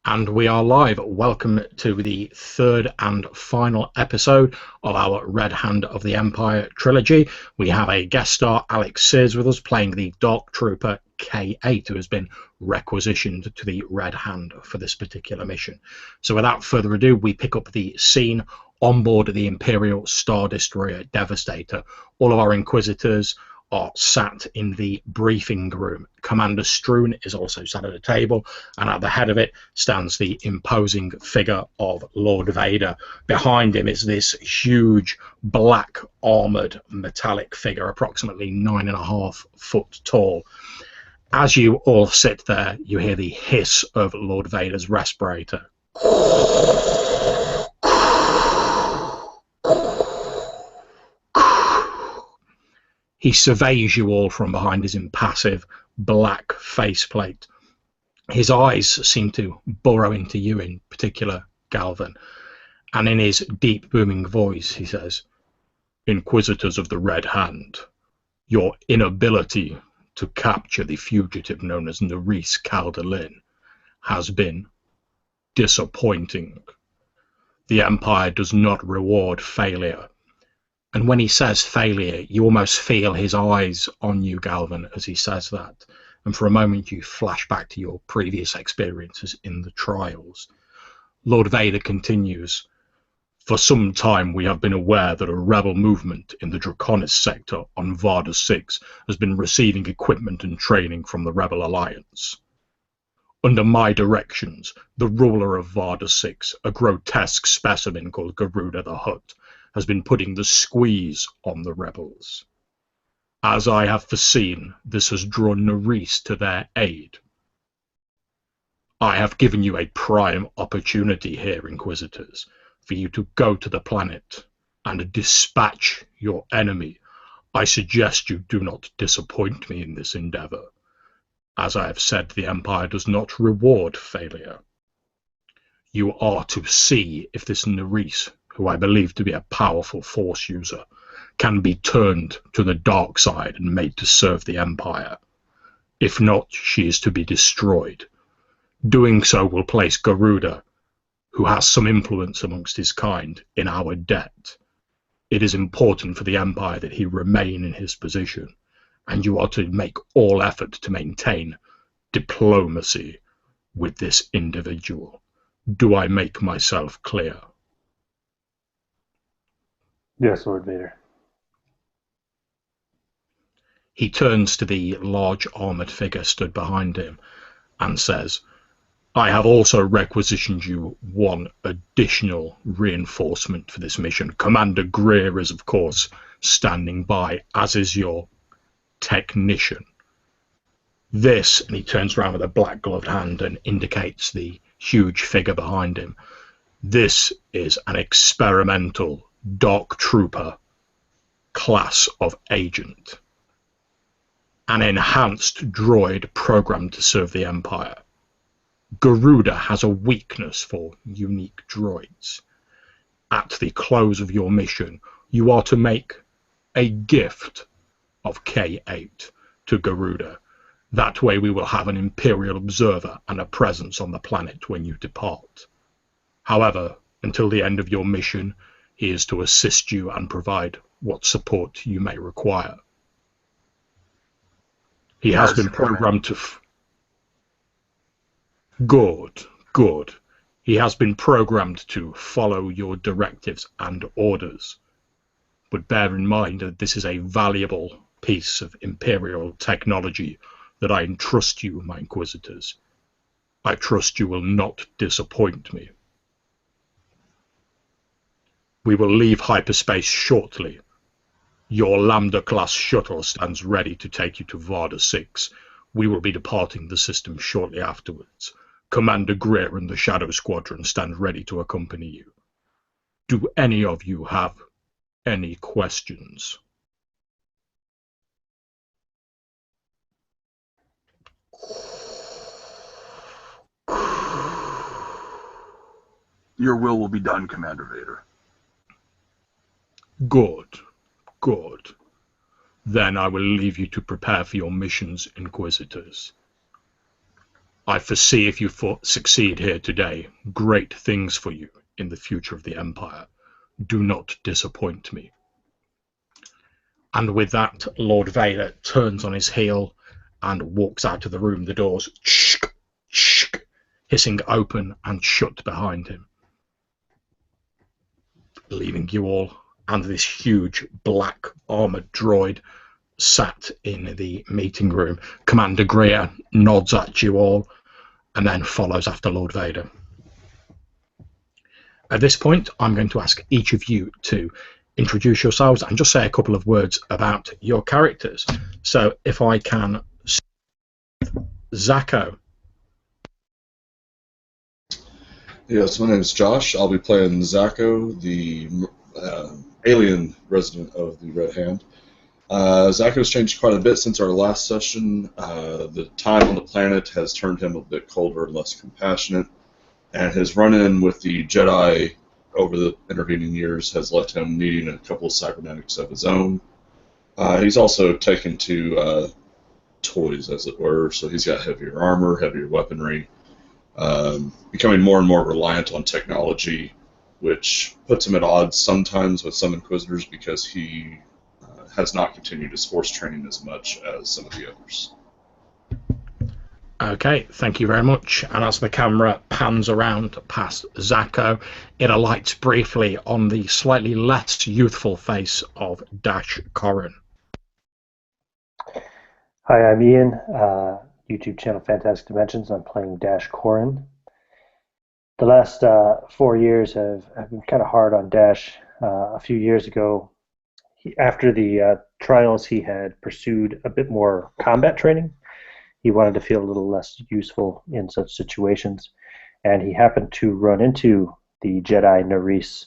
And we are live. Welcome to the third and final episode of our Red Hand of the Empire trilogy. We have a guest star, Alex Sears, with us playing the Dark Trooper K8, who has been requisitioned to the Red Hand for this particular mission. So without further ado, we pick up the scene on board the Imperial Star Destroyer Devastator. All of our Inquisitors are sat in the briefing room. Commander Stroon is also sat at a table, and at the head of it stands the imposing figure of Lord Vader. Behind him is this huge black armoured metallic figure, approximately 9.5 foot tall. As you all sit there, you hear the hiss of Lord Vader's respirator. He surveys you all from behind his impassive black faceplate. His eyes seem to burrow into you, in particular, Galvin, and in his deep booming voice he says, "Inquisitors of the Red Hand, your inability to capture the fugitive known as Narees Calderlin has been disappointing. The Empire does not reward failure." And when he says failure, you almost feel his eyes on you, Galvin, as he says that. And for a moment you flash back to your previous experiences in the trials. Lord Vader continues, "For some time we have been aware that a rebel movement in the Draconis sector on Varda 6 has been receiving equipment and training from the Rebel Alliance. Under my directions, the ruler of Varda 6, a grotesque specimen called Garuda the Hutt, has been putting the squeeze on the rebels. As I have foreseen, this has drawn Narees to their aid. I have given you a prime opportunity here, Inquisitors, for you to go to the planet and dispatch your enemy. I suggest you do not disappoint me in this endeavour. As I have said, the Empire does not reward failure. You are to see if this Narees, who I believe to be a powerful Force user, can be turned to the dark side and made to serve the Empire. If not, she is to be destroyed. Doing so will place Garuda, who has some influence amongst his kind, in our debt. It is important for the Empire that he remain in his position, and you are to make all effort to maintain diplomacy with this individual. Do I make myself clear?" Yes, Lord Vader. He turns to the large armoured figure stood behind him and says, "I have also requisitioned you one additional reinforcement for this mission. Commander Greer is, of course, standing by, as is your technician. This," and he turns around with a black gloved hand and indicates the huge figure behind him, "this is an experimental Dark Trooper class of agent. An enhanced droid programmed to serve the Empire. Garuda has a weakness for unique droids. At the close of your mission, you are to make a gift of K8 to Garuda. That way we will have an Imperial observer and a presence on the planet when you depart. However, until the end of your mission, he is to assist you and provide what support you may require. He has been programmed to... Good. He has been programmed to follow your directives and orders. But bear in mind that this is a valuable piece of Imperial technology that I entrust you, my Inquisitors. I trust you will not disappoint me. We will leave hyperspace shortly. Your Lambda-class shuttle stands ready to take you to Varda 6. We will be departing the system shortly afterwards. Commander Greer and the Shadow Squadron stand ready to accompany you. Do any of you have any questions?" Your will be done, Commander Vader. Good. Then I will leave you to prepare for your missions, Inquisitors. I foresee if you succeed here today, great things for you in the future of the Empire. Do not disappoint me. And with that, Lord Vader turns on his heel and walks out of the room. The doors hissing open and shut behind him, leaving you all and this huge black armored droid sat in the meeting room. Commander Greer nods at you all and then follows after Lord Vader. At this point, I'm going to ask each of you to introduce yourselves and just say a couple of words about your characters. So if I can, Zacho. Yes, my name is Josh. I'll be playing Zacho, the alien resident of the Red Hand. Zacho's changed quite a bit since our last session. The time on the planet has turned him a bit colder and less compassionate, and his run-in with the Jedi over the intervening years has left him needing a couple of cybernetics of his own. He's also taken to toys, as it were, so he's got heavier armor, heavier weaponry, becoming more and more reliant on technology, which puts him at odds sometimes with some Inquisitors because he has not continued his force training as much as some of the others. Okay, thank you very much. And as the camera pans around past Zacho, it alights briefly on the slightly less youthful face of Dash Corrin. Hi, I'm Ian, YouTube channel Fantastic Dimensions. I'm playing Dash Corrin. The last 4 years have been kind of hard on Dash. A few years ago, after the trials, he had pursued a bit more combat training. He wanted to feel a little less useful in such situations, and he happened to run into the Jedi Narees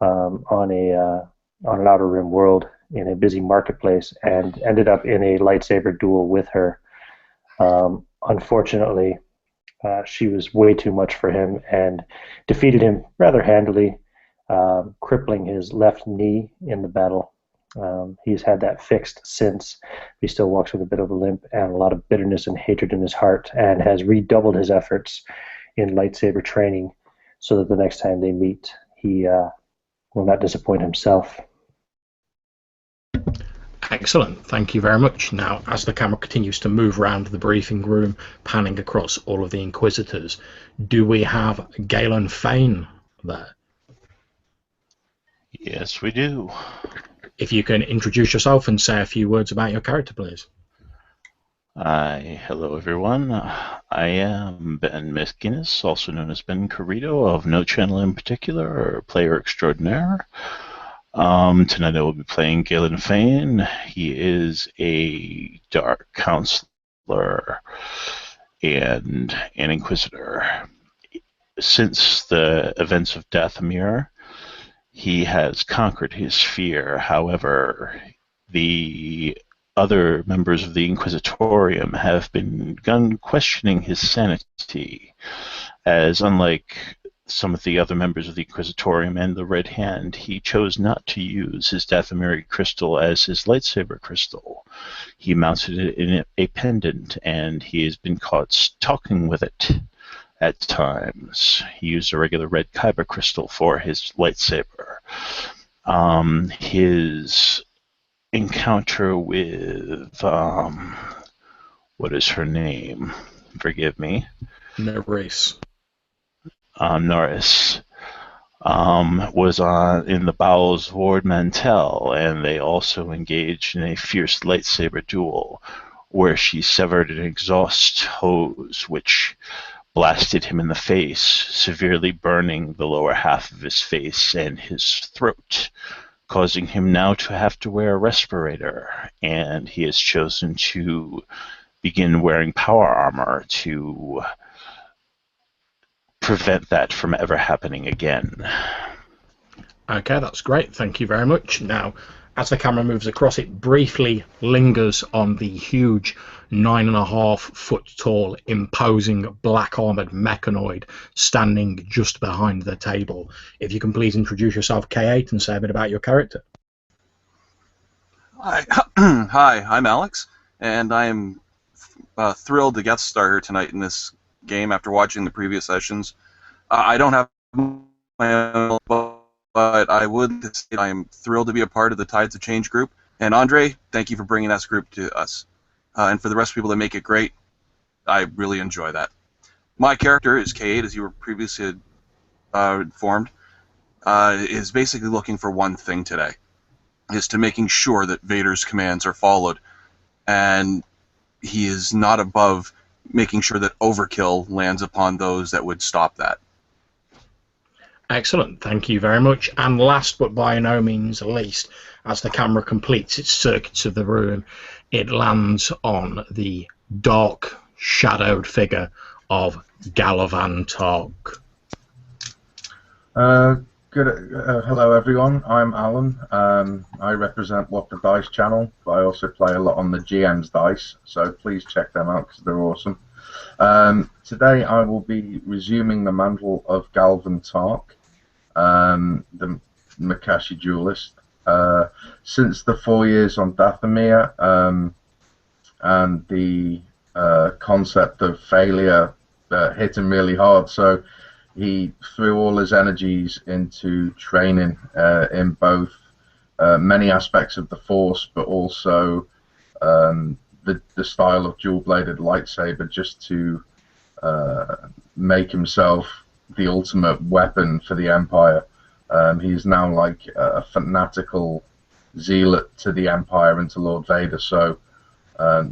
on an Outer Rim world in a busy marketplace, and ended up in a lightsaber duel with her. Unfortunately, she was way too much for him and defeated him rather handily, crippling his left knee in the battle. He's had that fixed since. He still walks with a bit of a limp and a lot of bitterness and hatred in his heart, and has redoubled his efforts in lightsaber training so that the next time they meet, he will not disappoint himself. Excellent, thank you very much. Now, as the camera continues to move around the briefing room, panning across all of the Inquisitors, do we have Galen Fane there? Yes, we do. If you can introduce yourself and say a few words about your character, please. Hello everyone. I am Ben Miskinnis, also known as Ben Carrito of No Channel in Particular, or Player Extraordinaire. Tonight I will be playing Galen Fane. He is a Dark Counselor and an Inquisitor. Since the events of Dathomir, he has conquered his fear. However, the other members of the Inquisitorium have begun questioning his sanity, as unlike some of the other members of the Inquisitorium and the Red Hand, he chose not to use his Dathomir crystal as his lightsaber crystal. He mounted it in a pendant, and he has been caught talking with it at times. He used a regular red kyber crystal for his lightsaber. His encounter with what is her name? Forgive me. Narees. Narees was in the bowels of Lord Mantell, and they also engaged in a fierce lightsaber duel where she severed an exhaust hose which blasted him in the face, severely burning the lower half of his face and his throat, causing him now to have to wear a respirator, and he has chosen to begin wearing power armor to prevent that from ever happening again. Okay, that's great. Thank you very much. Now, as the camera moves across, it briefly lingers on the huge 9.5 foot tall, imposing black armored mechanoid standing just behind the table. If you can please introduce yourself, K8, and say a bit about your character. Hi, I'm Alex, and I am thrilled to guest star here tonight in this game after watching the previous sessions. I don't have my own, but I would say I am thrilled to be a part of the Tides of Change group. And Andre, thank you for bringing this group to us. And for the rest of the people that make it great, I really enjoy that. My character is Cade, as you were previously informed, is basically looking for one thing today, is to making sure that Vader's commands are followed. And he is not above making sure that overkill lands upon those that would stop that. Excellent, thank you very much. And last but by no means least, as the camera completes its circuits of the room, it lands on the dark, shadowed figure of Galavan Tark. Hello everyone, I'm Alan. I represent What the Dice channel, but I also play a lot on the GM's Dice, so please check them out because they're awesome. Today I will be resuming the mantle of Galvan Tark, the Makashi duelist. Since the 4 years on Dathomir, and the concept of failure hit him really hard, so he threw all his energies into training in both many aspects of the Force, but also the style of dual-bladed lightsaber, just to make himself the ultimate weapon for the Empire. He's now like a fanatical zealot to the Empire and to Lord Vader, so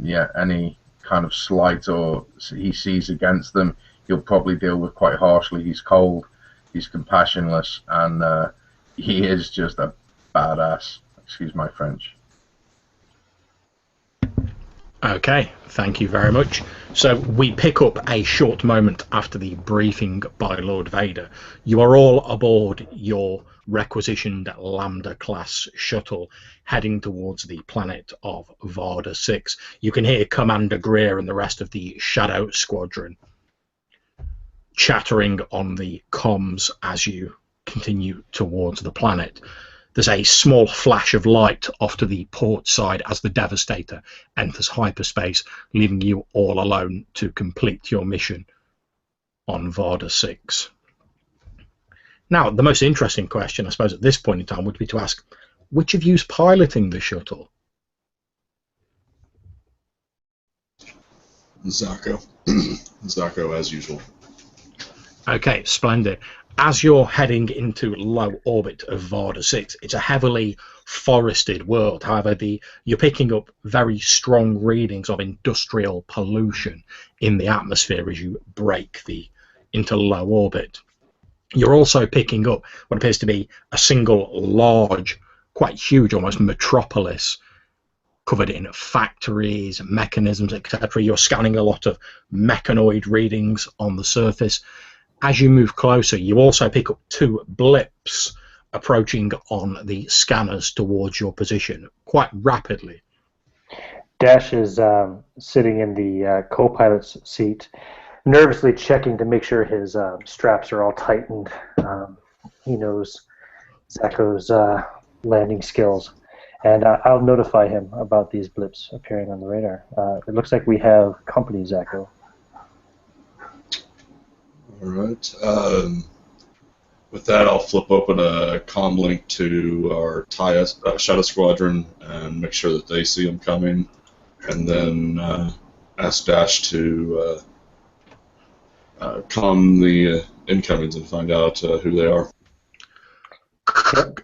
yeah, any kind of slight or he sees against them, he'll probably deal with quite harshly. He's cold, he's compassionless, and he is just a badass. Excuse my French. Okay, thank you very much. So we pick up a short moment after the briefing by Lord Vader. You are all aboard your requisitioned Lambda-class shuttle, heading towards the planet of Varda 6. You can hear Commander Greer and the rest of the Shadow Squadron chattering on the comms as you continue towards the planet. There's a small flash of light off to the port side as the Devastator enters hyperspace, leaving you all alone to complete your mission on Varda 6. Now, the most interesting question, I suppose, at this point in time would be to ask, which of you is piloting the shuttle? Zacco. Zacco, as usual. Okay, splendid. As you're heading into low orbit of Varda 6, it's a heavily forested world. However, you're picking up very strong readings of industrial pollution in the atmosphere as you break into low orbit. You're also picking up what appears to be a single large, quite huge, almost metropolis, covered in factories, mechanisms, etc. You're scanning a lot of mechanoid readings on the surface. As you move closer, you also pick up two blips approaching on the scanners towards your position quite rapidly. Dash is sitting in the co-pilot's seat, nervously checking to make sure his straps are all tightened. He knows Zacco's landing skills, and I'll notify him about these blips appearing on the radar. It looks like we have company, Zacco. All right. With that, I'll flip open a comm link to our Shadow Squadron and make sure that they see them coming, and then ask Dash to comm the incomings and find out who they are.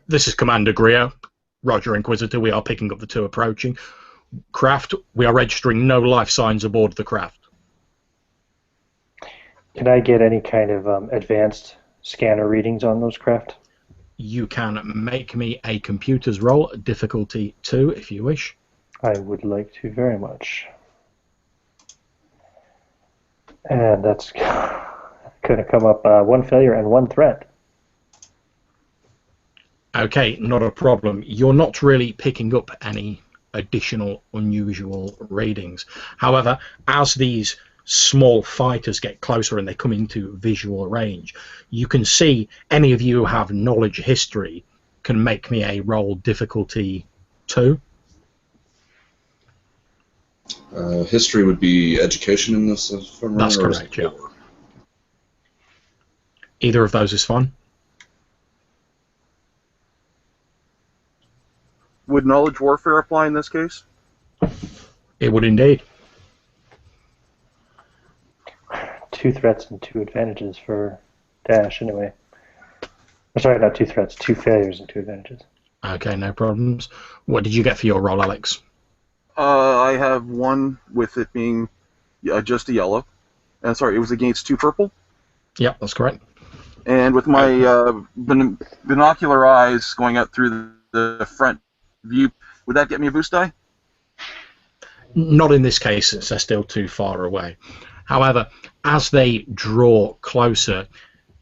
This is Commander Greer. Roger, Inquisitor. We are picking up the two approaching. Craft, we are registering no life signs aboard the craft. Can I get any kind of advanced scanner readings on those craft? You can make me a computer's roll, difficulty 2, if you wish. I would like to very much. And that's going to come up 1 failure and 1 threat. Okay, not a problem. You're not really picking up any additional unusual readings. However, as these small fighters get closer and they come into visual range, you can see any of you who have knowledge history can make me a roll difficulty 2. History would be education in this. That's correct, yeah. Either of those is fine. Would knowledge warfare apply in this case? It would indeed. 2 threats and 2 advantages for Dash, anyway. Sorry, not 2 threats, 2 failures and 2 advantages. Okay, no problems. What did you get for your roll, Alex? I have 1 with it being just a yellow. Sorry, it was against 2 purple. Yep, that's correct. And with my binocular eyes going out through the front view, would that get me a boost die? Not in this case, since they're still too far away. However, as they draw closer,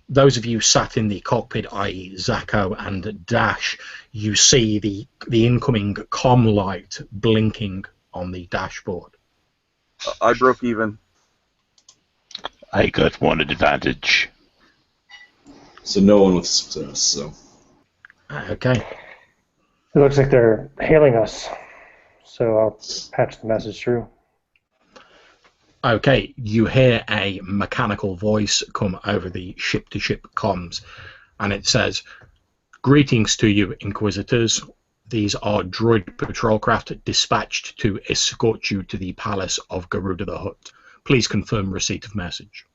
those of you sat in the cockpit, i.e. Zacho and Dash, you see the incoming comm light blinking on the dashboard. I broke even. I got 1 advantage. So no one with success. So Okay. It looks like they're hailing us, so I'll patch the message through. Okay, you hear a mechanical voice come over the ship-to-ship comms, and it says, "Greetings to you, Inquisitors. These are droid patrol craft dispatched to escort you to the palace of Garuda the Hutt. Please confirm receipt of message."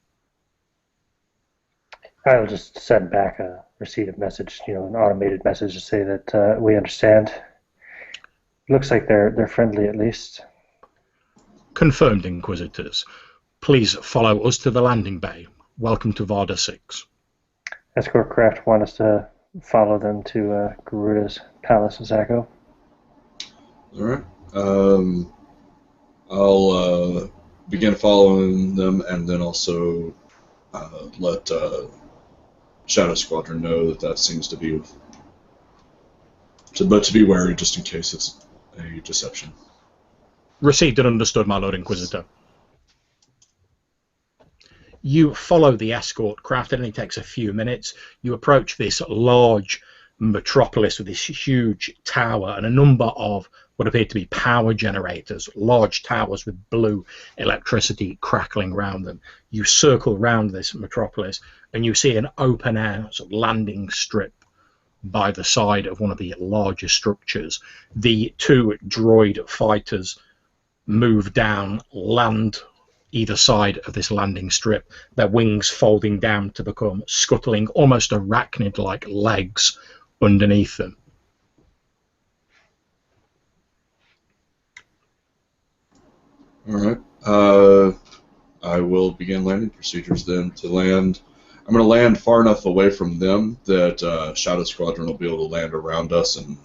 I'll just send back a receipt of message, an automated message to say that we understand. Looks like they're friendly at least. Confirmed, Inquisitors. Please follow us to the landing bay. Welcome to Varda 6. Escort craft want us to follow them to Garuda's palace of Zacho. all right. I'll begin following them, and then also let Shadow Squadron know that seems to be, but to be wary just in case it's a deception. Received and understood, my Lord Inquisitor. You follow the escort craft. It only takes a few minutes. You approach this large metropolis with this huge tower and a number of what appear to be power generators, large towers with blue electricity crackling around them. You circle around this metropolis and you see an open-air sort of landing strip by the side of one of the larger structures. The 2 droid fighters move down, land either side of this landing strip, their wings folding down to become scuttling, almost arachnid-like legs underneath them. All right. I will begin landing procedures then. To land, I'm going to land far enough away from them that Shadow Squadron will be able to land around us and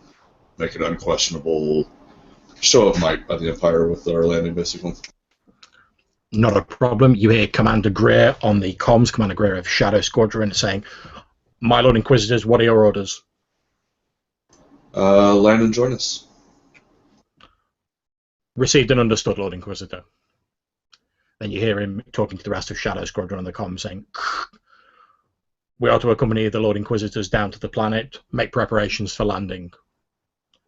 make an unquestionable show of might by the Empire with our landing, basically. Not a problem. You hear Commander Greer on the comms, Commander Greer of Shadow Squadron, saying, "My Lord Inquisitors, what are your orders?" Land and join us. Received and understood, Lord Inquisitor. Then you hear him talking to the rest of Shadow Squadron on the comms, saying, "We are to accompany the Lord Inquisitors down to the planet, make preparations for landing."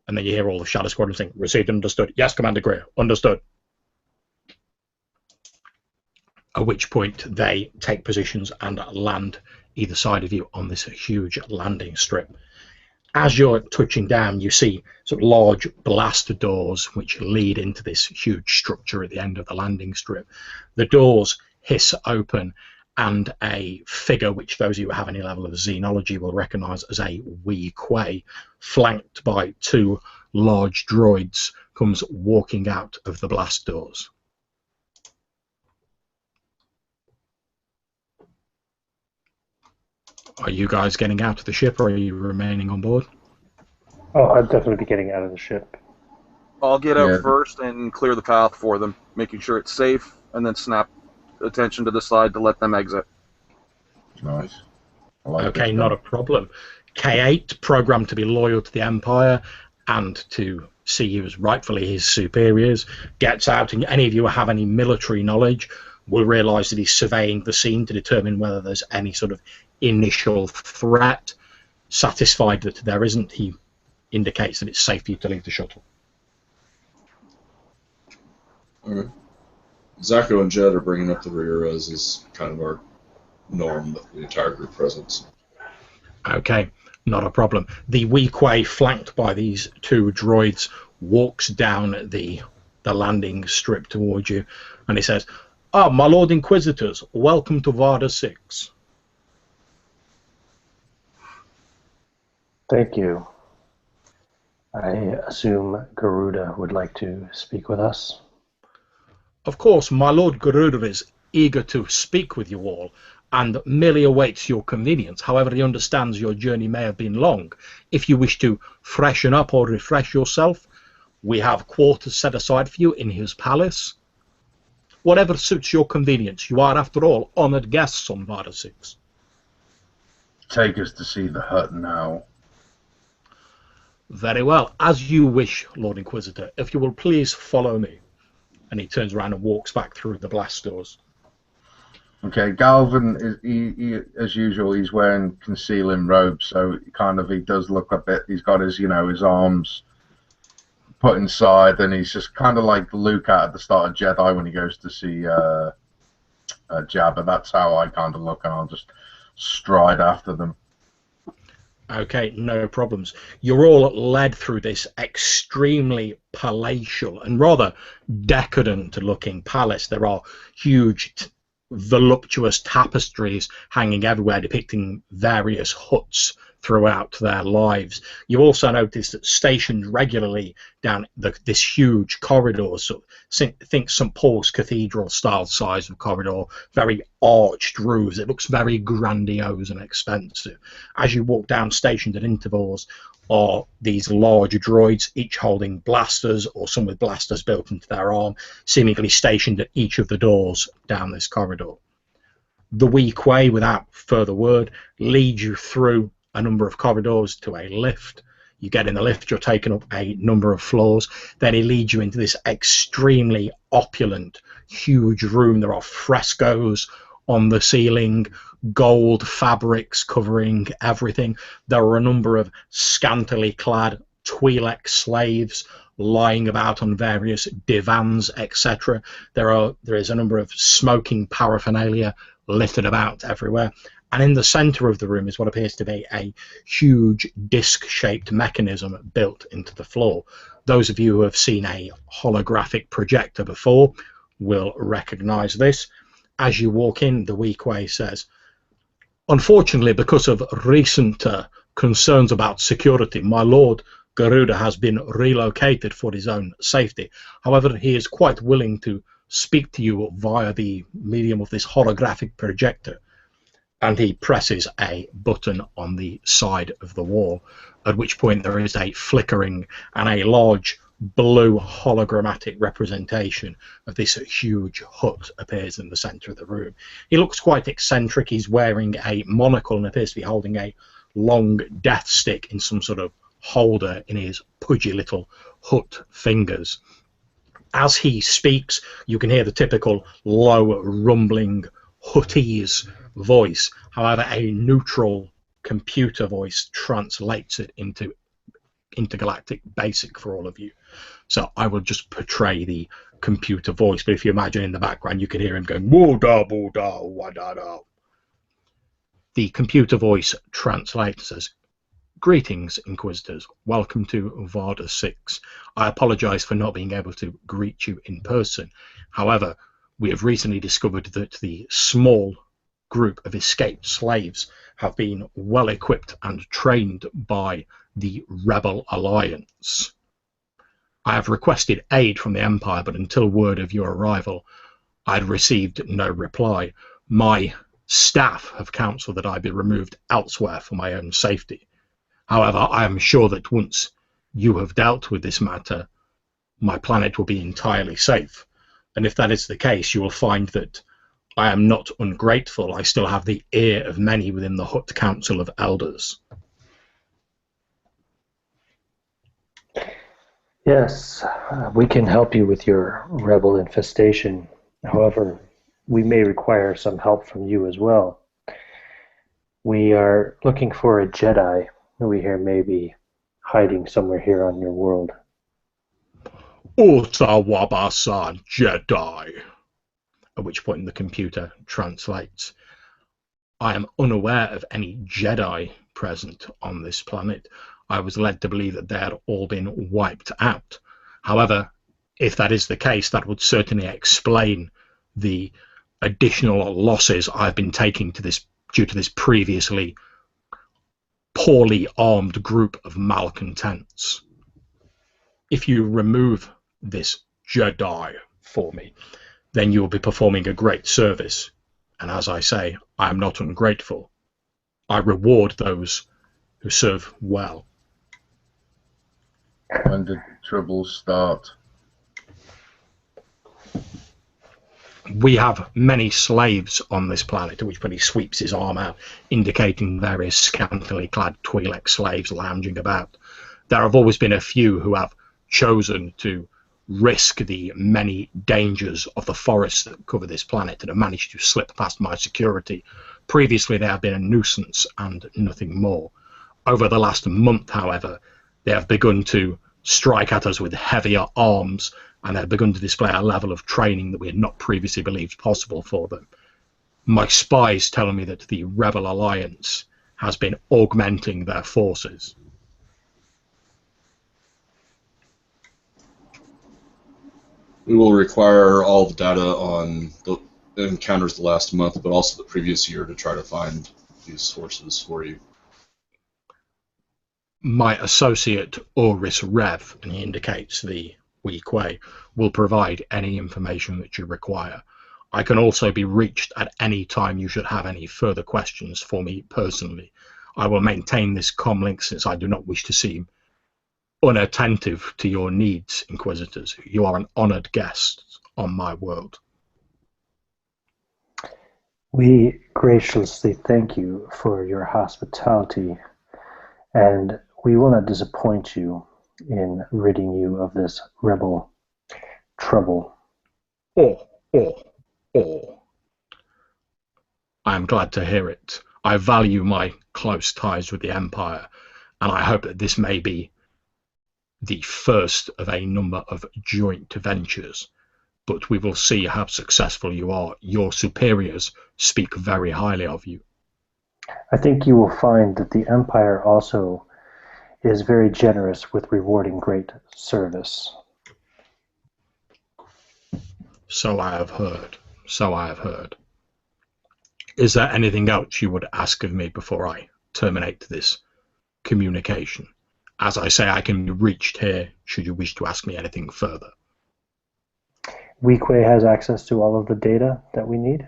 And then you hear all the Shadow Squadron saying, "Received and understood." "Yes, Commander Greer, understood." At which point they take positions and land either side of you on this huge landing strip. As you're touching down, you see sort of large blast doors which lead into this huge structure at the end of the landing strip. The doors hiss open, and a figure which those of you who have any level of xenology will recognize as a Wee Quay, flanked by 2 large droids, comes walking out of the blast doors. Are you guys getting out of the ship, or are you remaining on board? Oh, I'd definitely be getting out of the ship. I'll get out first and clear the path for them, making sure it's safe, and then snap attention to the side to let them exit. Nice. Like okay, not a problem. K8, programmed to be loyal to the Empire and to see you as rightfully his superiors, gets out, and any of you who have any military knowledge will realise that he's surveying the scene to determine whether there's any sort of initial threat. Satisfied that there isn't, he indicates that it's safe for you to leave the shuttle. All right. Zacho and Jed are bringing up the rear as is kind of our norm the entire group presence. Okay, not a problem. The Weequay, flanked by these two droids, walks down the landing strip towards you, and he says, "Ah, my Lord Inquisitors, welcome to Varda 6. Thank you. I assume Garuda would like to speak with us. Of course, my Lord Garuda is eager to speak with you all, and merely awaits your convenience. However, he understands your journey may have been long. If you wish to freshen up or refresh yourself, we have quarters set aside for you in his palace. Whatever suits your convenience. You are, after all, honoured guests on Varda 6. Take us to see the hut now. Very well. As you wish, Lord Inquisitor. If you will please follow me. And he turns around and walks back through the blast doors. Okay, Galvin, he as usual, he's wearing concealing robes, so he does look a bit, he's got his, his arms put inside, and he's just kind of like Luke at the start of Jedi when he goes to see Jabba. That's how I kind of look, and I'll just stride after them. Okay, no problems. You're all led through this extremely palatial and rather decadent-looking palace. There are huge, voluptuous tapestries hanging everywhere depicting various huts throughout their lives. You also notice that stationed regularly down this huge corridor, so think St. Paul's Cathedral style size of corridor, very arched roofs. It looks very grandiose and expensive. As you walk down, stationed at intervals, are these large droids, each holding blasters, or some with blasters built into their arm, seemingly stationed at each of the doors down this corridor. The Weequay, without further word, leads you through a number of corridors to a lift. You get in the lift, you're taken up a number of floors. Then he leads you into this extremely opulent, huge room. There are frescoes on the ceiling, gold fabrics covering everything. There are a number of scantily clad Twi'lek slaves lying about on various divans, etc. There is a number of smoking paraphernalia littered about everywhere. And in the center of the room is what appears to be a huge disc-shaped mechanism built into the floor. Those of you who have seen a holographic projector before will recognize this. As you walk in, the Weequay says, "Unfortunately, because of recent concerns about security, my Lord Garuda has been relocated for his own safety. However, he is quite willing to speak to you via the medium of this holographic projector." And he presses a button on the side of the wall, at which point there is a flickering and a large blue hologrammatic representation of this huge hut appears in the center of the room. He looks quite eccentric. He's wearing a monocle and appears to be holding a long death stick in some sort of holder in his pudgy little hut fingers. As he speaks, you can hear the typical low rumbling Huttese voice. However, a neutral computer voice translates it into intergalactic basic for all of you. So I will just portray the computer voice, but if you imagine in the background, you can hear him going, "Woo-da, woo-da, wa-da-da." The computer voice translates as, "Greetings, Inquisitors. Welcome to Varda 6. I apologize for not being able to greet you in person. However, we have recently discovered that the small group of escaped slaves have been well equipped and trained by the Rebel Alliance. I have requested aid from the Empire, but until word of your arrival, I had received no reply. My staff have counselled that I be removed elsewhere for my own safety. However, I am sure that once you have dealt with this matter, my planet will be entirely safe. And if that is the case, you will find that I am not ungrateful. I still have the ear of many within the Hutt Council of Elders." Yes, we can help you with your rebel infestation. However, we may require some help from you as well. We are looking for a Jedi who we hear may be hiding somewhere here on your world. "Utawabasan, Jedi." At which point the computer translates, I am unaware of any Jedi present on this planet. I was led to believe that they had all been wiped out. However, if that is the case, that would certainly explain the additional losses I've been taking to this due to this previously poorly armed group of malcontents. If you remove this Jedi for me, then you will be performing a great service. And as I say, I am not ungrateful. I reward those who serve well. When did trouble start? We have many slaves on this planet, at which point he sweeps his arm out, indicating various scantily clad Twi'lek slaves lounging about. There have always been a few who have chosen to risk the many dangers of the forests that cover this planet and have managed to slip past my security. Previously, they have been a nuisance and nothing more. Over the last month, however, they have begun to strike at us with heavier arms, and they have begun to display a level of training that we had not previously believed possible for them. My spies tell me that the Rebel Alliance has been augmenting their forces. We will require all the data on the encounters the last month, but also the previous year to try to find these sources for you. My associate, Oris Rev, and he indicates the Weequay, will provide any information that you require. I can also be reached at any time you should have any further questions for me personally. I will maintain this comlink since I do not wish to seem unattentive to your needs, Inquisitors. You are an honoured guest on my world. We graciously thank you for your hospitality, and we will not disappoint you in ridding you of this rebel trouble. I am glad to hear it. I value my close ties with the Empire, and I hope that this may be the first of a number of joint ventures, but we will see how successful you are. Your superiors speak very highly of you. I think you will find that the Empire also is very generous with rewarding great service. So I have heard. So I have heard. Is there anything else you would ask of me before I terminate this communication? As I say, I can be reached here should you wish to ask me anything further. Weequay has access to all of the data that we need?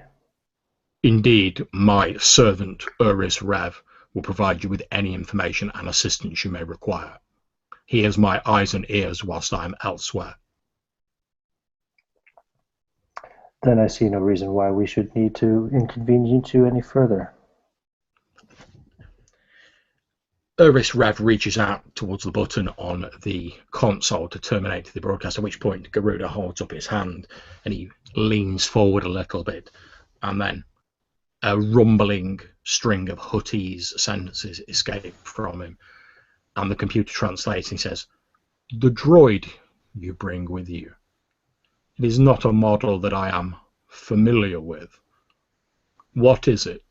Indeed, my servant, Oris Rev, will provide you with any information and assistance you may require. He is my eyes and ears whilst I am elsewhere. Then I see no reason why we should need to inconvenience you any further. Oris Rev reaches out towards the button on the console to terminate the broadcast, at which point Garuda holds up his hand and he leans forward a little bit, and then a rumbling string of Huttese sentences escape from him, and the computer translates and he says, "The droid you bring with you, it is not a model that I am familiar with. What is it?"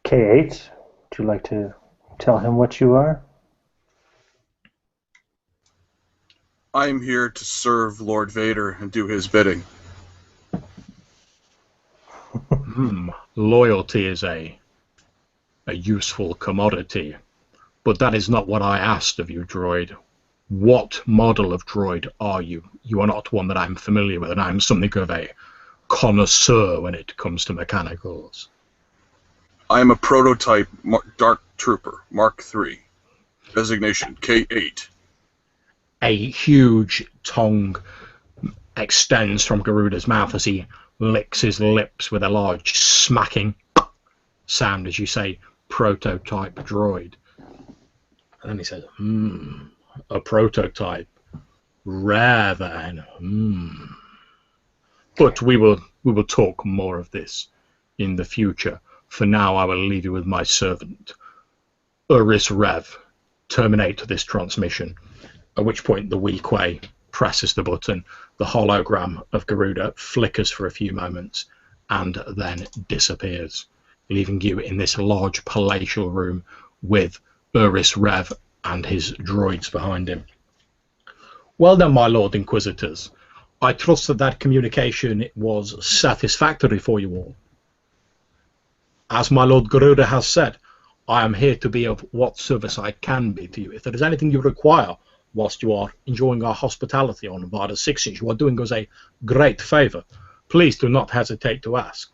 K8, would you like to tell him what you are? I am here to serve Lord Vader and do his bidding. Loyalty is a useful commodity, but that is not what I asked of you, droid. What model of droid are you? You are not one that I'm familiar with, and I'm something of a connoisseur when it comes to mechanicals. I am a prototype Dark Trooper, Mark III. Designation K8. A huge tongue extends from Garuda's mouth as he licks his lips with a large smacking sound as you say prototype droid. And then he says, a prototype. Rare then. But we will talk more of this in the future. For now, I will leave you with my servant, Oris Rev. Terminate this transmission, at which point the Weequay presses the button. The hologram of Garuda flickers for a few moments and then disappears, leaving you in this large palatial room with Uris Rev and his droids behind him. Well done, my Lord Inquisitors. I trust that communication was satisfactory for you all. As my Lord Garuda has said, I am here to be of what service I can be to you. If there is anything you require whilst you are enjoying our hospitality on Vada 6-inch, you are doing us a great favour. Please do not hesitate to ask.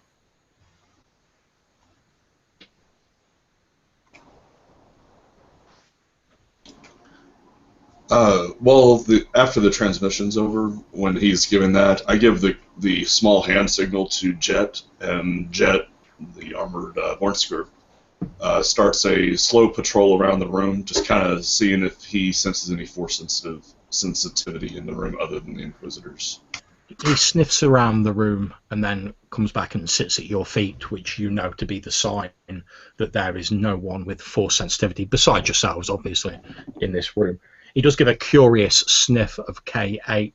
After the transmission's over, when he's given that, I give the small hand signal to Jet, and Jet, the armored Mornsker, starts a slow patrol around the room, just kind of seeing if he senses any force sensitivity in the room other than the Inquisitors. He sniffs around the room and then comes back and sits at your feet, which you know to be the sign that there is no one with force sensitivity, besides yourselves, obviously, in this room. He does give a curious sniff of K8,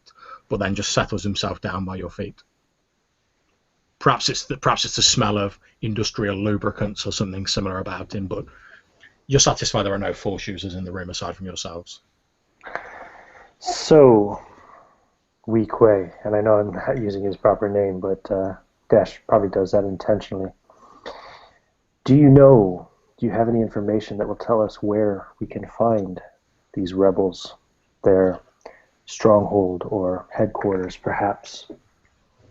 but then just settles himself down by your feet. Perhaps it's the smell of industrial lubricants or something similar about him, but you're satisfied there are no force users in the room aside from yourselves. So, Wee Quay, and I know I'm not using his proper name, but Dash probably does that intentionally. Do you have any information that will tell us where we can find these rebels, their stronghold or headquarters, perhaps?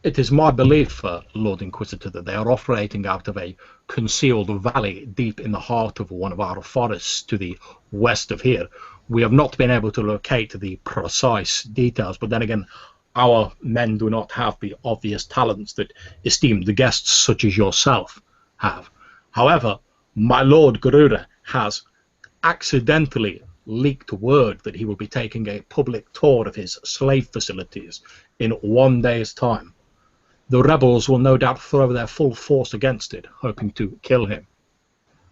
It is my belief, Lord Inquisitor, that they are operating out of a concealed valley deep in the heart of one of our forests to the west of here. We have not been able to locate the precise details, but then again, our men do not have the obvious talents that esteemed guests such as yourself have. However, my Lord Garuda has accidentally leaked word that he will be taking a public tour of his slave facilities in 1 day's time. The rebels will no doubt throw their full force against it, hoping to kill him.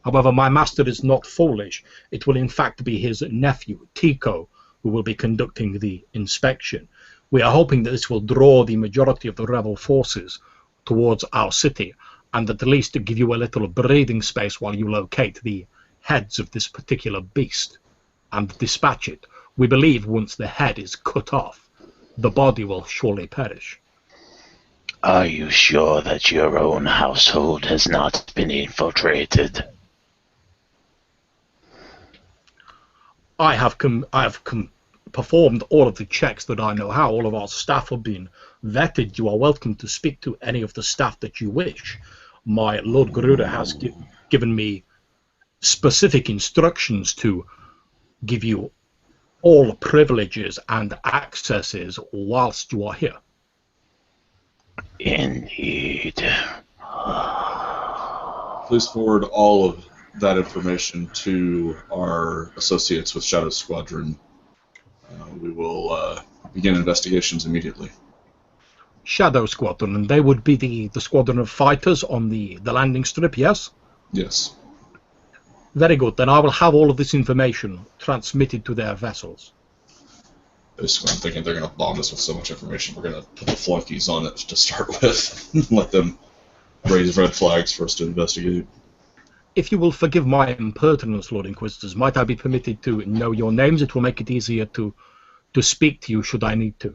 However, my master is not foolish. It will in fact be his nephew, Tico, who will be conducting the inspection. We are hoping that this will draw the majority of the rebel forces towards our city, and at least to give you a little breathing space while you locate the heads of this particular beast and dispatch it. We believe once the head is cut off, the body will surely perish. Are you sure that your own household has not been infiltrated? I have performed all of the checks that I know how. All of our staff have been vetted. You are welcome to speak to any of the staff that you wish. My Lord Garuda has given me specific instructions to give you all privileges and accesses whilst you are here. Indeed. Please forward all of that information to our associates with Shadow Squadron. We will begin investigations immediately. Shadow Squadron, and they would be the squadron of fighters on the landing strip, yes? Yes. Very good, then I will have all of this information transmitted to their vessels. Basically, I'm thinking they're going to bomb us with so much information, we're going to put the flunkies on it to start with. Let them raise red flags for us to investigate. If you will forgive my impertinence, Lord Inquisitors, might I be permitted to know your names? It will make it easier to speak to you should I need to.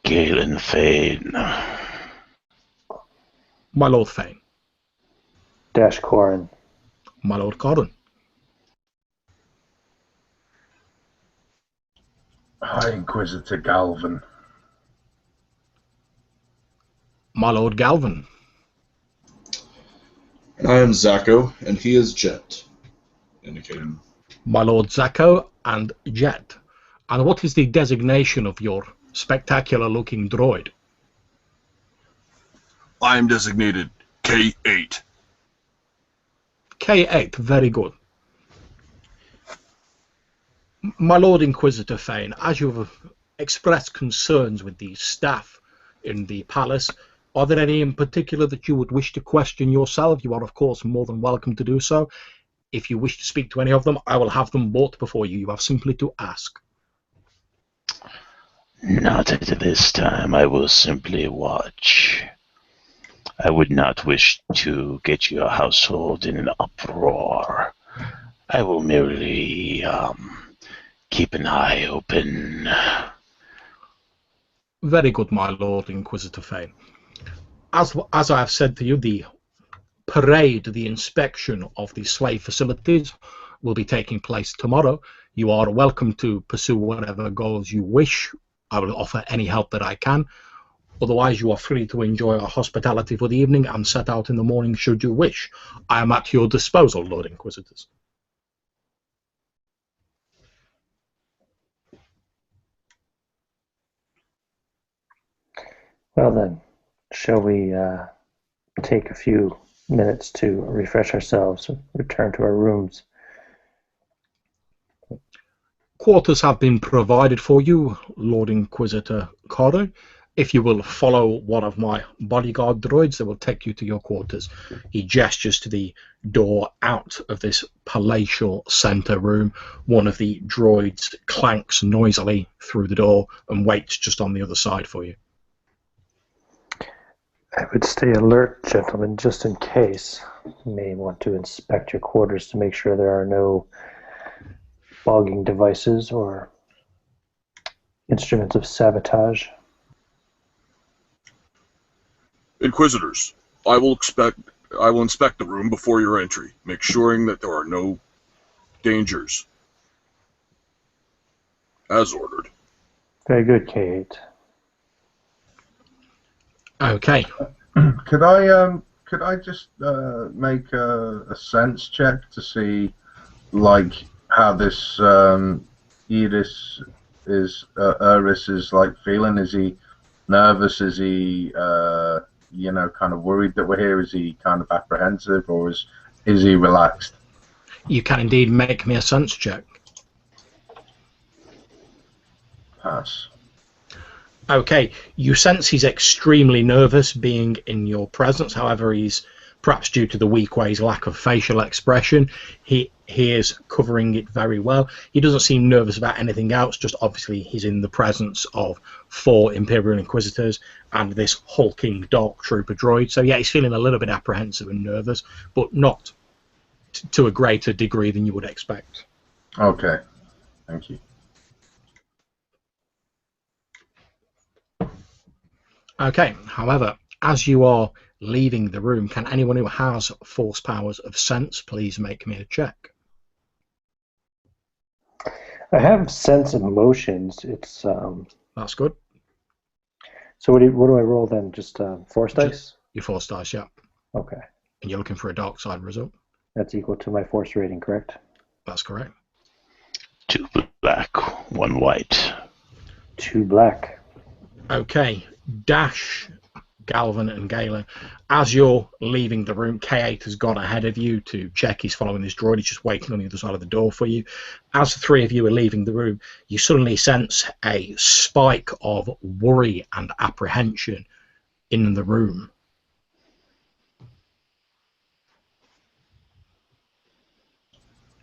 Galen Fane. My Lord Fane. Dash Corin. My Lord Corin. High Inquisitor Galvin. My Lord Galvin. And I am Zacco, and he is Jet, indicating. My Lord Zacco and Jet. And what is the designation of your spectacular-looking droid? I'm designated K8. K8, very good. My Lord Inquisitor Fane, as you have expressed concerns with the staff in the palace, are there any in particular that you would wish to question yourself? You are, of course, more than welcome to do so. If you wish to speak to any of them, I will have them brought before you. You have simply to ask. Not at this time. I will simply watch. I would not wish to get your household in an uproar. I will merely keep an eye open. Very good, my Lord Inquisitor Fane. As I have said to you, the parade, the inspection of the slave facilities will be taking place tomorrow. You are welcome to pursue whatever goals you wish. I will offer any help that I can. Otherwise, you are free to enjoy our hospitality for the evening and set out in the morning should you wish. I am at your disposal, Lord Inquisitors. Well then, shall we take a few minutes to refresh ourselves and return to our rooms? Quarters have been provided for you, Lord Inquisitor Cardo. If you will follow one of my bodyguard droids, they will take you to your quarters. He gestures to the door out of this palatial center room. One of the droids clanks noisily through the door and waits just on the other side for you. I would stay alert, gentlemen, just in case. You may want to inspect your quarters to make sure there are no bogging devices or instruments of sabotage. Inquisitors, I will inspect the room before your entry, make sure that there are no dangers. As ordered. Very good, K8. Okay. Could I just make a sense check to see, like, how this Iris is like feeling? Is he nervous? Is he kind of worried that we're here? Is he kind of apprehensive, or is he relaxed? You can indeed make me a sense check. Pass. Okay, you sense he's extremely nervous being in your presence. However, he's, perhaps due to the weak way's lack of facial expression, he is covering it very well. He doesn't seem nervous about anything else, just obviously he's in the presence of 4 Imperial Inquisitors and this hulking Dark Trooper droid. So yeah, he's feeling a little bit apprehensive and nervous, but not to a greater degree than you would expect. Okay, thank you. Okay, however, as you are leaving the room, can anyone who has force powers of sense please make me a check? I have sense emotions. It's That's good. So what do I roll then? Just force dice? Your force dice, yeah. Okay. And you're looking for a dark side result? That's equal to my force rating, correct? That's correct. 2 black, 1 white. 2 black. Okay, Dash, Galvin and Galen, as you're leaving the room, K8 has gone ahead of you to check he's following this droid. He's just waiting on the other side of the door for you. As the 3 of you are leaving the room, you suddenly sense a spike of worry and apprehension in the room.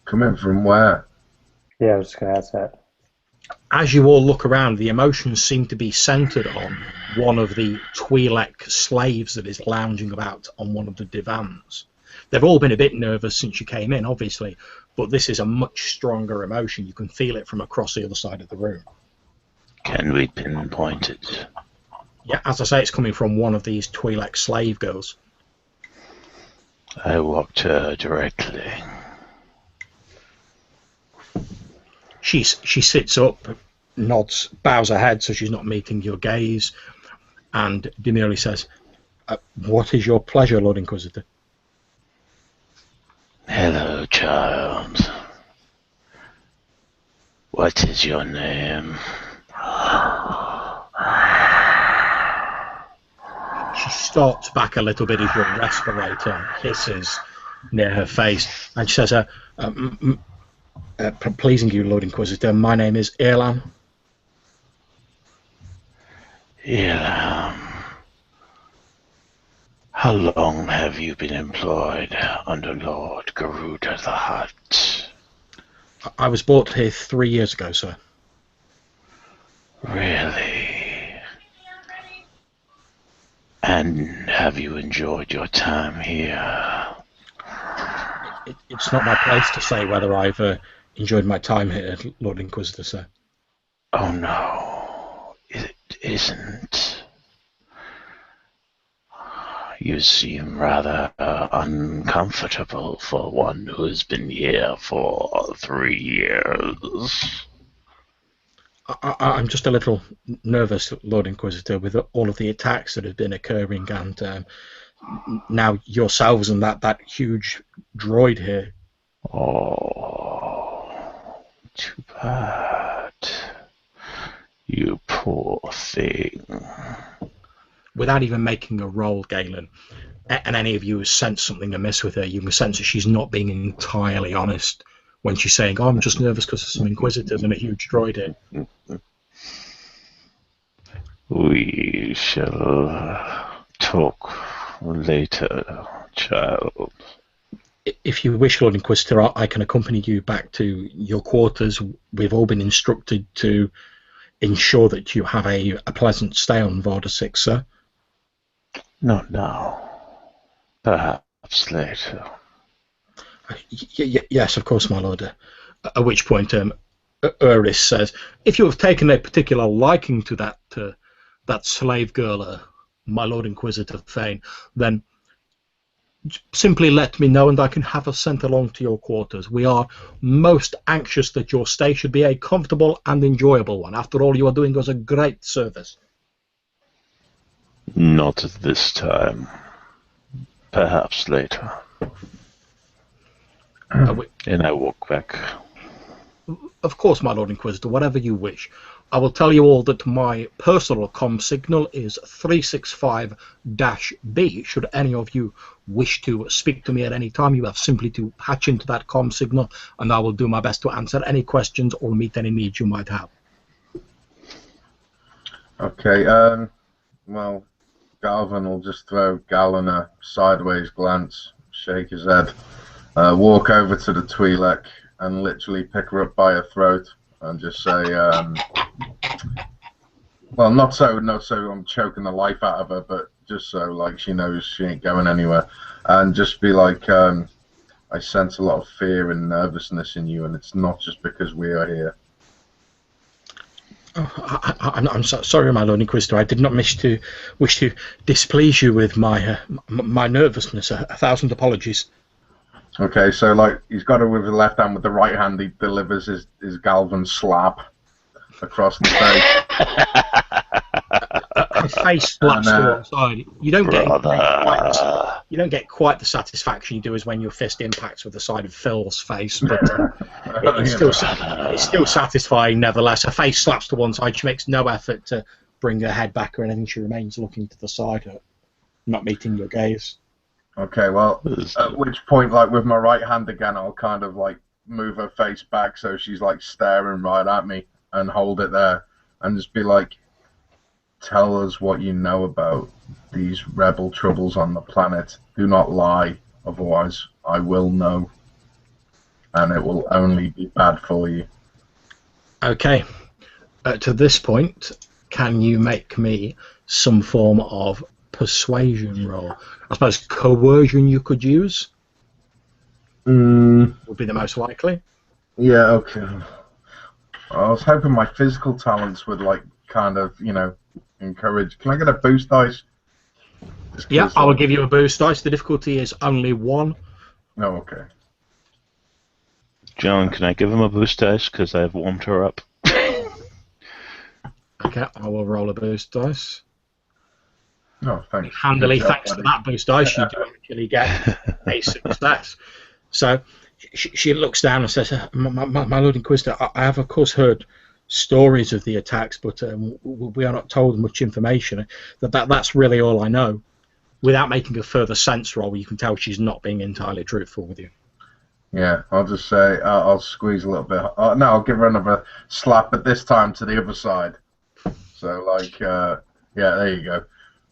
Coming from where? Yeah, I was just going to ask that. As you all look around, the emotions seem to be centered on one of the Twi'lek slaves that is lounging about on one of the divans. They've all been a bit nervous since you came in, obviously, but this is a much stronger emotion. You can feel it from across the other side of the room. Can we pinpoint it? Yeah, as I say, it's coming from one of these Twi'lek slave girls. I walk to her directly. She sits up, nods, bows her head so she's not meeting your gaze, and demurely says, "What is your pleasure, Lord Inquisitor?" Hello, child. What is your name? She starts back a little bit as your respirator hisses near her face, and she says, "Pleasing you, Lord Inquisitor, my name is Erlan." Elam. How long have you been employed under Lord Garuda the Hutt? I was brought here 3 years ago, sir. Really? And have you enjoyed your time here? It's not my place to say whether I've enjoyed my time here, Lord Inquisitor, sir. Oh no, it isn't. You seem rather uncomfortable for one who has been here for 3 years. I'm just a little nervous, Lord Inquisitor, with all of the attacks that have been occurring, and now yourselves and that huge droid here. Oh, too bad. You poor thing. Without even making a roll, Galen, and any of you who sense something amiss with her, you can sense that she's not being entirely honest when she's saying, "Oh, I'm just nervous because of some Inquisitors and a huge droid here." We shall talk later, child. If you wish, Lord Inquisitor, I can accompany you back to your quarters. We've all been instructed to ensure that you have a pleasant stay on Varda 6, sir. Not now. Perhaps later. Yes, of course, my lord. At which point, Uris says, "If you have taken a particular liking to that slave girl, my Lord Inquisitor Thane, then simply let me know and I can have her sent along to your quarters. We are most anxious that your stay should be a comfortable and enjoyable one. After all, you are doing us a great service." Not at this time. Perhaps later. And I walk back. Of course, my Lord Inquisitor, whatever you wish. I will tell you all that my personal comm signal is 365-B. Should any of you wish to speak to me at any time, you have simply to patch into that comm signal, and I will do my best to answer any questions or meet any needs you might have. Okay, well, Galvin will just throw Galen a sideways glance, shake his head, walk over to the Twi'lek and literally pick her up by her throat and just say, well, not so I'm choking the life out of her, but just so like she knows she ain't going anywhere, and just be like, I sense a lot of fear and nervousness in you, and it's not just because we are here. Oh, I'm sorry, my Lord Inquisitor. I did not wish to displease you with my nervousness. A thousand apologies. Okay, so like he's got it with the left hand, with the right hand he delivers his Galvan slap across the face. A face slaps to one side. You don't get quite the satisfaction you do as when your fist impacts with the side of Phil's face, but it's still satisfying nevertheless. A face slaps to one side. She makes no effort to bring her head back or anything. She remains looking to the side, not meeting your gaze. Okay, well, at which point, like with my right hand again, I'll kind of like move her face back so she's like staring right at me and hold it there and just be like, tell us what you know about these rebel troubles on the planet. Do not lie, otherwise I will know, and it will only be bad for you. Okay. To this point, can you make me some form of persuasion roll? I suppose coercion you could use would be the most likely. Yeah, okay. I was hoping my physical talents would like kind of, you know, encourage. Can I get a boost dice? Yeah, I will give you a boost dice. The difficulty is only 1. No, okay. John, can I give him a boost dice because I've warmed her up? Okay, I will roll a boost dice. No, thanks. Handily, thanks to that boost dice, you do actually get a success. So she looks down and says, my Lord Inquisitor, I have of course heard stories of the attacks, but we are not told much information. That's really all I know. Without making a further sense roll, you can tell she's not being entirely truthful with you. Yeah, I'll just say, I'll squeeze a little bit. No, I'll give her another slap, but this time to the other side. So, like, yeah, there you go.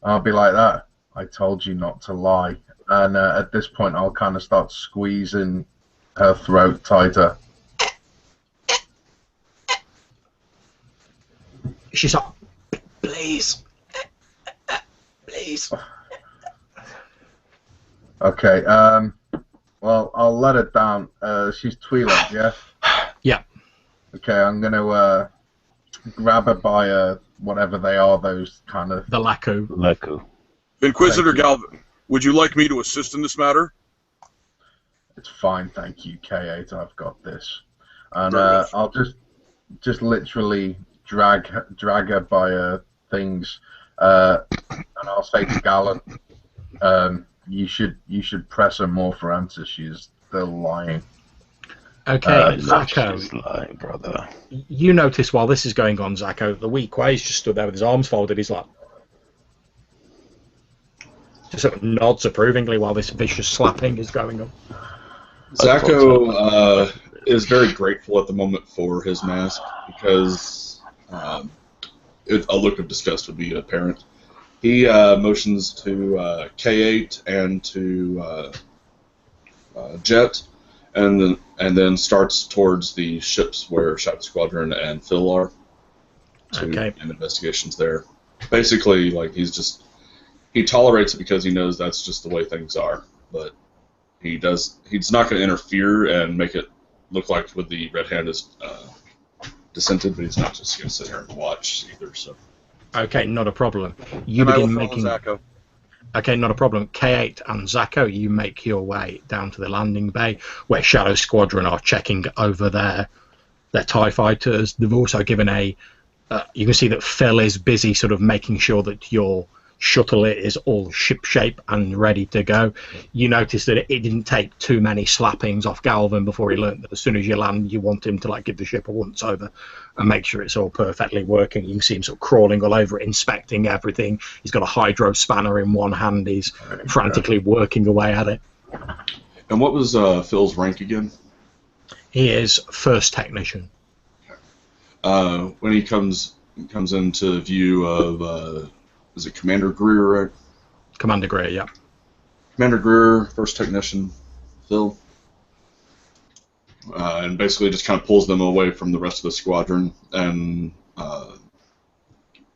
I'll be like that. I told you not to lie. And at this point, I'll kind of start squeezing her throat tighter. She's like, please. Please. Okay, well, I'll let it down. She's Twi'lek, yeah? Yeah. Okay, I'm going to grab her by whatever they are, those kind of... The Laku. Leku. Inquisitor Galvin, would you like me to assist in this matter? It's fine, thank you, K8, I've got this. And Very good. I'll just literally drag her by her things, and I'll say to Galen, you should press her more for answers. She's still lying. Okay, Zacco. She's lying, brother. You notice while this is going on, Zacco, the weak Quay's just stood there with his arms folded. He's like, just sort of nods approvingly while this vicious slapping is going on. Zacco is very grateful at the moment for his mask because a look of disgust would be apparent. He motions to K8 and to Jet, and then starts towards the ships where Shadow Squadron and Phil are to end investigations there. Basically, like he tolerates it because he knows that's just the way things are, but he's not going to interfere and make it look like with the Red Hand is dissented, but he's not just going to sit here and watch either. So. Okay, not a problem. You And I will begin follow making. Zacco. Okay, not a problem. K8 and Zacco, you make your way down to the landing bay where Shadow Squadron are checking over their TIE fighters. They've also given a. You can see that Phil is busy sort of making sure that your shuttle is all shipshape and ready to go. You notice that it didn't take too many slappings off Galvin before he learned that as soon as you land, you want him to like give the ship a once over and make sure it's all perfectly working. You can see him sort of crawling all over it, inspecting everything. He's got a hydro spanner in one hand. He's frantically working away at it. And what was Phil's rank again? He is first technician. When he comes into view of is it Commander Greer, right? Commander Greer, yeah. Commander Greer, first technician, Phil, and basically just kind of pulls them away from the rest of the squadron and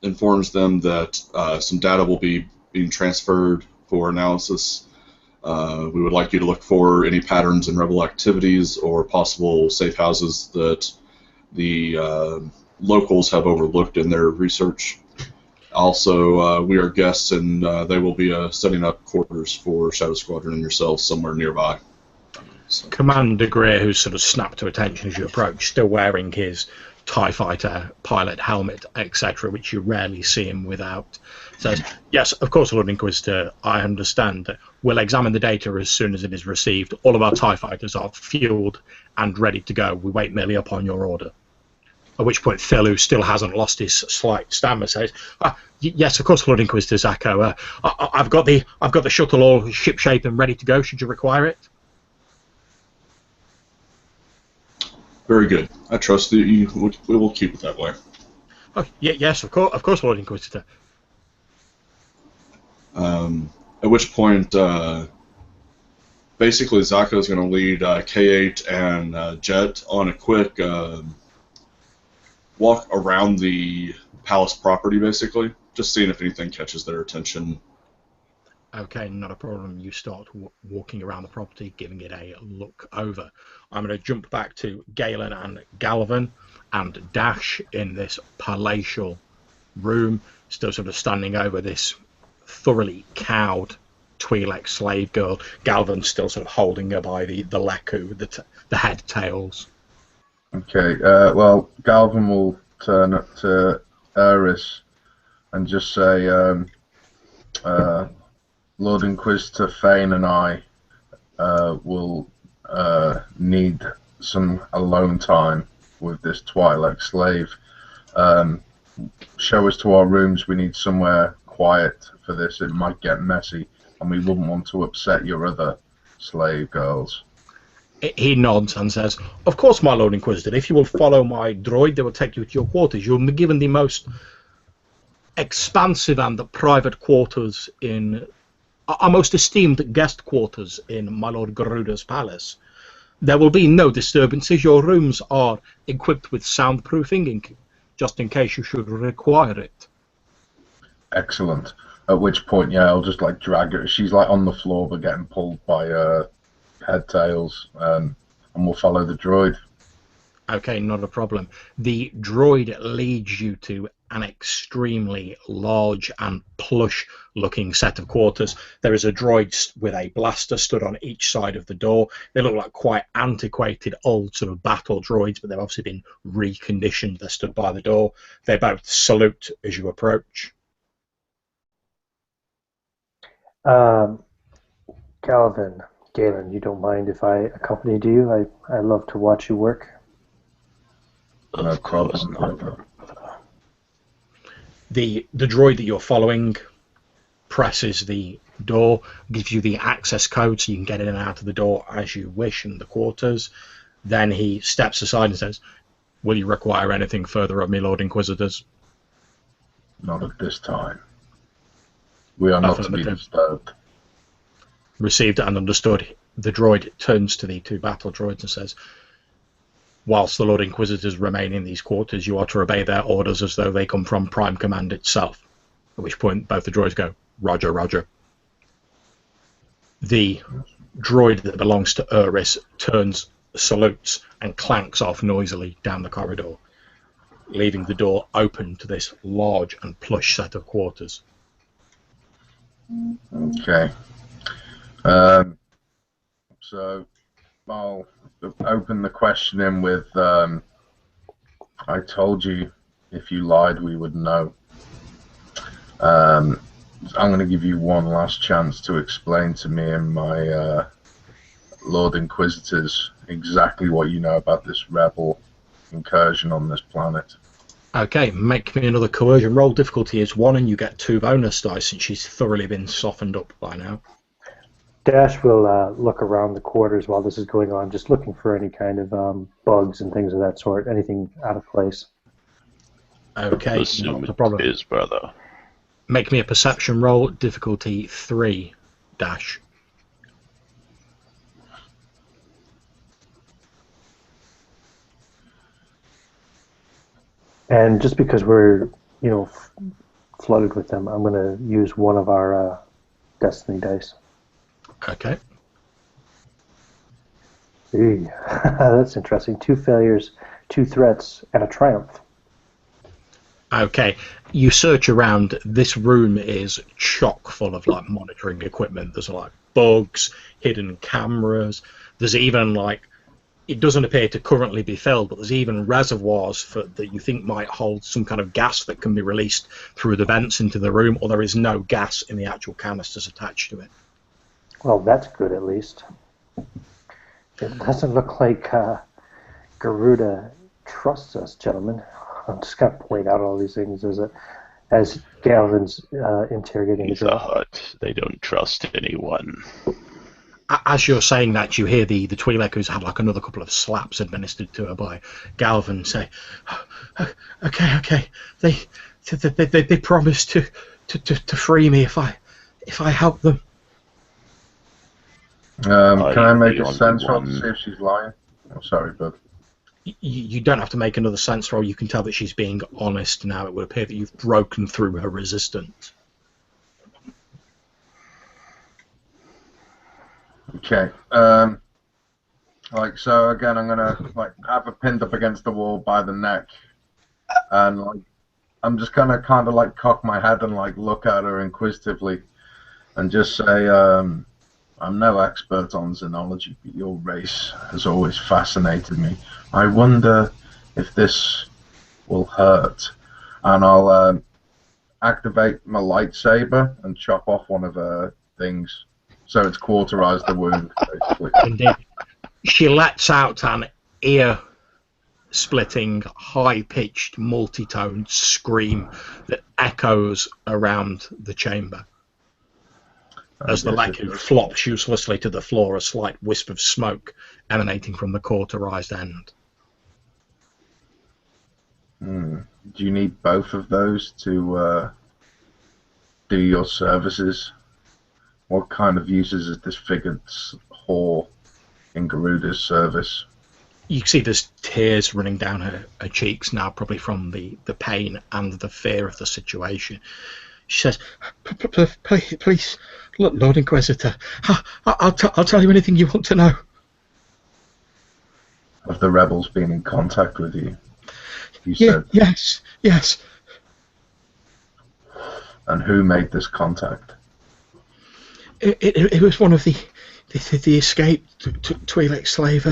informs them that some data will be being transferred for analysis. We would like you to look for any patterns in rebel activities or possible safe houses that the locals have overlooked in their research. Also, we are guests, and they will be setting up quarters for Shadow Squadron and yourselves somewhere nearby. So. Commander Greer, who's sort of snapped to attention as you approach, still wearing his TIE fighter pilot helmet, etc., which you rarely see him without, says, yes, of course, Lord Inquisitor, I understand. We'll examine the data as soon as it is received. All of our TIE fighters are fueled and ready to go. We wait merely upon your order. At which point Phil, who still hasn't lost his slight stammer, says, yes, of course, Lord Inquisitor Zacco. I've got the shuttle all shipshape and ready to go, should you require it. Very good. I trust that we will keep it that way. Oh, yes, of course, Lord Inquisitor. At which point, basically, Zacco is going to lead K8 and Jet on a quick walk around the palace property, basically, just seeing if anything catches their attention. Okay, not a problem. You start walking around the property, giving it a look over. I'm going to jump back to Galen and Galvin and Dash in this palatial room, still sort of standing over this thoroughly cowed Twi'lek slave girl. Galvin's still sort of holding her by the leku, the head tails. Okay, well, Galvin will turn up to Eris and just say, Lord Inquisitor Fane and I will need some alone time with this Twi'lek slave. Show us to our rooms. We need somewhere quiet for this. It might get messy, and we wouldn't want to upset your other slave girls. He nods and says, of course, my Lord Inquisitor, if you will follow my droid, they will take you to your quarters. You'll be given the most expansive and private quarters in our most esteemed guest quarters in my Lord Garuda's palace. There will be no disturbances. Your rooms are equipped with soundproofing, just in case you should require it. Excellent. At which point, yeah, I'll just like drag her. She's like on the floor but getting pulled by head tails, and we'll follow the droid. Okay, not a problem. The droid leads you to an extremely large and plush-looking set of quarters. There is a droid with a blaster stood on each side of the door. They look like quite antiquated, old sort of battle droids, but they've obviously been reconditioned. They're stood by the door. They both salute as you approach. Galvin, Galen, you don't mind if I accompanied you? I love to watch you work. Of course not. The droid that you're following presses the door, gives you the access code so you can get in and out of the door as you wish in the quarters. Then he steps aside and says, "Will you require anything further of me, Lord Inquisitors?" Not at this time. We are not to be disturbed. Received and understood. The droid turns to the two battle droids and says, "Whilst the Lord Inquisitors remain in these quarters, you are to obey their orders as though they come from Prime Command itself." At which point both the droids go, "Roger, Roger." The droid that belongs to Uris turns, salutes, and clanks off noisily down the corridor, leaving the door open to this large and plush set of quarters. Okay. So I'll open the questioning with, I told you if you lied we would know. I'm going to give you one last chance to explain to me and my Lord Inquisitors exactly what you know about this rebel incursion on this planet. Okay, make me another coercion roll. Difficulty is 1 and you get 2 bonus dice since she's thoroughly been softened up by now. Dash will look around the quarters while this is going on, just looking for any kind of bugs and things of that sort, anything out of place. Okay, not a problem. It is, brother. Make me a perception roll. Difficulty 3, Dash. And just because we're, flooded with them, I'm going to use one of our destiny dice. Okay. Eee, that's interesting. 2 failures, 2 threats, and a triumph. Okay. You search around. This room is chock full of like monitoring equipment. There's like bugs, hidden cameras. There's even it doesn't appear to currently be filled, but there's even reservoirs that you think might hold some kind of gas that can be released through the vents into the room, or there is no gas in the actual canisters attached to it. Well, that's good at least. It doesn't look like Garuda trusts us, gentlemen. I'm just going to point out all these things as Galvin's interrogating He's the a girl. hut. They don't trust anyone. As you're saying that, you hear the Twi'lek who's had like another couple of slaps administered to her by Galvin say, "Okay, they promised to free me if I help them." Can I make a sense roll to see if she's lying? Oh, sorry, but You don't have to make another sense roll. You can tell that she's being honest now. It would appear that you've broken through her resistance. okay. So again, I'm gonna have her pinned up against the wall by the neck, and I'm just gonna kind of cock my head and look at her inquisitively, and just say, I'm no expert on xenology, but your race has always fascinated me. I wonder if this will hurt. And I'll activate my lightsaber and chop off one of her things. So it's cauterized the wound, basically. Indeed. She lets out an ear-splitting, high-pitched, multi-toned scream that echoes around the chamber. As the Leku flops uselessly to the floor, a slight wisp of smoke emanating from the cauterized end. Do you need both of those to do your services? What kind of uses is this figured whore in Garuda's service? You can see there's tears running down her cheeks now, probably from the pain and the fear of the situation. She says, please, Lord Inquisitor, I'll tell you anything you want to know. Have the rebels been in contact with you? You said. Yes. And who made this contact? It was one of the escaped Twi'lek slave,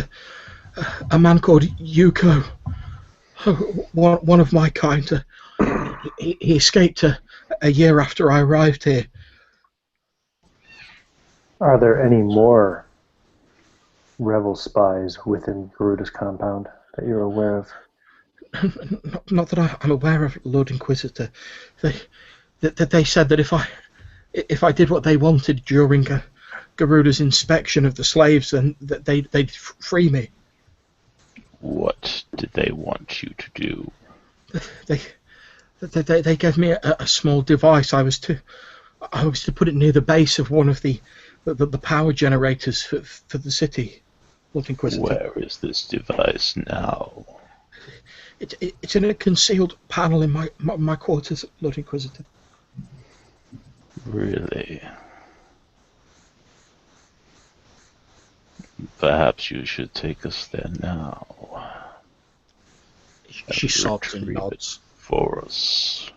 a man called Yuko, one of my kind. He escaped a year after I arrived here. Are there any more rebel spies within Garuda's compound that you're aware of? Not that I'm aware of, Lord Inquisitor. They said that if I did what they wanted during Garuda's inspection of the slaves, then they'd free me. What did they want you to do? They gave me a small device. I was to put it near the base of one of the power generators for the city, Lord Inquisitor. Where is this device now? It's in a concealed panel in my quarters, Lord Inquisitor. Really? Perhaps you should take us there now. She sobs and nods. For us.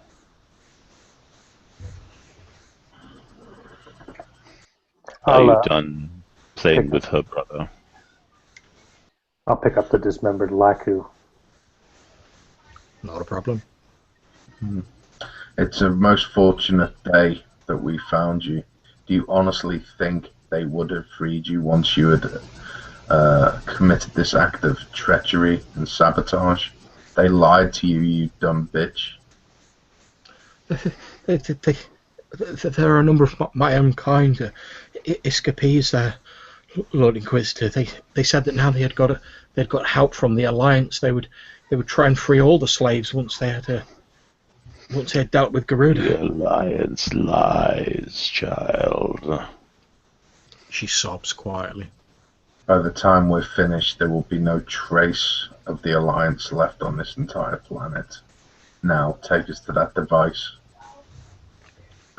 Are you done playing with her brother? I'll pick up the dismembered Laku. Not a problem. It's a most fortunate day that we found you. Do you honestly think they would have freed you once you had committed this act of treachery and sabotage? They lied to you, you dumb bitch. There are a number of my own kind escapees there, Lord Inquisitor. They said that now they'd got help from the Alliance. They would try and free all the slaves once they had dealt with Garuda. The Alliance lies, child. She sobs quietly. By the time we're finished, there will be no trace of the Alliance left on this entire planet. Now, take us to that device.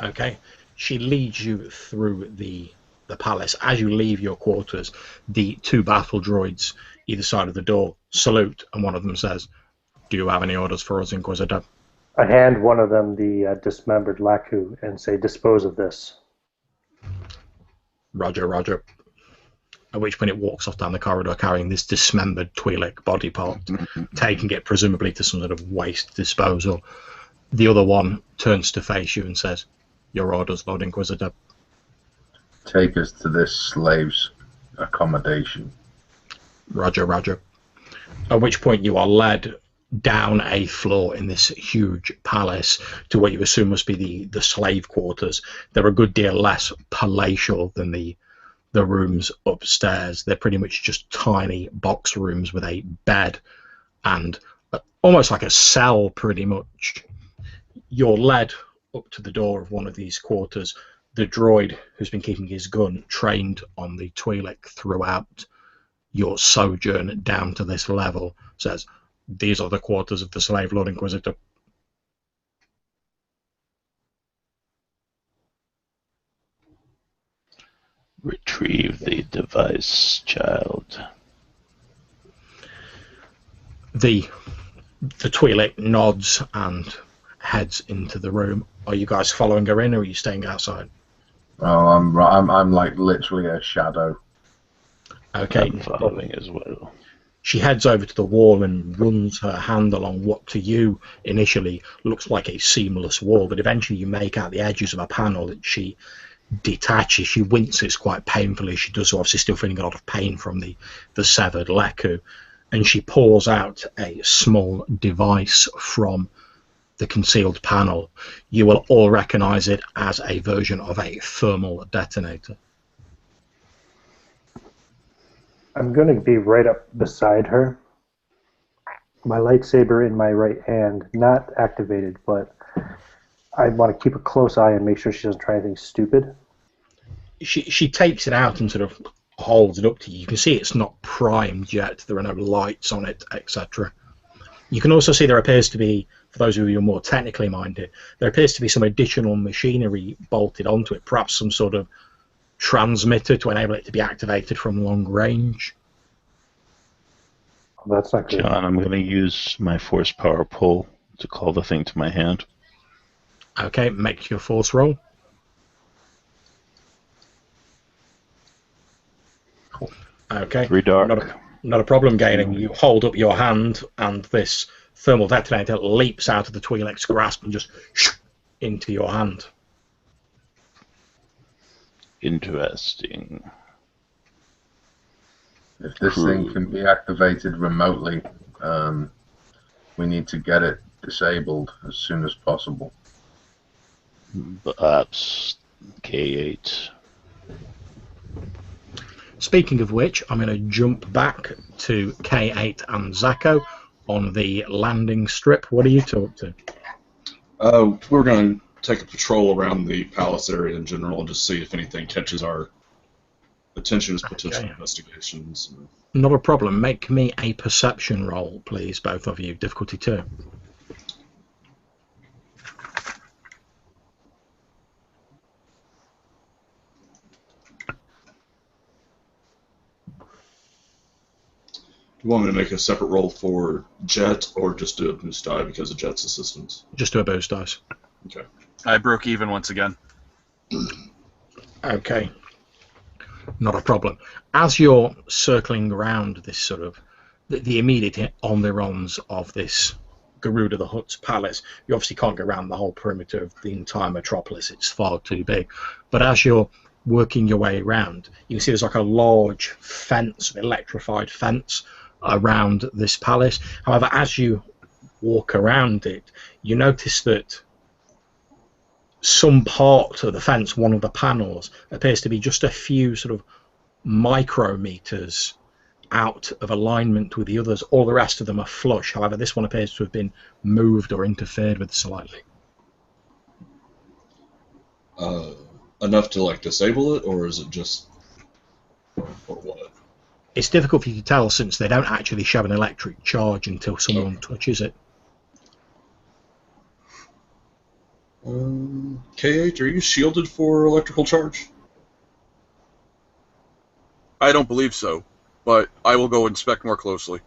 Okay. She leads you through the palace. As you leave your quarters, the two battle droids either side of the door salute, and one of them says, "Do you have any orders for us, Inquisitor?" I hand one of them the dismembered Laku and say, "Dispose of this." Roger, roger. At which point it walks off down the corridor carrying this dismembered Twi'lek body part, taking it presumably to some sort of waste disposal. The other one turns to face you and says, "Your orders, Lord Inquisitor." Take us to this slave's accommodation. Roger, roger. At which point you are led down a floor in this huge palace to what you assume must be the slave quarters. They're a good deal less palatial than the rooms upstairs. They're pretty much just tiny box rooms with a bed and almost like a cell, pretty much. You're led up to the door of one of these quarters. The droid who's been keeping his gun trained on the Twi'lek throughout your sojourn down to this level says, "These are the quarters of the slave, Lord Inquisitor." Retrieve the device, child. The Twi'lek nods and heads into the room. Are you guys following her in, or are you staying outside? Oh, I'm like literally a shadow. Okay. I'm following as well. She heads over to the wall and runs her hand along what to you initially looks like a seamless wall, but eventually you make out the edges of a panel that she detaches. She winces quite painfully. She does so, obviously still feeling a lot of pain from the severed Leku, and she pulls out a small device from the concealed panel. You will all recognize it as a version of a thermal detonator. I'm going to be right up beside her. My lightsaber in my right hand, not activated, but I want to keep a close eye and make sure she doesn't try anything stupid. she takes it out and sort of holds it up to you. You can see it's not primed yet. There are no lights on it, etc. You can also see there appears to be, for those of you who are more technically minded, there appears to be some additional machinery bolted onto it, perhaps some sort of transmitter to enable it to be activated from long range. Well, that's not good. John, I'm going to use my force power pull to call the thing to my hand. Okay, make your force roll. Okay. 3 dark. Not a problem, Galen. You hold up your hand, and this thermal detonator leaps out of the Twi'lek's grasp and just into your hand. Interesting. If this thing can be activated remotely, we need to get it disabled as soon as possible. Perhaps K8. Speaking of which, I'm going to jump back to K8 and Zacho on the landing strip. What are you two up to? We're going to take a patrol around the palace area in general and just see if anything catches our attention as potential investigations. Not a problem. Make me a perception roll, please, both of you. Difficulty 2. You want me to make a separate roll for Jet or just do a boost die because of Jet's assistance? Just do a boost dice. Okay. I broke even once again. Okay. Not a problem. As you're circling around this sort of the immediate environs of this Garuda the Hutt's palace, you obviously can't go around the whole perimeter of the entire metropolis. It's far too big. But as you're working your way around, you can see there's like a large fence, an electrified fence around this palace. However, as you walk around it, you notice that some part of the fence, one of the panels, appears to be just a few sort of micrometers out of alignment with the others. All the rest of them are flush. However, this one appears to have been moved or interfered with slightly. Enough to like disable it, or is it just, or what? It's difficult for you to tell since they don't actually show an electric charge until someone touches it. K8, are you shielded for electrical charge? I don't believe so, but I will go inspect more closely.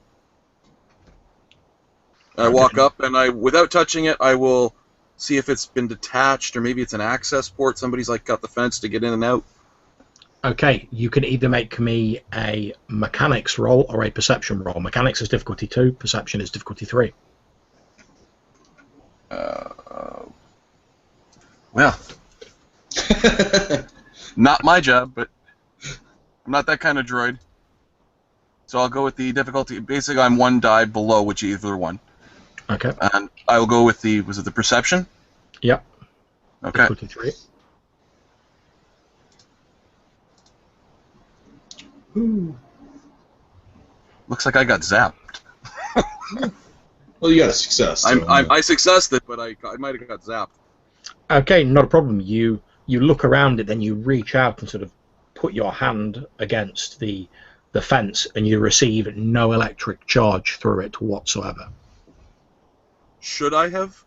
I walk up and without touching it, I will see if it's been detached or maybe it's an access port. Somebody's like got the fence to get in and out. Okay, you can either make me a mechanics roll or a perception roll. Mechanics is difficulty 2, perception is difficulty 3. Well, not my job, but I'm not that kind of droid. So I'll go with the difficulty. Basically, I'm one die below whichever one. Okay. And I will go with the, was it the perception? Yep. Okay. Difficulty 3. Ooh. Looks like I got zapped. Well, you got a success. So I successed it, but I might have got zapped. Okay, not a problem. You look around it, then you reach out and sort of put your hand against the fence, and you receive no electric charge through it whatsoever. Should I have?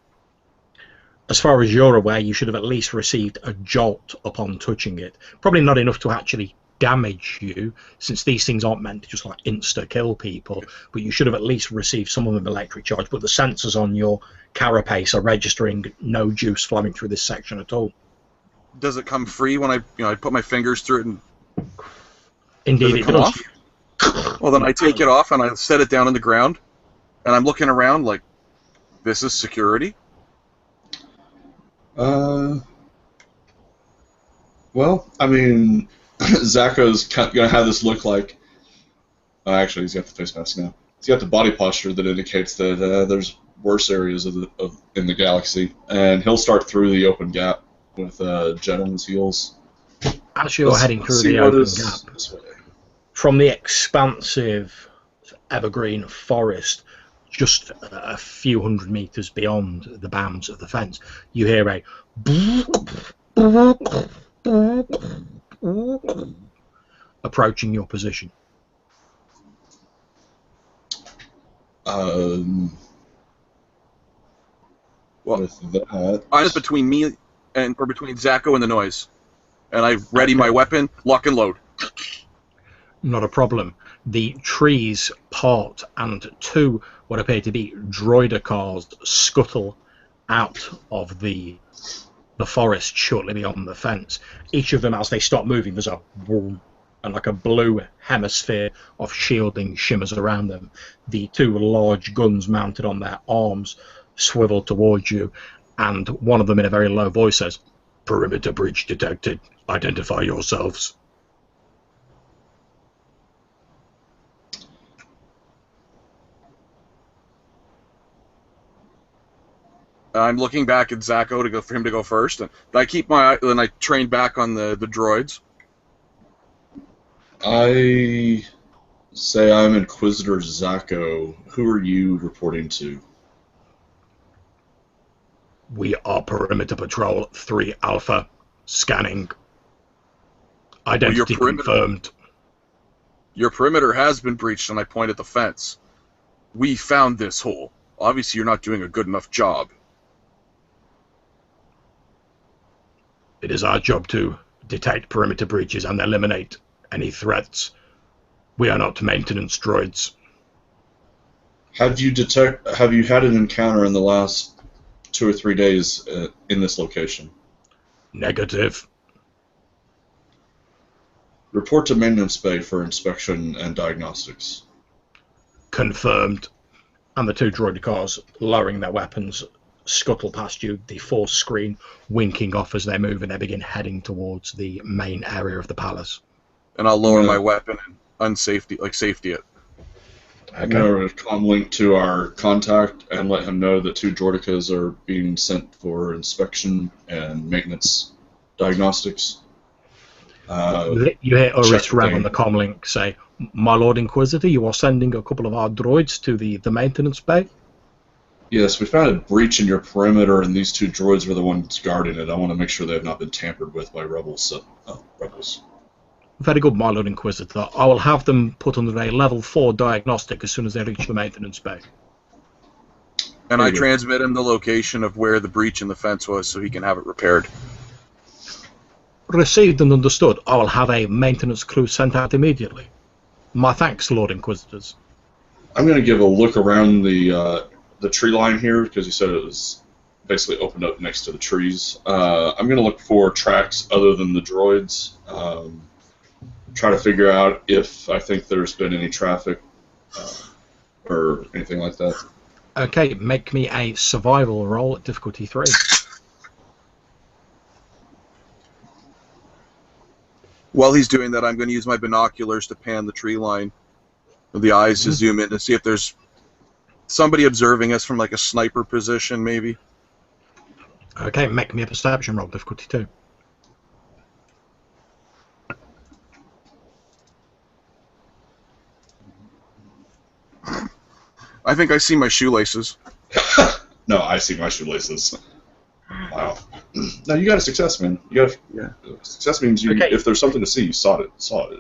As far as you're aware, you should have at least received a jolt upon touching it. Probably not enough to actually damage you, since these things aren't meant to just like insta-kill people, but you should have at least received some of an electric charge, but the sensors on your carapace are registering no juice flowing through this section at all. Does it come free when I put my fingers through it and Indeed, does it come does. off? Well, then I take it off and I set it down on the ground, and I'm looking around like, this is security? Well, I mean, Zacho's going to have this look like... actually, he's got the face mask now. He's got the body posture that indicates that there's worse areas in the galaxy, and he'll start through the open gap with Jet on his heels. As you're heading through the open gap, from the expansive evergreen forest, just a few hundred meters beyond the bounds of the fence, you hear a approaching your position. Well, With that, I'm just between me or between Zacho and the noise, and I ready my weapon, lock and load. Not a problem. The trees part and two what appear to be droider cars scuttle out of the forest shortly beyond the fence. Each of them, as they stop moving, there's a boom, and like a blue hemisphere of shielding shimmers around them. The two large guns mounted on their arms swivel towards you, and one of them in a very low voice says, "Perimeter breach detected. Identify yourselves." I'm looking back at Zacho for him to go first, and I keep my eye, then I train back on the droids. I say I'm Inquisitor Zacho. Who are you reporting to? We are Perimeter Patrol 3 Alpha. Scanning. Identity confirmed. Your perimeter has been breached, and I point at the fence. We found this hole. Obviously, you're not doing a good enough job. It is our job to detect perimeter breaches and eliminate any threats. We are not maintenance droids. Have you had an encounter in the last 2 or 3 days in this location? Negative. Report to maintenance bay for inspection and diagnostics. Confirmed. And the two droid cars, lowering their weapons, scuttle past you, the force screen winking off as they move, and they begin heading towards the main area of the palace. And I'll lower my weapon and safety it. I'm going to comlink to our contact and let him know that 2 droidicas are being sent for inspection and maintenance diagnostics. You hear Uris Rev on the comlink say, "My Lord Inquisitor, you are sending a couple of our droids to the maintenance bay?" Yes, we found a breach in your perimeter, and these 2 droids were the ones guarding it. I want to make sure they have not been tampered with by rebels. Very good, my Lord Inquisitor. I will have them put under a level 4 diagnostic as soon as they reach the maintenance bay. And I transmit him the location of where the breach in the fence was so he can have it repaired. Received and understood. I will have a maintenance crew sent out immediately. My thanks, Lord Inquisitors. I'm going to give a look around the tree line here, because you said it was basically opened up next to the trees. I'm going to look for tracks other than the droids. Try to figure out if I think there's been any traffic or anything like that. Okay, make me a survival roll at difficulty 3. While he's doing that, I'm going to use my binoculars to pan the tree line, with the eyes to zoom in to see if there's somebody observing us from like a sniper position, maybe. Okay, make me a perception roll, difficulty 2. I think I see my shoelaces. No, I see my shoelaces. Wow. No, you got a success, man. Success means if there's something to see, you saw it.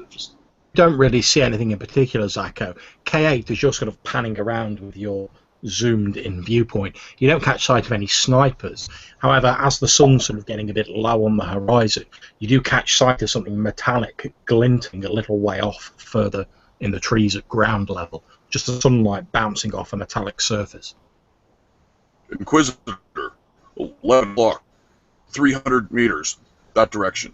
Just don't really see anything in particular, Zacho. K8 is just sort of panning around with your zoomed-in viewpoint. You don't catch sight of any snipers. However, as the sun's sort of getting a bit low on the horizon, you do catch sight of something metallic glinting a little way off, further in the trees at ground level. Just the sunlight bouncing off a metallic surface. Inquisitor, 11 block, 300 meters, that direction.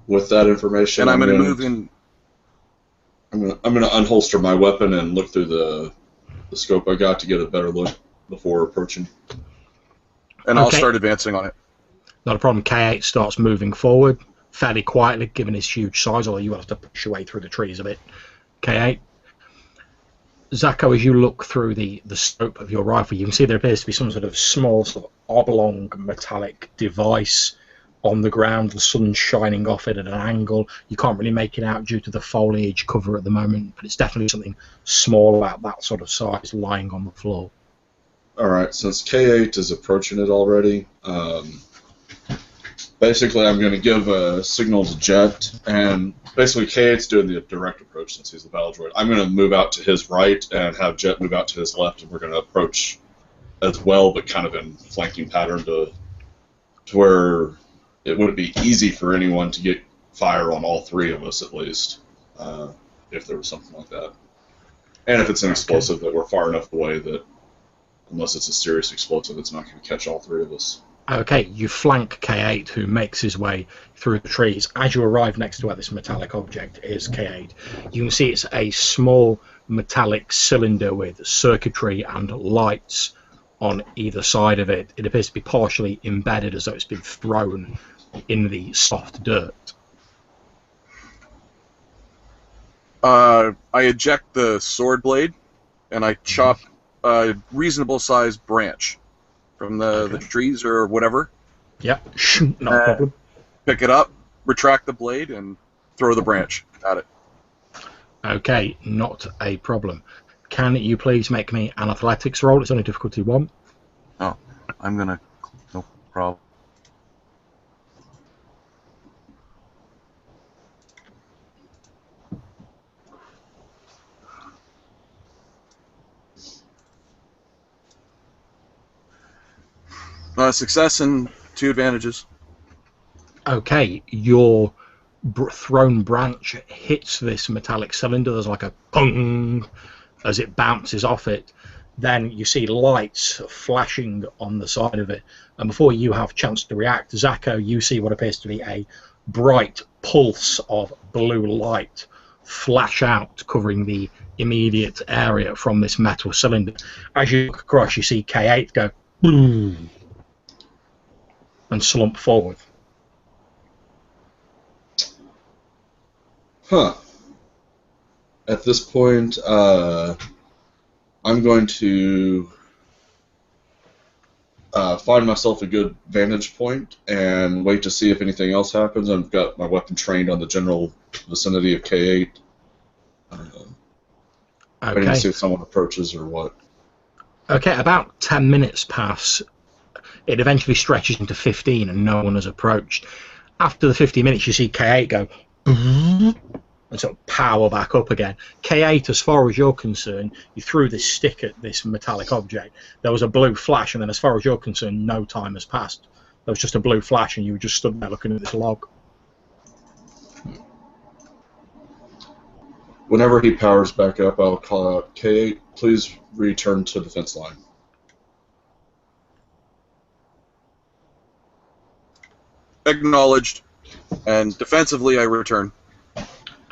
With that information, and I'm going to move in. I'm going to unholster my weapon and look through the scope I got to get a better look before approaching. And I'll start advancing on it. Not a problem. K8 starts moving forward fairly quietly, given his huge size, although you will have to push your way through the trees a bit. K8. Zacho, as you look through the scope of your rifle, you can see there appears to be some sort of small, sort of oblong metallic device on the ground. The sun's shining off it at an angle. You can't really make it out due to the foliage cover at the moment, but it's definitely something small, about that sort of size, lying on the floor. All right, since K8 is approaching it already, Basically, I'm going to give a signal to Jet, and basically K8's doing the direct approach since he's the battle droid. I'm going to move out to his right and have Jet move out to his left, and we're going to approach as well, but kind of in flanking pattern to where it wouldn't be easy for anyone to get fire on all three of us, at least, if there was something like that. And if it's an explosive that we're far enough away that, unless it's a serious explosive, it's not going to catch all three of us. Okay, you flank K8, who makes his way through the trees. As you arrive next to where this metallic object is, K8, you can see it's a small metallic cylinder with circuitry and lights on either side of it. It appears to be partially embedded, as though it's been thrown in the soft dirt. I eject the sword blade, and I chop a reasonable-sized branch from the trees or whatever. Yep, not a problem. Pick it up, retract the blade, and throw the branch at it. Okay, not a problem. Can you please make me an athletics roll? It's only difficulty 1. Oh, I'm gonna. No problem. Success and 2 advantages. Okay, your thrown branch hits this metallic cylinder. There's like a pung as it bounces off it. Then you see lights flashing on the side of it. And before you have a chance to react, Zacho, you see what appears to be a bright pulse of blue light flash out, covering the immediate area from this metal cylinder. As you look across, you see K8 go boom and slump forward. Huh. At this point, I'm going to find myself a good vantage point and wait to see if anything else happens. I've got my weapon trained on the general vicinity of K8. Waiting to see if someone approaches or what. Okay, about 10 minutes pass. It eventually stretches into 15 and no one has approached. After the 50 minutes, you see K8 go and sort of power back up again. K8, as far as you're concerned, you threw this stick at this metallic object. There was a blue flash, and then as far as you're concerned, no time has passed. There was just a blue flash, and you were just stood there looking at this log. Whenever he powers back up, I'll call out, K8, please return to the fence line. Acknowledged. And defensively, I return.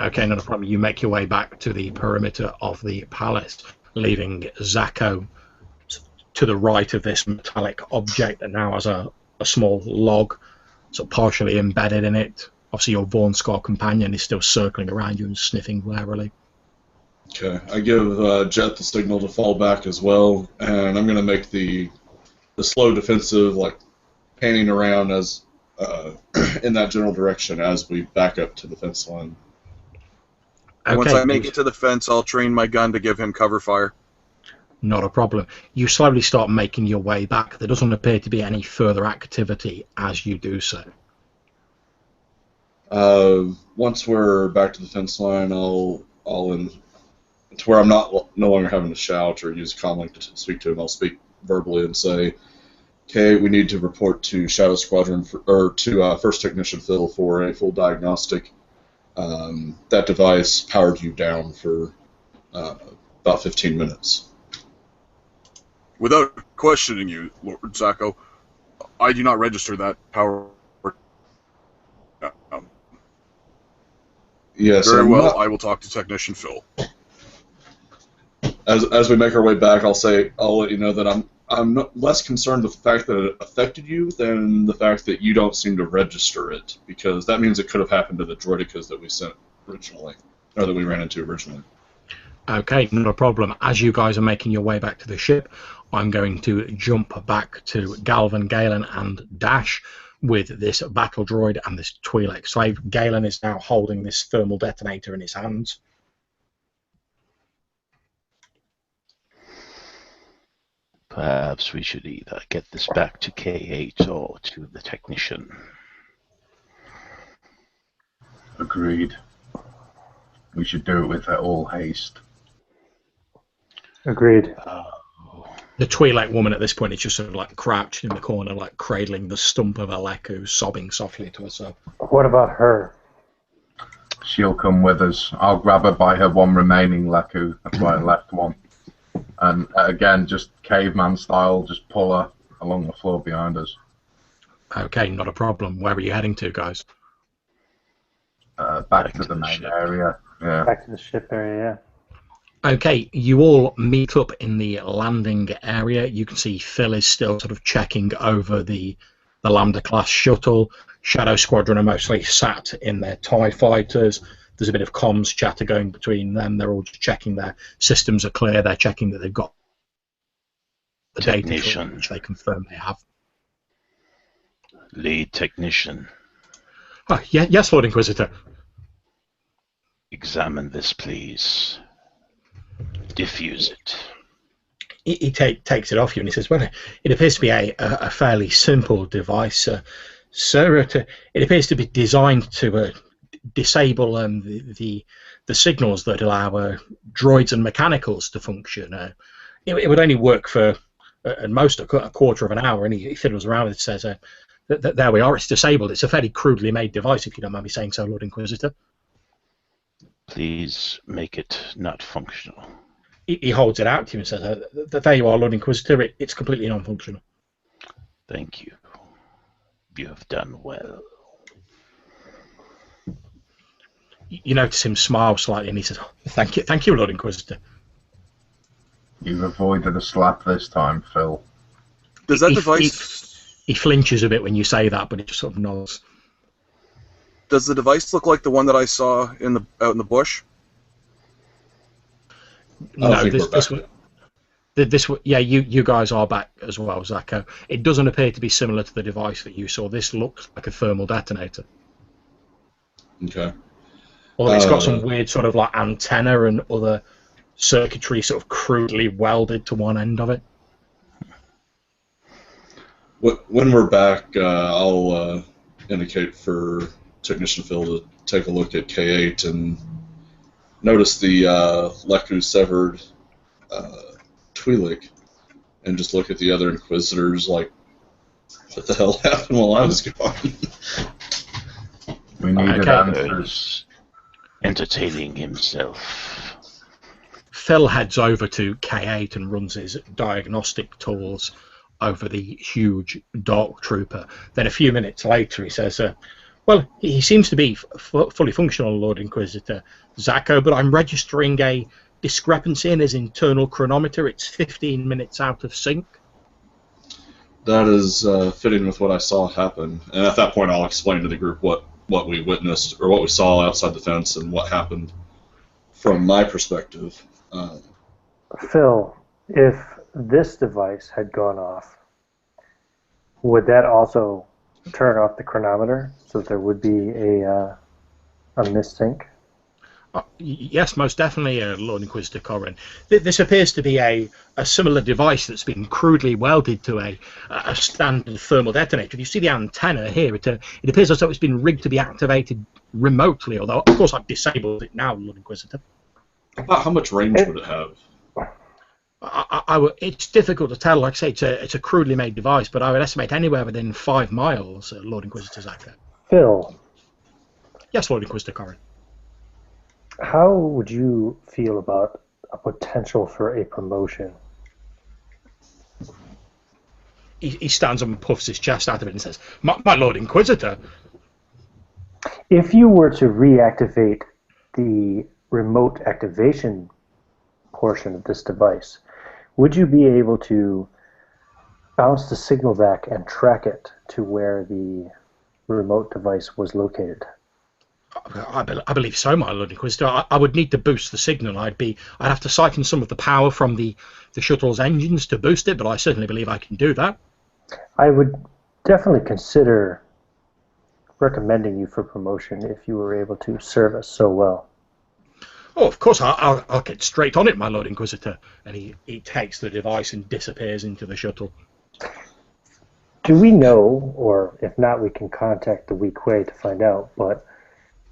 Okay, not a problem. You make your way back to the perimeter of the palace, leaving Zacho to the right of this metallic object that now has a small log sort of partially embedded in it. Obviously, your Vaughn-Scar companion is still circling around you and sniffing warily. Okay, I give Jet the signal to fall back as well, and I'm going to make the slow defensive, like, panning around as in that general direction as we back up to the fence line. Okay, once I make it to the fence, I'll train my gun to give him cover fire. Not a problem. You slowly start making your way back. There doesn't appear to be any further activity as you do so. Once we're back to the fence line, I'll to where I'm no longer having to shout or use comlink to speak to him. I'll speak verbally and say, "Okay, we need to report to Shadow Squadron to First Technician Phil for a full diagnostic. That device powered you down for about 15 minutes." Without questioning you, Lord Zacho, I do not register that power. Yes. Very well. I will talk to Technician Phil. As we make our way back, I'll let you know that I'm less concerned with the fact that it affected you than the fact that you don't seem to register it, because that means it could have happened to the droidicas that we sent originally, or that we ran into originally. Okay, not a problem. As you guys are making your way back to the ship, I'm going to jump back to Galvan, Galen, and Dash with this battle droid and this Twi'lek slave. Galen is now holding this thermal detonator in his hands. Perhaps we should either get this back to K8 or to the technician. Agreed. We should do it with all haste. Agreed. The Twi'lek woman at this point is just sort of like crouched in the corner, like cradling the stump of a Leku, sobbing softly to herself. What about her? She'll come with us. I'll grab her by her one remaining Leku. That's why I left one. And again, just caveman style, just pull her along the floor behind us. Okay, not a problem. Where are you heading to, guys? Back to the main area. Yeah. Back to the ship area, Okay, you all meet up in the landing area. You can see Phil is still sort of checking over the Lambda-class shuttle. Shadow Squadron are mostly sat in their TIE fighters. There's a bit of comms chatter going between them. They're all just checking their systems are clear. They're checking that they've got the data, which they confirm they have. Lead technician. Oh, yeah, yes, Lord Inquisitor. Examine this, please. Diffuse it. He takes it off you and he says, well, it appears to be a fairly simple device, sir. It appears to be designed to disable the signals that allow droids and mechanicals to function. It would only work for at most a quarter of an hour, and he fiddles around with it, says, there we are, it's disabled. It's a fairly crudely made device, if you don't mind me saying so, Lord Inquisitor. Please make it not functional. He holds it out to you and says, there you are, Lord Inquisitor, it's completely non-functional. Thank you. You have done well. You notice him smile slightly and he says, thank you, Lord Inquisitor. You've avoided a slap this time, Phil. Does that device... He flinches a bit when you say that, but he just sort of nods. Does the device look like the one that I saw out in the bush? No, this yeah, you guys are back as well, Zacho. It doesn't appear to be similar to the device that you saw. This looks like a thermal detonator. Okay. Although it's got some weird sort of like antenna and other circuitry sort of crudely welded to one end of it. When we're back, I'll indicate for Technician Phil to take a look at K8 and notice the Leku severed Twi'lek, and just look at the other Inquisitors like, what the hell happened while I was gone? We needed answers. Entertaining himself. Phil heads over to K8 and runs his diagnostic tools over the huge Dark Trooper. Then a few minutes later he says, well, he seems to be fully functional, Lord Inquisitor Zacho, but I'm registering a discrepancy in his internal chronometer. It's 15 minutes out of sync. That is fitting with what I saw happen. And at that point I'll explain to the group what we witnessed, or what we saw outside the fence, and what happened from my perspective. Phil, if this device had gone off, would that also turn off the chronometer so that there would be a missync? Yes, most definitely, Lord Inquisitor Corrin. This appears to be a similar device that's been crudely welded to a standard thermal detonator. If you see the antenna here, it appears as though it's been rigged to be activated remotely, although, of course, I've disabled it now, Lord Inquisitor. About how much range would it have? It's difficult to tell. Like I say, it's a crudely made device, but I would estimate anywhere within 5 miles, Lord Inquisitor Zacho. Phil. Yes, Lord Inquisitor Corrin. How would you feel about a potential for a promotion? He stands up and puffs his chest out of it and says, my Lord Inquisitor. If you were to reactivate the remote activation portion of this device, would you be able to bounce the signal back and track it to where the remote device was located? I believe so, my Lord Inquisitor. I would need to boost the signal. I'd have to siphon some of the power from the shuttle's engines to boost it, but I certainly believe I can do that. I would definitely consider recommending you for promotion if you were able to serve us so well. Oh, of course, I'll get straight on it, my Lord Inquisitor. And he takes the device and disappears into the shuttle. Do we know, or if not, we can contact the Weequay to find out, but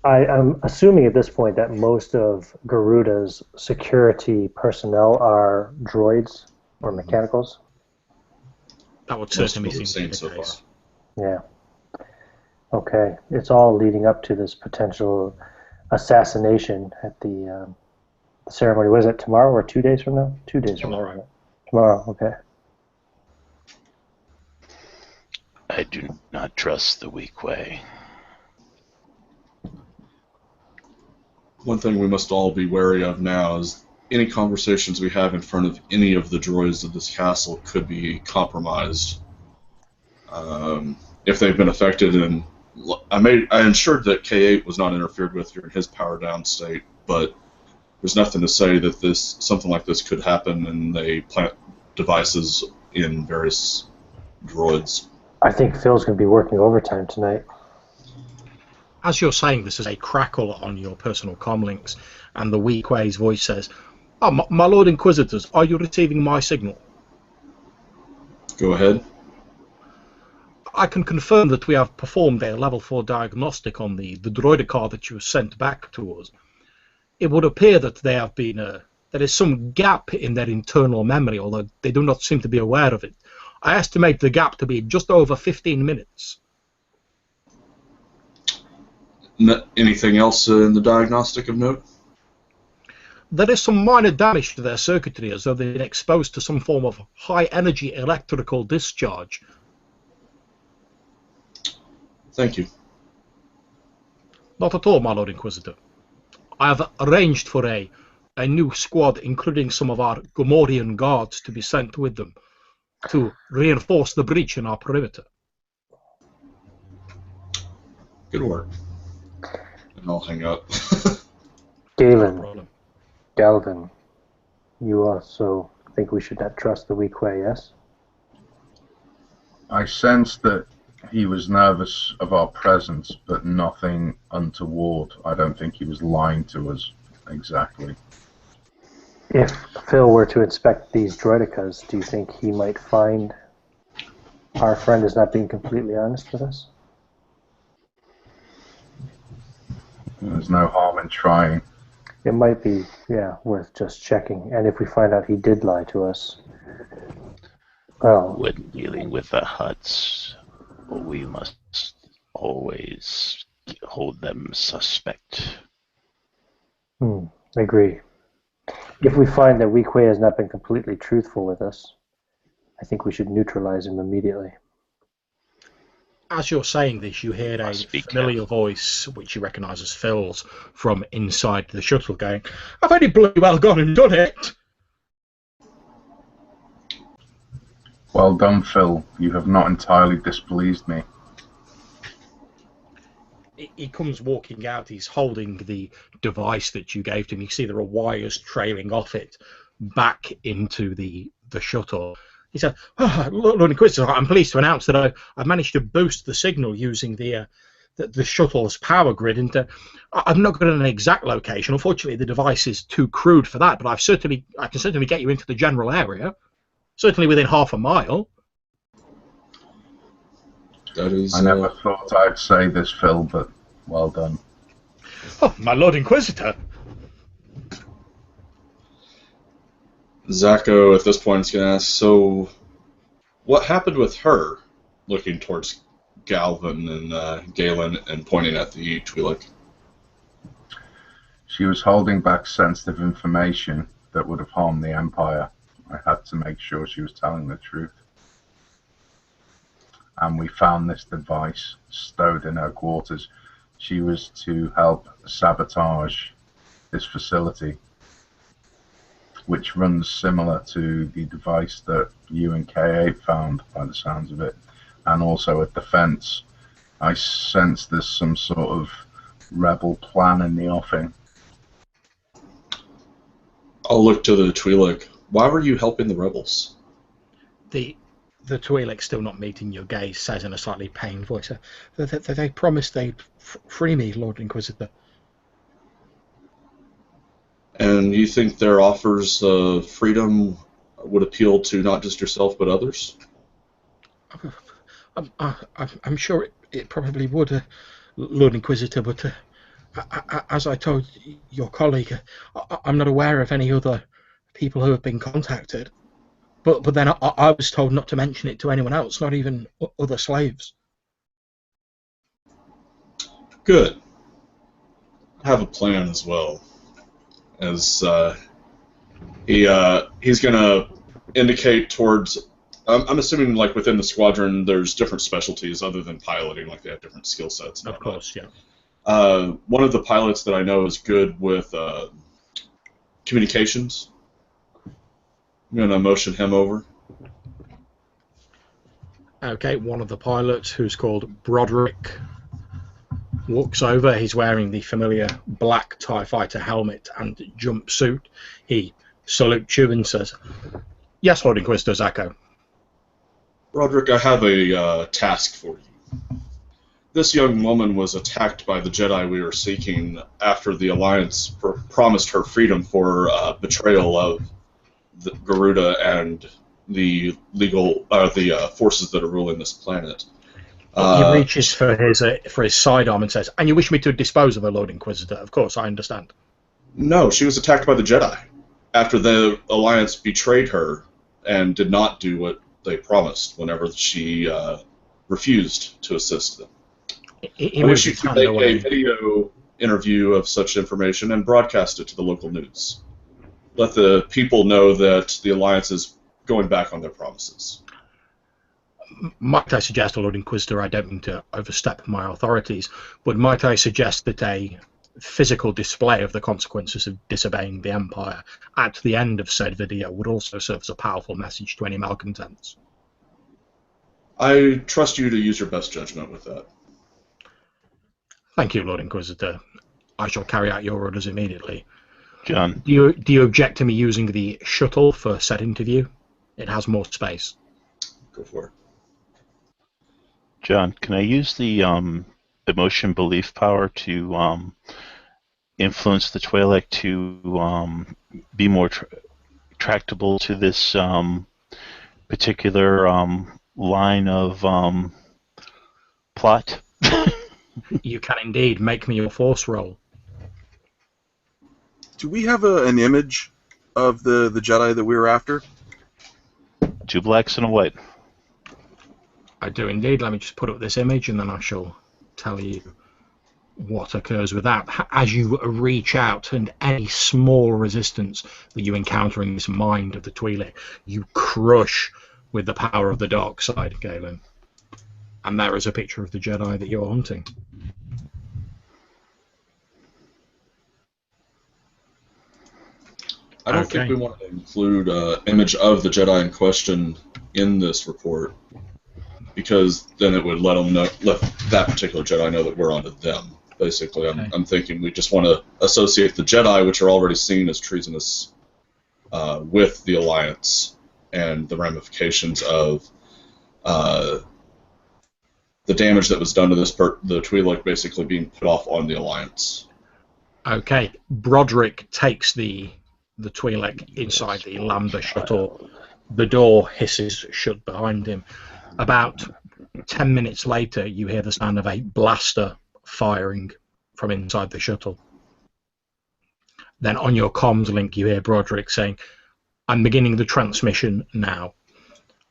I'm assuming at this point that most of Garuda's security personnel are droids or mechanicals. That would Most certainly of what seem we've to seen be the so far. case. Yeah. Okay. It's all leading up to this potential assassination at the ceremony. Was it tomorrow or 2 days from now? 2 days from now. Tomorrow. Tomorrow. Okay. I do not trust the weak way. One thing we must all be wary of now is any conversations we have in front of any of the droids of this castle could be compromised. If they've been affected, and I ensured that K8 was not interfered with during his power down state, but there's nothing to say that something like this could happen, and they plant devices in various droids. I think Phil's going to be working overtime tonight. As you're saying this, there's a crackle on your personal comm links, and the weak way's voice says, "Oh, my Lord Inquisitors, are you receiving my signal?" Go ahead. I can confirm that we have performed a level 4 diagnostic on the droidicar that you sent back to us. It would appear that there is some gap in their internal memory, although they do not seem to be aware of it. I estimate the gap to be just over 15 minutes. Anything else in the diagnostic of note? There is some minor damage to their circuitry, as though they've been exposed to some form of high-energy electrical discharge. Thank you. Not at all, my Lord Inquisitor. I have arranged for a new squad, including some of our Gomorian guards, to be sent with them to reinforce the breach in our perimeter. Good work. And I'll hang up. Galen, Galvin, you also think we should not trust the weak way, yes? I sensed that he was nervous of our presence, but nothing untoward. I don't think he was lying to us exactly. If Phil were to inspect these droidicas, do you think he might find our friend is not being completely honest with us? There's no harm in trying. It might be, worth just checking. And if we find out he did lie to us, well... When dealing with the Hutts, we must always hold them suspect. Agree. If we find that Weequay has not been completely truthful with us, I think we should neutralize him immediately. As you're saying this, you hear a familiar voice, which you recognise as Phil's, from inside the shuttle going, "I've only bloody well gone and done it!" Well done, Phil. You have not entirely displeased me. He comes walking out. He's holding the device that you gave to him. You see there are wires trailing off it back into the shuttle. He said, "Lord Inquisitor, I'm pleased to announce that I've managed to boost the signal using the shuttle's power grid. And I've not got an exact location. Unfortunately, the device is too crude for that. But I can certainly get you into the general area, certainly within half a mile." That is. I never thought I'd say this, Phil, but well done. "Oh, my Lord Inquisitor." Zacho at this point is going to ask, so what happened with her? Looking towards Galvin and Galen and pointing at the Twi'lek. She was holding back sensitive information that would have harmed the Empire. I had to make sure she was telling the truth. And we found this device stowed in her quarters. She was to help sabotage this facility, which runs similar to the device that you and K8 found, by the sounds of it, and also a defense. I sense there's some sort of rebel plan in the offing. I'll look to the Twi'lek. Why were you helping the rebels? The Twi'lek, still not meeting your gaze, says in a slightly pained voice, "They promised they'd free me, Lord Inquisitor." And you think their offers of freedom would appeal to not just yourself but others? I'm sure it probably would, Lord Inquisitor, but As I told your colleague, I'm not aware of any other people who have been contacted. But then I was told not to mention it to anyone else, not even other slaves. Good. I have a plan as well. As he's gonna indicate towards. I'm assuming like within the squadron, there's different specialties other than piloting, like they have different skill sets. Of course, yeah. One of the pilots that I know is good with communications. I'm going to motion him over. Okay, one of the pilots, who's called Broderick, walks over. He's wearing the familiar black TIE fighter helmet and jumpsuit. He salutes you and says, "Yes, Lord Inquisitor Zacho." Broderick, I have a task for you. This young woman was attacked by the Jedi we were seeking after the Alliance promised her freedom for betrayal of the Garuda and the forces that are ruling this planet. He reaches for his sidearm and says, "And you wish me to dispose of her, Lord Inquisitor? Of course, I understand." No, she was attacked by the Jedi after the Alliance betrayed her and did not do what they promised whenever she refused to assist them. He I wish moves you his could hand make away. a video interview of such information and broadcast it to the local news. Let the people know that the Alliance is going back on their promises. Might I suggest, Lord Inquisitor, I don't mean to overstep my authorities, but might I suggest that a physical display of the consequences of disobeying the Empire at the end of said video would also serve as a powerful message to any malcontents? I trust you to use your best judgment with that. Thank you, Lord Inquisitor. I shall carry out your orders immediately. John, Do you object to me using the shuttle for said interview? It has more space. Go for it. John, can I use the emotion belief power to influence the Twi'lek to be more tractable to this particular line of plot? You can indeed make me your force roll. Do we have an image of the Jedi that we were after? 2 blacks and a white. I do indeed. Let me just put up this image and then I shall tell you what occurs with that. As you reach out, and any small resistance that you encounter in this mind of the Twi'lek, you crush with the power of the dark side, Galen. And there is a picture of the Jedi that you're hunting. I don't think we want to include an image of the Jedi in question in this report, because then it would let that particular Jedi know that we're onto them. Basically, I'm thinking we just want to associate the Jedi, which are already seen as treasonous, with the Alliance and the ramifications of the damage that was done to the Twi'lek basically being put off on the Alliance. Okay, Broderick takes the Twi'lek inside the Lambda shuttle. The door hisses shut behind him. About 10 minutes later, you hear the sound of a blaster firing from inside the shuttle. Then on your comms link, you hear Broderick saying, "I'm beginning the transmission now."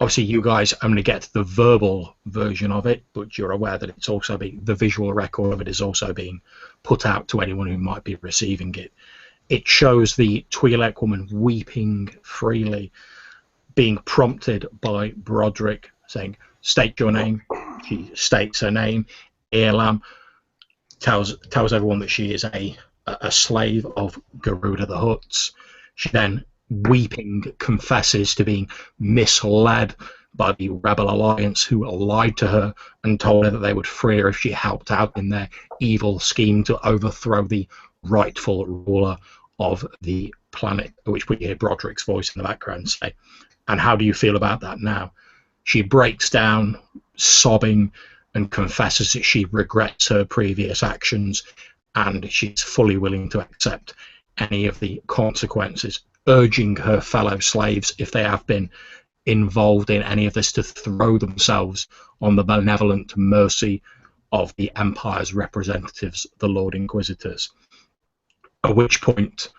Obviously, you guys only get the verbal version of it, but you're aware that it's also the visual record of it is also being put out to anyone who might be receiving it. It shows the Twi'lek woman weeping freely, being prompted by Broderick saying, "State your name." She states her name. Earlam tells everyone that she is a slave of Garuda the Hutt's. She then, weeping, confesses to being misled by the Rebel Alliance, who lied to her and told her that they would free her if she helped out in their evil scheme to overthrow the rightful ruler of the planet, which we hear Broderick's voice in the background say. "And how do you feel about that now?" She breaks down, sobbing, and confesses that she regrets her previous actions and she's fully willing to accept any of the consequences, urging her fellow slaves, if they have been involved in any of this, to throw themselves on the benevolent mercy of the Empire's representatives, the Lord Inquisitors. At which point,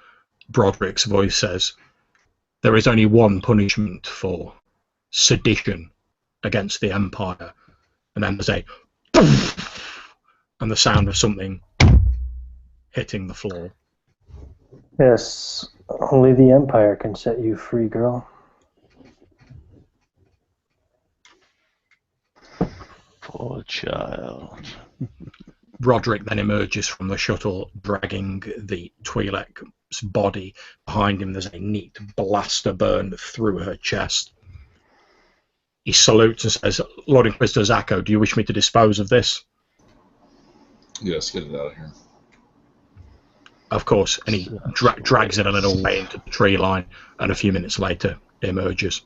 Broderick's voice says, "There is only one punishment for sedition against the Empire." And then there's a and the sound of something hitting the floor. Yes, only the Empire can set you free, girl. Poor child. Broderick then emerges from the shuttle, dragging the Twi'lek's body. Behind him, there's a neat blaster burn through her chest. He salutes and says, "Lord Inquisitor Zacco, do you wish me to dispose of this?" Yes, get it out of here. Of course, and he drags it a little way into the tree line, and a few minutes later emerges.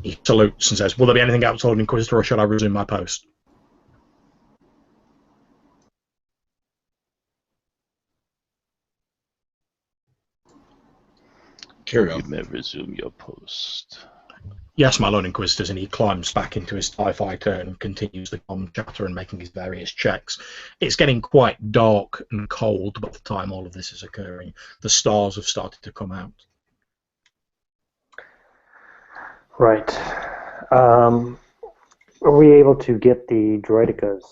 He salutes and says, "Will there be anything else, Lord Inquisitor, or shall I resume my post?" Carry You on. may resume your post. "Yes, my Lord Inquisitors," and he climbs back into his TIE fighter and continues the comm chatter and making his various checks. It's getting quite dark and cold by the time all of this is occurring. The stars have started to come out. Right. Are we able to get the droidicas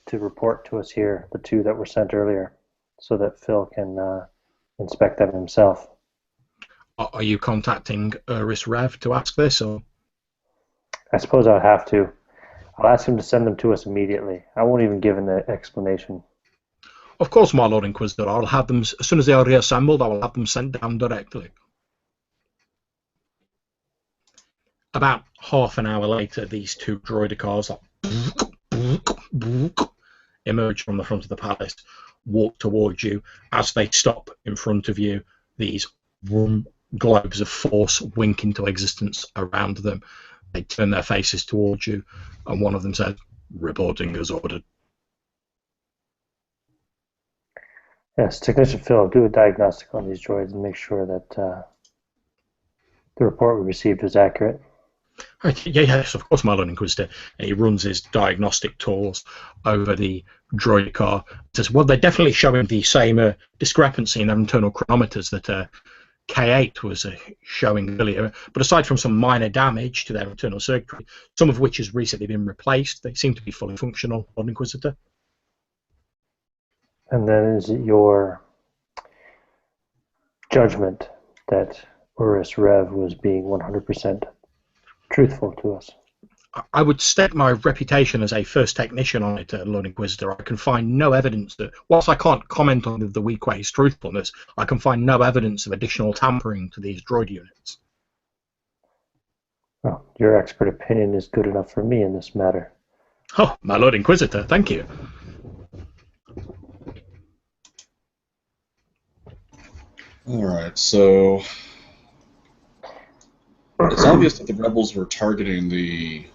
to report to us here, the two that were sent earlier, so that Phil can inspect them himself? Are you contacting Uris Rev to ask this, or? I suppose I'll have to. I'll ask him to send them to us immediately. I won't even give an explanation. Of course, my Lord Inquisitor. I'll have them, as soon as they are reassembled, I will have them sent down directly. About half an hour later, these two droidicars emerge from the front of the palace, walk towards you. As they stop in front of you, these globes of force wink into existence around them. They turn their faces towards you, and one of them says, "Reporting as ordered." Yes, Technician Phil, do a diagnostic on these droids and make sure that the report we received was accurate. Yes, of course, my Lord Inquisitor. And he runs his diagnostic tools over the droid car. Says, "Well, they're definitely showing the same discrepancy in their internal chronometers that K8 was showing earlier. But aside from some minor damage to their internal circuitry, some of which has recently been replaced, they seem to be fully functional, Lord Inquisitor." And then is it your judgment that Uris Rev was being 100% truthful to us? I would stake my reputation as a first technician on it, Lord Inquisitor. I can find no evidence that, whilst I can't comment on the weak way's truthfulness, I can find no evidence of additional tampering to these droid units. Well, your expert opinion is good enough for me in this matter. Oh, my Lord Inquisitor, thank you. Alright, so it's obvious that the rebels were targeting the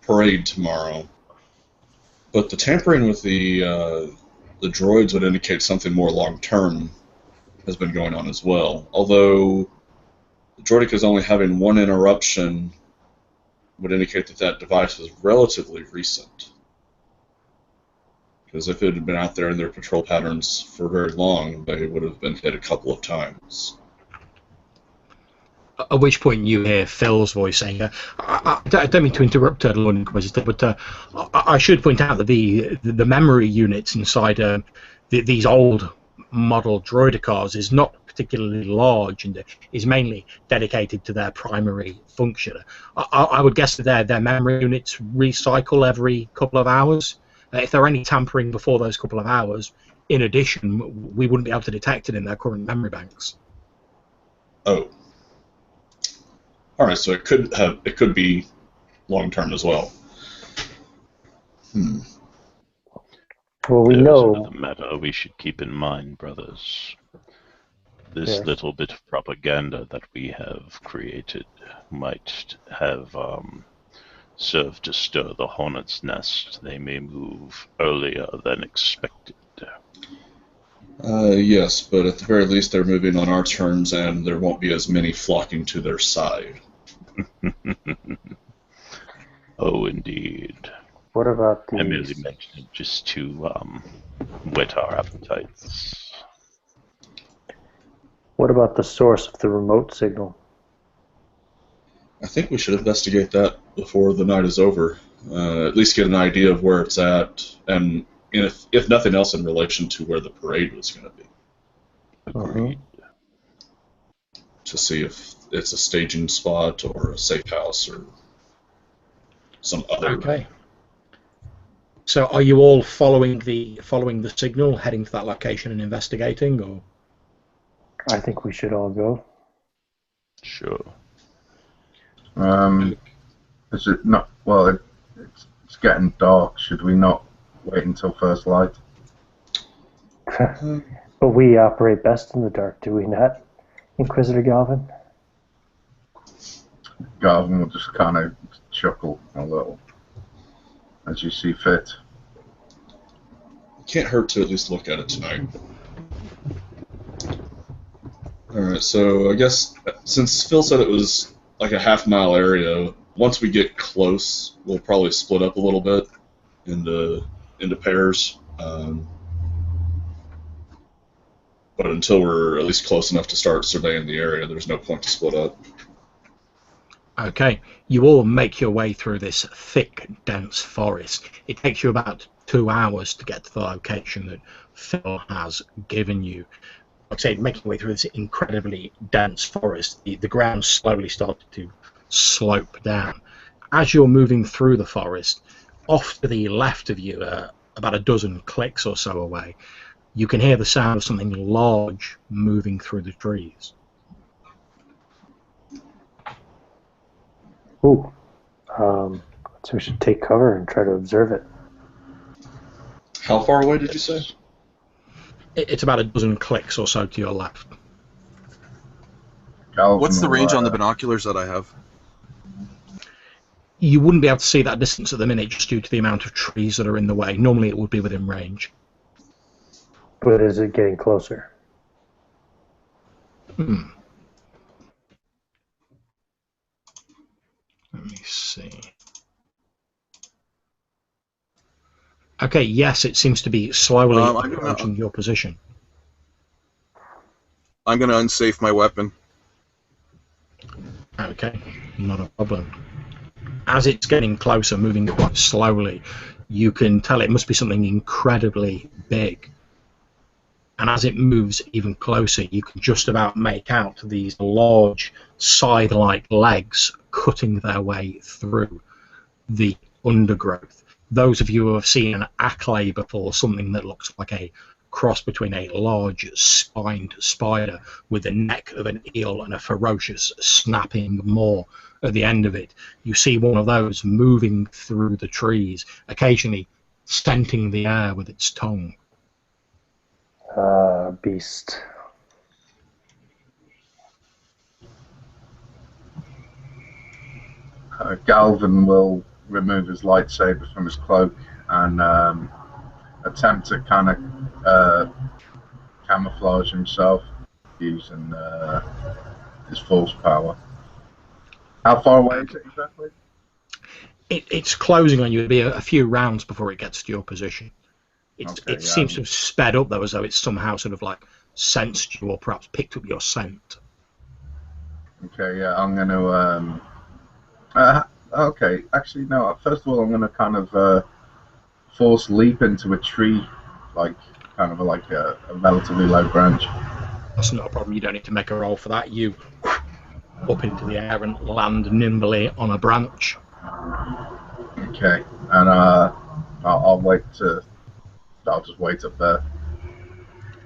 parade tomorrow, but the tampering with the droids would indicate something more long-term has been going on as well. Although the droidicas only having one interruption would indicate that that device was relatively recent. Because if it had been out there in their patrol patterns for very long, they would have been hit a couple of times. At which point you hear Phil's voice saying, I don't mean to interrupt, Lord Inquisitor, but I should point out that the memory units inside these old model droidicars is not particularly large and is mainly dedicated to their primary function. I would guess that their memory units recycle every couple of hours. If there are any tampering before those couple of hours, in addition, we wouldn't be able to detect it in their current memory banks. Oh. Alright, so it could be long term as well. Well, we There's know another matter we should keep in mind, brothers. This Yes. little bit of propaganda that we have created might have served to stir the hornet's nest. They may move earlier than expected. Yes, but at the very least they're moving on our terms and there won't be as many flocking to their side. Oh, indeed. What about I merely the... mentioned it just to whet our appetites. What about the source of the remote signal? I think we should investigate that before the night is over. At least get an idea of where it's at, and if nothing else, in relation to where the parade was going to be. Agreed. To see if it's a staging spot or a safe house or some other. Okay. So, are you all following the signal, heading to that location and investigating, or? I think we should all go. Sure. Is it not? Well, it's getting dark. Should we not wait until first light? But we operate best in the dark, do we not, Inquisitor Galvin? Galvin will just kind of chuckle a little, as you see fit. Can't hurt to at least look at it tonight. Alright, so I guess since Phil said it was like a half-mile area, once we get close, we'll probably split up a little bit into pairs. But until we're at least close enough to start surveying the area, there's no point to split up. Okay, you all make your way through this thick, dense forest. It takes you about 2 hours to get to the location that Phil has given you. Like I say, making your way through this incredibly dense forest, the ground slowly started to slope down. As you're moving through the forest, off to the left of you, about a dozen clicks or so away, you can hear the sound of something large moving through the trees. Ooh. So we should take cover and try to observe it. How far away did you say? It's about a dozen clicks or so to your left. Galvin What's the will, range on the binoculars that I have? You wouldn't be able to see that distance at the minute just due to the amount of trees that are in the way. Normally it would be within range. But is it getting closer? Let me see. Okay, yes, it seems to be slowly approaching your position. I'm going to unsafe my weapon. Okay, not a problem. As it's getting closer, moving quite slowly, you can tell it must be something incredibly big. And as it moves even closer, you can just about make out these large scythe-like legs cutting their way through the undergrowth. Those of you who have seen an acklay before, something that looks like a cross between a large spined spider with the neck of an eel and a ferocious snapping maw at the end of it, you see one of those moving through the trees, occasionally scenting the air with its tongue. Beast. Galvin will remove his lightsaber from his cloak and attempt to kind of camouflage himself using his force power. How far away is it exactly? It's closing on you. It'll be a few rounds before it gets to your position. It seems to have sped up, though, as though it's somehow sort of like sensed you or perhaps picked up your scent. Okay, yeah, I'm going to... okay, actually, no, first of all, I'm going to kind of force leap into a tree, like a relatively low branch. That's not a problem. You don't need to make a roll for that. You up into the air and land nimbly on a branch. Okay, and I'll just wait up there.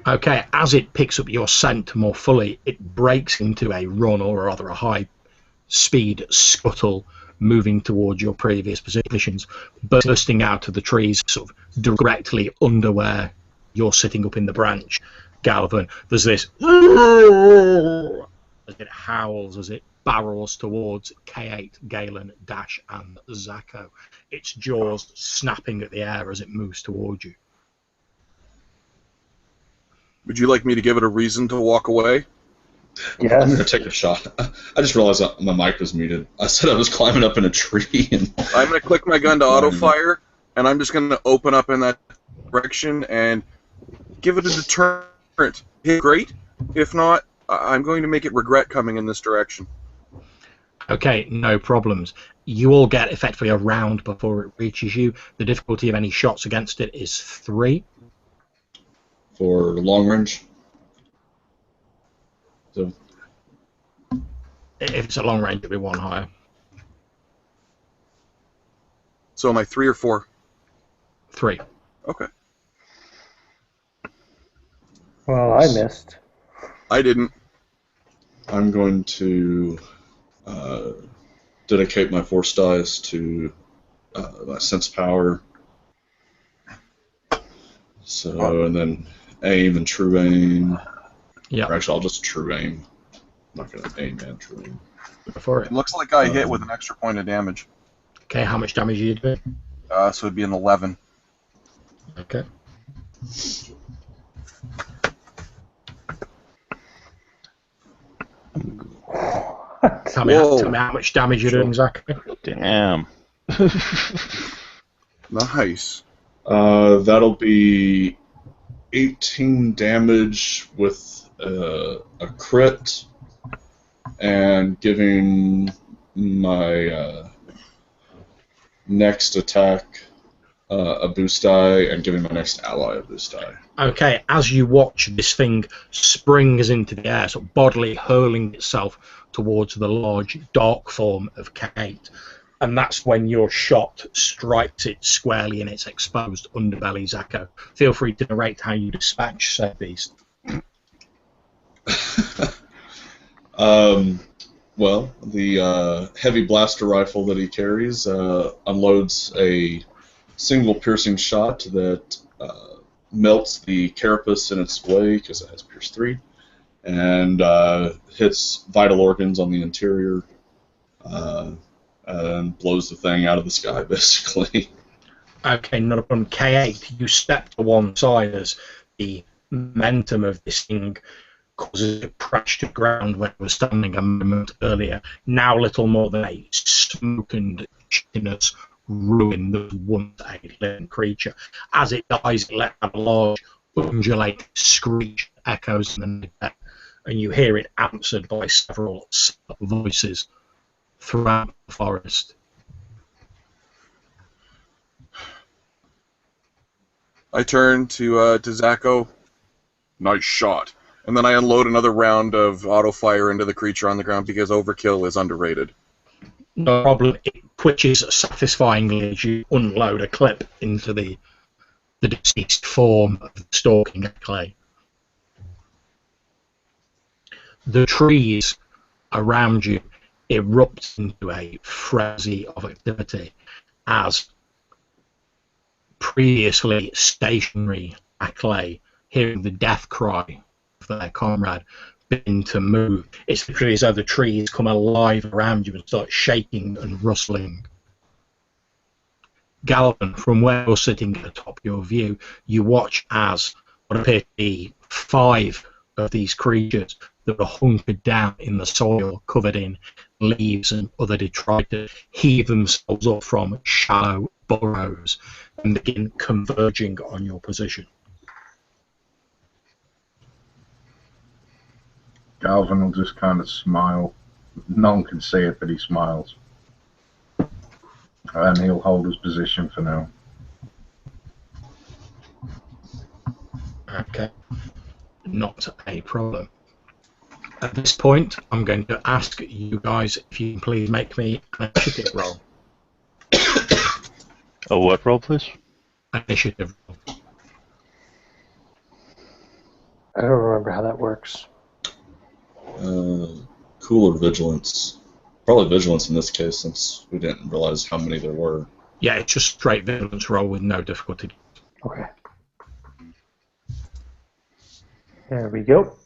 Okay, as it picks up your scent more fully, it breaks into a run, or rather a high-speed scuttle, moving towards your previous positions, bursting out of the trees sort of directly under where you're sitting up in the branch, Galvin. There's this as it howls as it barrels towards K8, Galen, Dash, and Zacho, its jaws snapping at the air as it moves towards you. Would you like me to give it a reason to walk away? Yes. I'm going to take a shot. I just realized that my mic was muted. I said I was climbing up in a tree. And I'm going to click my gun to auto fire, and I'm just going to open up in that direction and give it a deterrent. Hit great. If not, I'm going to make it regret coming in this direction. Okay, no problems. You all get effectively a round before it reaches you. The difficulty of any shots against it is 3. For long range. So, If it's a long range, it'll be 1 higher. So am I 3 or 4? 3. Okay. Well, I missed. I didn't. I'm going to dedicate my force dice to my sense power. So, and then aim and true aim. Yeah. Or actually, I'll just true aim. I'm not going to aim and true aim. For it. It looks like I hit with an extra point of damage. Okay, how much damage are you doing? So it'd be an 11. Okay. Tell me how much damage you're doing, Zach. Damn. Nice. That'll be 18 damage with a crit, and giving my next attack a boost die, and giving my next ally a boost die. Okay, as you watch, this thing springs into the air, sort of bodily hurling itself towards the large dark form of Kate. And that's when your shot strikes it squarely in its exposed underbelly, Zacho. Feel free to narrate how you dispatch said beast. Well, the heavy blaster rifle that he carries unloads a single piercing shot that melts the carapace in its way, because it has Pierce 3, and hits vital organs on the interior, and blows the thing out of the sky, basically. Okay, not a problem. K8, you step to one side as the momentum of this thing causes it to crash to the ground when it was standing a moment earlier. Now little more than a smoke and chitinous ruin that was once a living creature. As it dies, it lets out a large undulating screech that echoes in the night, and you hear it answered by several voices throughout the forest. I turn to Zacho. Nice shot. And then I unload another round of auto fire into the creature on the ground because overkill is underrated. No problem. It twitches satisfyingly as you unload a clip into the deceased form of the stalking clay. The trees around you erupt into a frenzy of activity as previously stationary Acklay, hearing the death cry of their comrade, begin to move. It's literally as though the trees come alive around you and start shaking and rustling. Galvin, from where you're sitting at the top of your view, you watch as what appear to be 5 of these creatures that are hunkered down in the soil, covered in leaves and other detritus, heave themselves up from shallow burrows and begin converging on your position. Galvin will just kind of smile. No one can see it, but he smiles. And he'll hold his position for now. Okay, not a problem. At this point, I'm going to ask you guys if you can please make me an initiative roll. Oh, what roll, please? Initiative roll. I don't remember how that works. Cool or vigilance? Probably vigilance in this case, since we didn't realize how many there were. Yeah, it's just straight vigilance roll with no difficulty. Okay. There we go.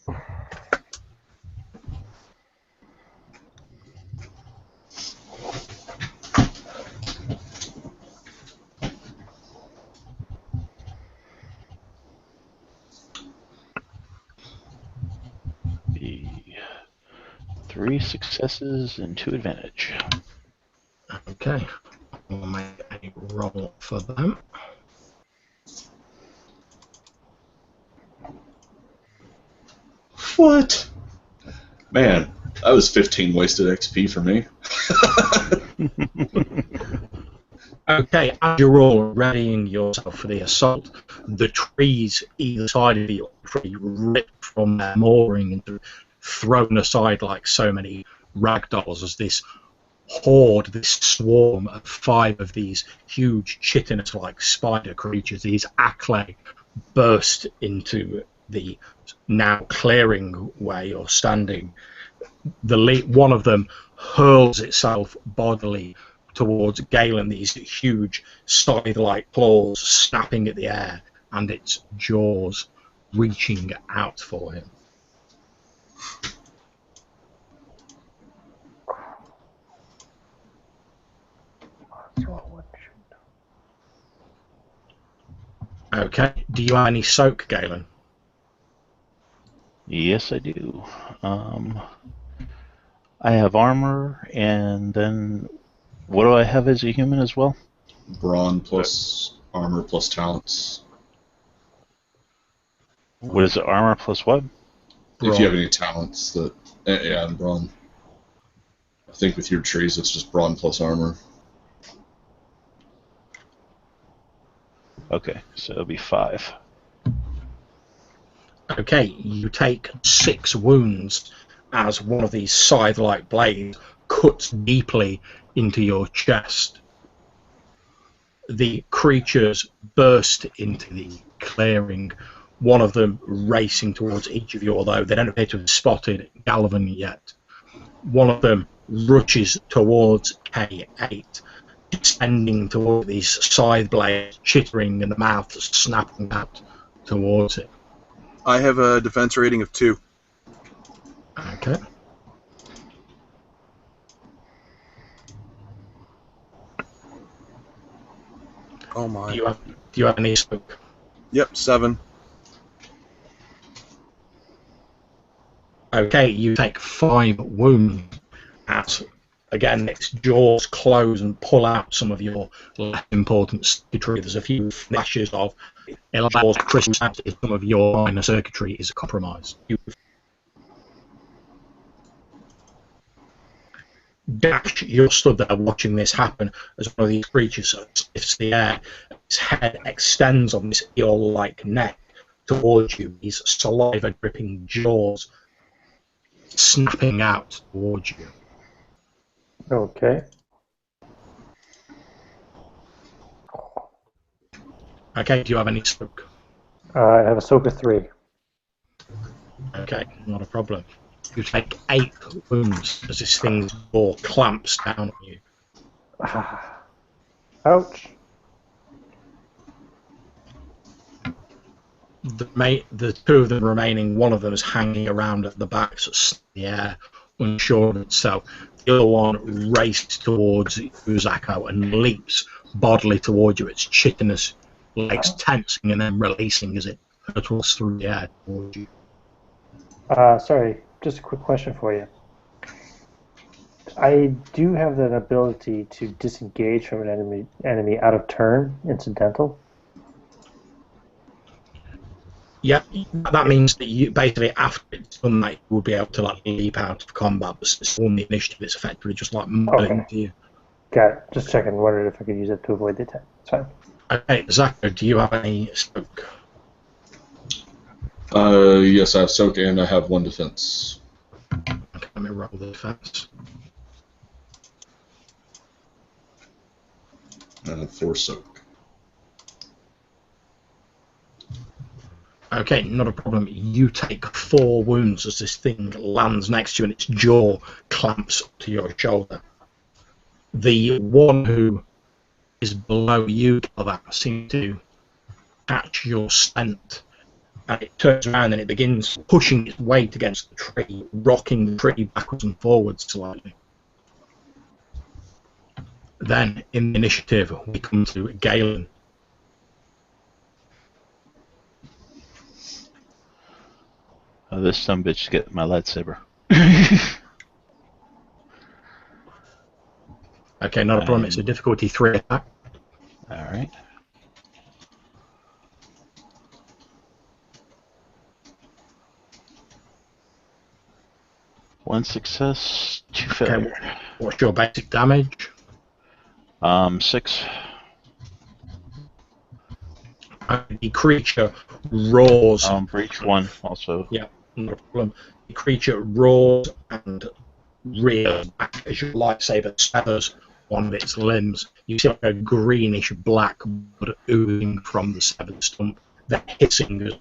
The 3 successes and 2 advantage. Okay. I'll make a roll for them. What? Man, that was 15 wasted XP for me. Okay, as you're all readying yourself for the assault, the trees either side of you are ripped from their mooring and thrown aside like so many ragdolls as this horde, this swarm of 5 of these huge chitinous-like spider creatures, these aclay, burst into the now clearing where you're standing. One of them hurls itself bodily towards Galen, these huge scythe-like claws snapping at the air and its jaws reaching out for him. Okay, do you have any soak, Galen? Yes, I do. I have armor, and then what do I have as a human as well? Brawn plus armor plus talents. What is it, armor plus what? If you have any talents that... Yeah, and brawn. I think with your trees it's just brawn plus armor. Okay, so it'll be 5. Okay, you take 6 wounds as one of these scythe-like blades cuts deeply into your chest. The creatures burst into the clearing, one of them racing towards each of you, although they don't appear to have spotted Galvin yet. One of them rushes towards K8, descending toward these scythe blades, chittering and the mouth snapping out towards it. I have a defense rating of 2. Okay. Oh my. Do you have any smoke? Yep, 7. Okay, you take 5 wounds as, again, its jaws close and pull out some of your less important circuitry. There's a few flashes of electrical crystals as some of your minor circuitry is compromised. Dash, you're stood there watching this happen as one of these creatures sniffs the air. Its head extends on this eel-like neck towards you, these saliva-dripping jaws snapping out towards you. Okay. Okay, do you have any smoke? I have a soak of 3. Okay, not a problem. You take 8 wounds as this thing's jaw clamps down on you. Ouch. The 2 of them remaining, one of them is hanging around at the back, so it's in the air, unsure of itself. The other one races towards Uzako and leaps bodily towards you, its chitinous legs tensing and then releasing as it hurtles through the air towards you. Sorry, just a quick question for you. I do have that ability to disengage from an enemy out of turn, incidental. Yeah, that means that you basically, after it's done that, you will be able to like leap out of combat, but it's on the initiative, it's effectively just like mulling to you. Got it. Just checking. Wondered if I could use it to avoid the attack. It's fine. Okay, Zako, do you have any smoke? Yes, I have soak and I have 1 defense. Okay, let me roll the defense. I have 4 soak. Okay, not a problem. You take 4 wounds as this thing lands next to you and its jaw clamps to your shoulder. The one who is below you, that seems to catch your scent, and it turns around and it begins pushing its weight against the tree, rocking the tree backwards and forwards slightly. Then, in the initiative, we come to Galen. This sumbitch get my lightsaber. Okay, not a problem. It's a difficulty 3 attack. All right. One success, 2 failure. Okay, what's your basic damage? 6. The creature roars. Breach 1 also. Yeah, not a problem. The creature roars and rears back as your lightsaber severs one of its limbs. You see like a greenish black blood oozing from the severed stump, then hissing as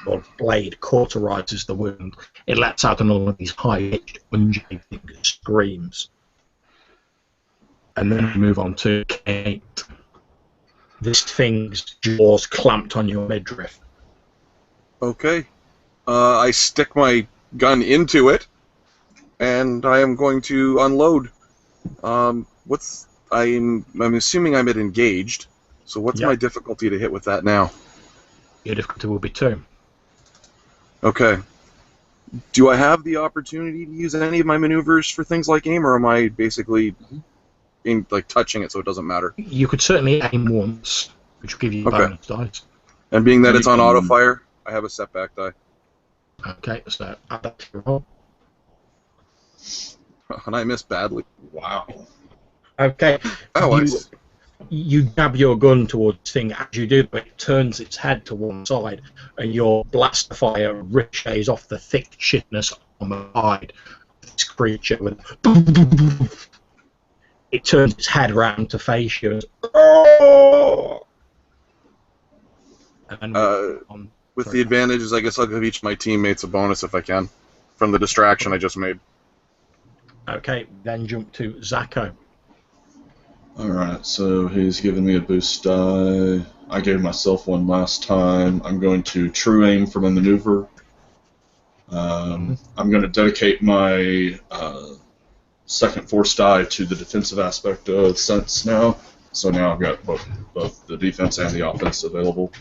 the blade cauterizes the wound. It lets out another one of these high-pitched, undulating screams. And then we move on to Kate. This thing's jaws clamped on your midriff. Okay. I stick my gun into it, and I am going to unload. I'm assuming I'm at engaged. So what's my difficulty to hit with that now? Your difficulty will be 2. Okay. Do I have the opportunity to use any of my maneuvers for things like aim, or am I basically touching it so it doesn't matter? You could certainly aim once, which will give you bonus dice. And being that it's on auto fire, I have a setback die. Okay, so add that to your roll. And I missed badly. Wow. Okay. Oh, You grab your gun towards the thing. As you do, but it turns its head to one side, and your blast fire ricochets off the thick shitness on the side of this creature. It turns its head round to face you. And with the advantages, I guess I'll give each of my teammates a bonus if I can, from the distraction I just made. Okay, then jump to Zacho. Alright, so he's given me a boost die. I gave myself one last time. I'm going to true aim for my maneuver. I'm going to dedicate my second force die to the defensive aspect of sense now. So now I've got both the defense and the offense available.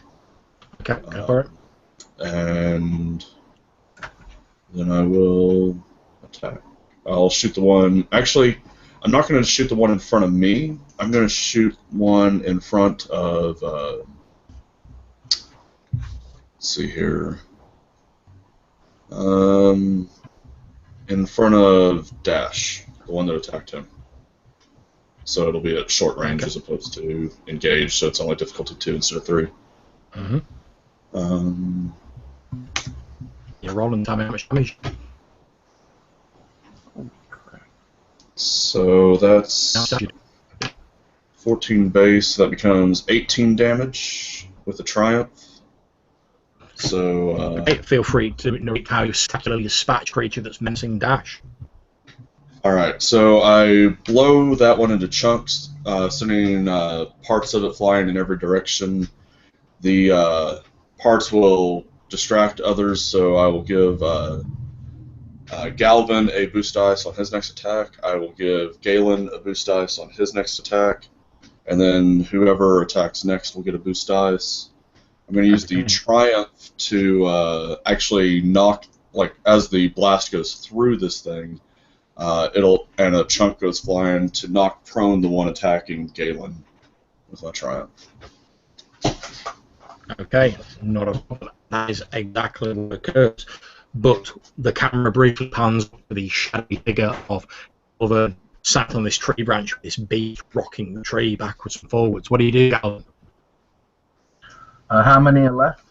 Okay, go for it. And then I will attack. I'll shoot the one. Actually, I'm not going to shoot the one in front of me. I'm going to shoot one in front of. Let's see here. In front of Dash, the one that attacked him. So it'll be at short range as opposed to engaged. So it's only difficulty 2 instead of 3. You're rolling. Tell me how much damage. So that's 14 base, so that becomes 18 damage with a triumph. So feel free to narrate how you spectacularly dispatch creature that's menacing Dash. Alright, so I blow that one into chunks, sending parts of it flying in every direction. The parts will distract others, so I will give Galvin a boost dice on his next attack. I will give Galen a boost dice on his next attack. And then whoever attacks next will get a boost dice. I'm going to use the Triumph to actually knock, as the blast goes through this thing, and a chunk goes flying to knock prone the one attacking Galen with my Triumph. Okay, not a problem. That is exactly what occurs. But the camera briefly pans to the shadowy figure of Galvin sat on this tree branch with this beak rocking the tree backwards and forwards. What do you do, Galvin? How many are left?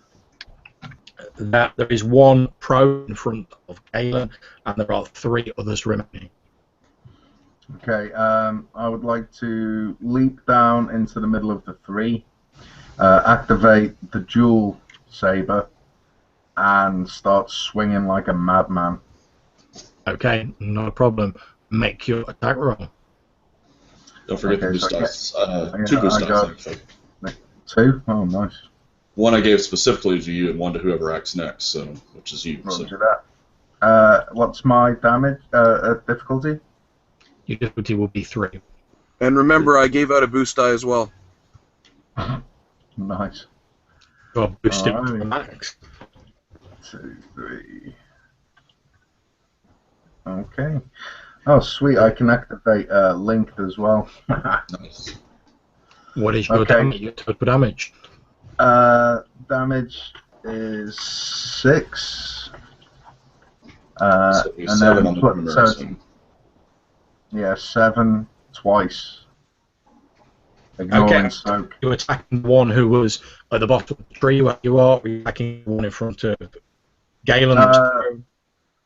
There is one prone in front of Galen, and there are 3 others remaining. Okay, I would like to leap down into the middle of the 3, activate the dual saber, and start swinging like a madman. Okay, not a problem. Make your attack roll. Don't forget the boost dice. 2 boost dice, actually. 2? Oh, nice. One I gave specifically to you, and one to whoever acts next, so which is you. So. What's my damage difficulty? Your difficulty will be 3. And remember, I gave out a boost die as well. Nice. You're boosting to the max. 2, 3. Okay. Oh, sweet! I can activate linked as well. Nice. What is your Okay. damage? Your total damage? Damage is 6. So And 7 then on the so comparison. yeah, 7 twice. Ignoring Okay. soak. You're attacking one who was at the bottom of the tree where you are. Or you're attacking one in front of Galen.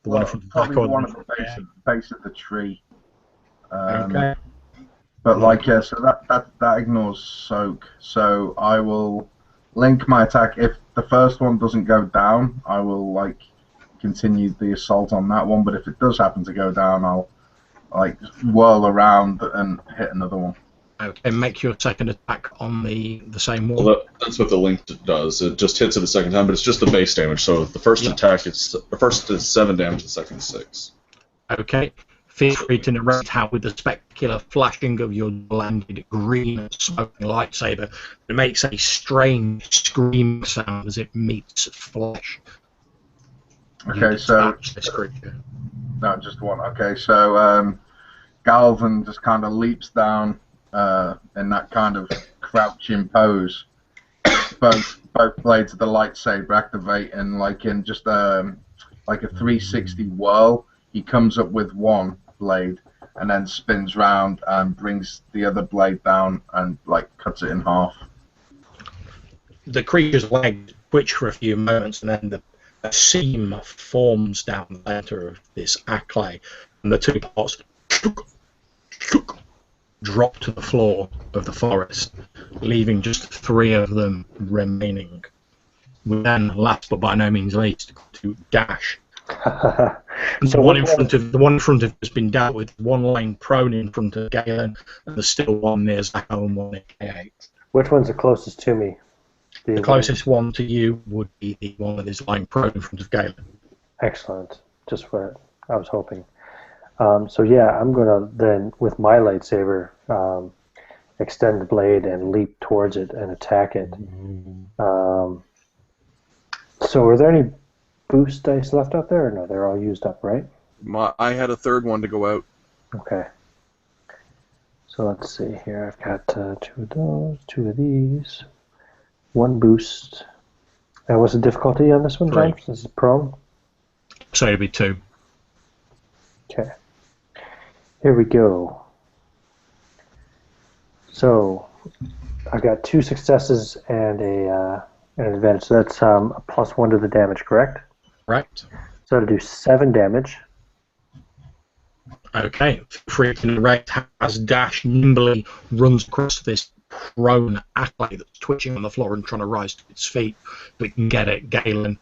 The one in front of Probably Zacho, one at the base of the tree. Okay. But like, yeah, so that ignores soak. So I will link my attack. If the first one doesn't go down, I will like continue the assault on that one. But if it does happen to go down, I'll like whirl around and hit another one. Okay, make your second attack on the same one. Well, that's what the link does. It just hits it the second time, but it's just the base damage. So the first attack, the first is 7 damage, the second is 6. Okay. Feel free to narrate how, with the spectacular flashing of your blended green smoking lightsaber, it makes a strange screaming sound as it meets flesh. Okay, so this creature. no, just one. Okay, so Galvin just kind of leaps down in that kind of crouching pose. Both blades of the lightsaber activate, and like in just like a 360 whirl, he comes up with one blade and then spins round and brings the other blade down and like cuts it in half. The creature's legs twitch for a few moments, and then a seam forms down the center of this acklay, and the two parts drop to the floor of the forest, leaving just 3 of them remaining. We then, last but by no means least, to Dash. So the one in front of has been dealt with. One lying prone in front of Galen, and there's still one near Zacho and one near K8. Which one's the closest to me? The closest one to you would be the one that is lying prone in front of Galen. Excellent. Just what I was hoping. So yeah, I'm gonna then, with my lightsaber, extend the blade and leap towards it and attack it. So are there any boost dice left out there, or no? They're all used up, right? I had a third one to go out. Okay. So let's see here. I've got 2 of those, 2 of these, 1 boost. And what's the difficulty on this one, John? This is prone. So it'd be 2. Okay. Here we go. So I got 2 successes and an advantage. So that's a +1 to the damage, correct? Right. So to do 7 damage. Okay. Free to narrate as Dash nimbly runs across this prone acklay that's twitching on the floor and trying to rise to its feet. But it can get it. Galen,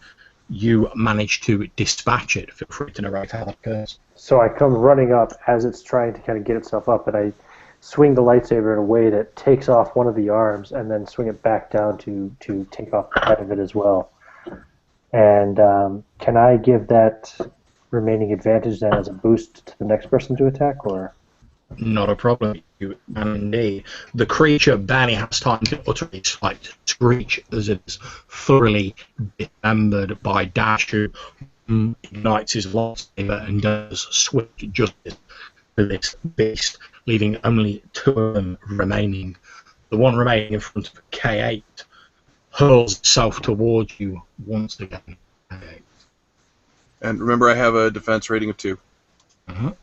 you manage to dispatch it. Feel free to narrate how that occurs. So I come running up as it's trying to kind of get itself up, and I swing the lightsaber in a way that takes off one of the arms and then swing it back down to take off the head of it as well. And can I give that remaining advantage then as a boost to the next person to attack, or? Not a problem. You can indeed. The creature barely has time to utter a slight screech as it is thoroughly dismembered by Dash, who ignites his lightsaber and does swift justice to this beast, leaving only 2 of them remaining. The one remaining in front of K8 hurls itself towards you once again. K8. And remember, I have a defense rating of 2. Uh-huh.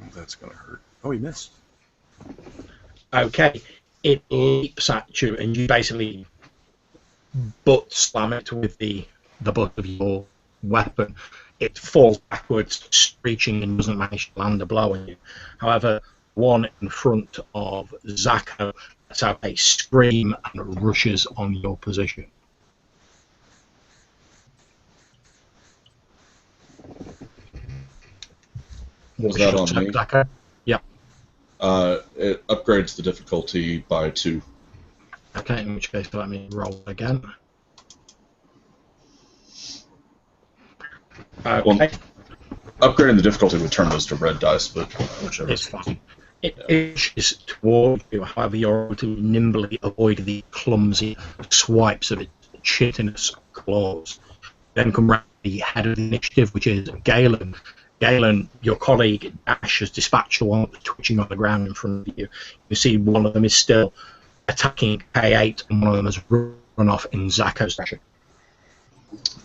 Oh, that's going to hurt. Oh, he missed. Okay. It leaps at you, and you basically butt slam it with the butt of your weapon. It falls backwards, screeching, and doesn't manage to land a blow on you. However, one in front of Zacho lets out a scream and rushes on your position. Was that on me? Zacho? Yep. It upgrades the difficulty by 2. Okay, in which case let me roll again. Okay. Well, upgrading the difficulty would turn those to red dice, but whichever. It's fine. It inches toward you, however you're able to nimbly avoid the clumsy swipes of its chitinous claws. then come round to the head of the initiative, which is Galen. Galen, your colleague Dash has dispatched the one twitching on the ground in front of you. You see one of them is still attacking K8, and one of them has run off in Zako's direction.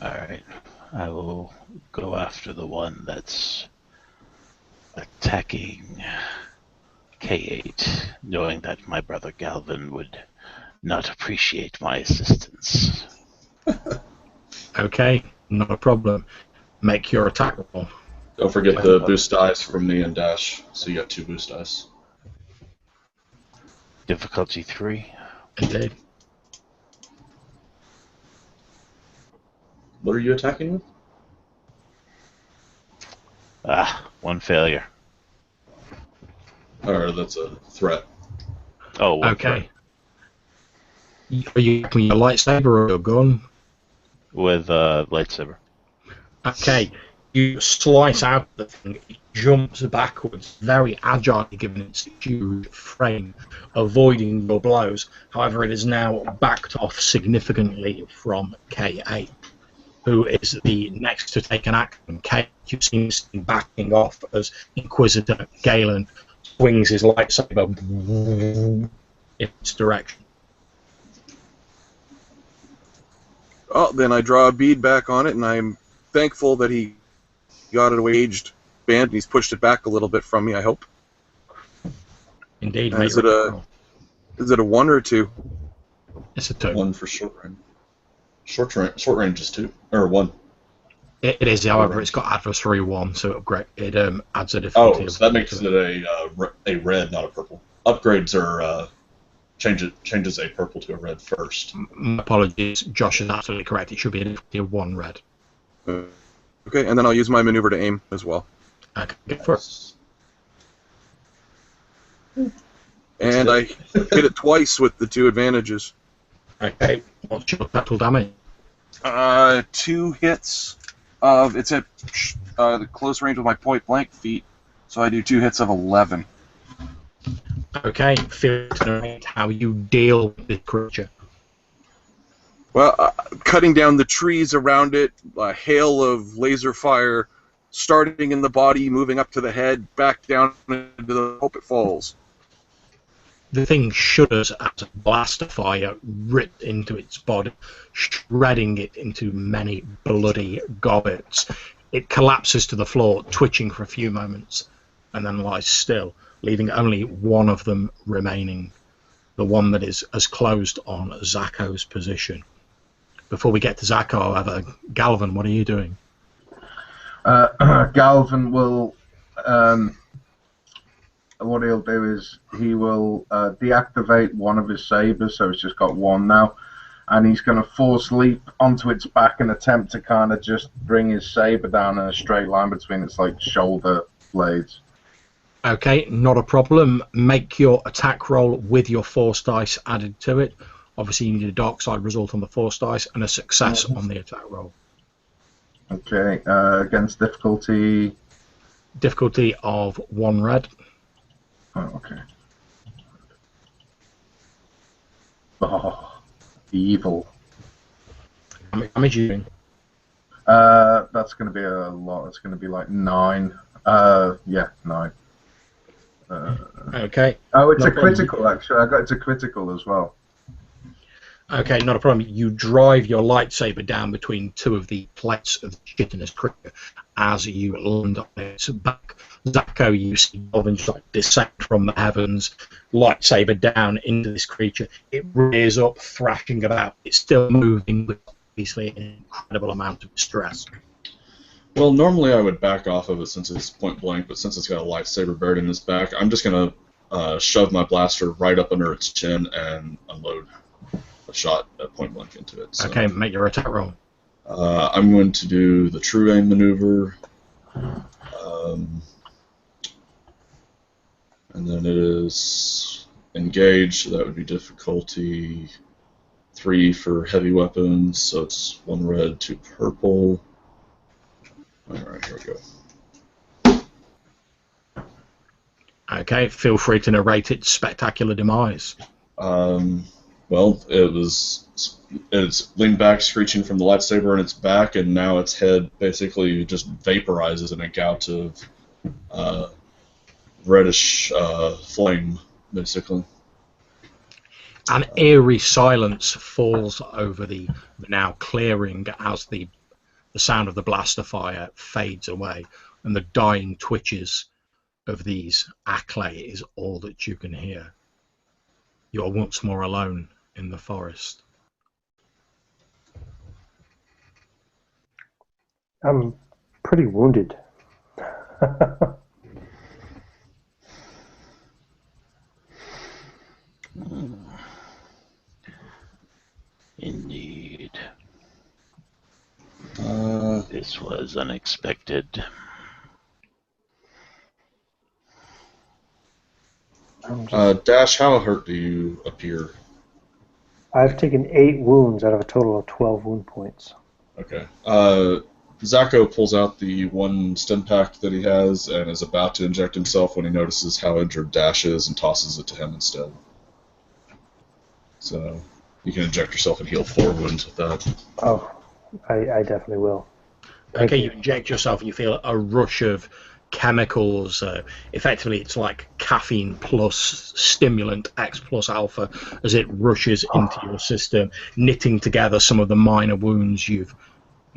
Alright, I will go after the one that's attacking K8, knowing that my brother Galvin would not appreciate my assistance. Okay, not a problem. Make your attack roll. Don't forget the boost dice from me and Dash, so you got 2 boost dice. Difficulty 3. Indeed. What are you attacking with? One failure. Or that's a threat. Oh, one Okay. Are you using your lightsaber or your gun? with a lightsaber. Okay. You slice out the thing, it jumps backwards, very agile given its huge frame, avoiding your blows. However, it is now backed off significantly from K8, who is the next to take an action. K8 seems to be backing off as Inquisitor Galen swings his lightsaber in its direction. Oh, then I draw a bead back on it, and I'm thankful that he got it away aged band, and he's pushed it back a little bit from me, I hope. Indeed, Is it a 1 or a 2? It's a 2. 1 for short range. Short range is 2 or 1. It is, however, it's got adversary 1, so it adds a difficulty. Oh, so that makes it a red, not a purple. Upgrades are changes a purple to a red first. My apologies, Josh is absolutely correct. It should be a difficulty of 1 red. Okay, and then I'll use my maneuver to aim as well. Okay, go for it. And I hit it twice with the 2 advantages. Okay, what's your total damage? 2 hits of, it's at the close range with my point blank feat, so I do 2 hits of 11. Okay, feel to narrate how you deal with this creature. Well, cutting down the trees around it, a hail of laser fire, starting in the body, moving up to the head, back down into the hope it falls. The thing shudders as a blast of fire ripped into its body, shredding it into many bloody gobbets. It collapses to the floor, twitching for a few moments, and then lies still, leaving only one of them remaining, the one that is as closed on Zako's position. Before we get to Zako, however, Galvin, what are you doing? Galvin will... what he'll do is he will deactivate one of his sabers, so it's just got 1 now, and he's going to force leap onto its back and attempt to kind of just bring his saber down in a straight line between its shoulder blades. Okay, not a problem. Make your attack roll with your force dice added to it. Obviously, you need a dark side result on the force dice and a success on the attack roll. Okay, against difficulty... Difficulty of 1 red. Oh, okay. Oh, evil. How much damage are you doing? That's going to be a lot. It's going to be like 9. Yeah, 9. Okay. Oh, it's No a problem. critical, actually. It's a critical as well. Okay, not a problem. You drive your lightsaber down between 2 of the plates of the chitinous creature as you land on its back. Zako, you see Galvin just descend from the heavens, lightsaber down into this creature. It rears up, thrashing about. It's still moving, but obviously an incredible amount of distress. Well, normally I would back off of it since it's point blank, but since it's got a lightsaber buried in its back, I'm just going to shove my blaster right up under its chin and unload a shot at point blank into it. So, Okay, make your attack roll. I'm going to do the true aim maneuver. And then it is engage, so that would be difficulty 3 for heavy weapons, so it's 1 red, 2 purple. Alright, here we go. Okay, feel free to narrate its spectacular demise. Well, it's leaned back, screeching from the lightsaber in its back, and now its head basically just vaporizes in a gout of reddish flame, basically. An eerie silence falls over the now clearing as the sound of the blaster fire fades away, and the dying twitches of these acklay is all that you can hear. You are once more alone in the forest. I'm pretty wounded. Indeed. This was unexpected. Dash, how hurt do you appear? I've taken 8 wounds out of a total of 12 wound points. Okay. Zacho pulls out the one stim pack that he has and is about to inject himself when he notices how injured Dash is and tosses it to him instead. So you can inject yourself and heal 4 wounds with that. Oh, I definitely will. Okay, you inject yourself and you feel a rush of chemicals. Effectively, it's like caffeine plus stimulant X plus alpha as it rushes into your system, knitting together some of the minor wounds you've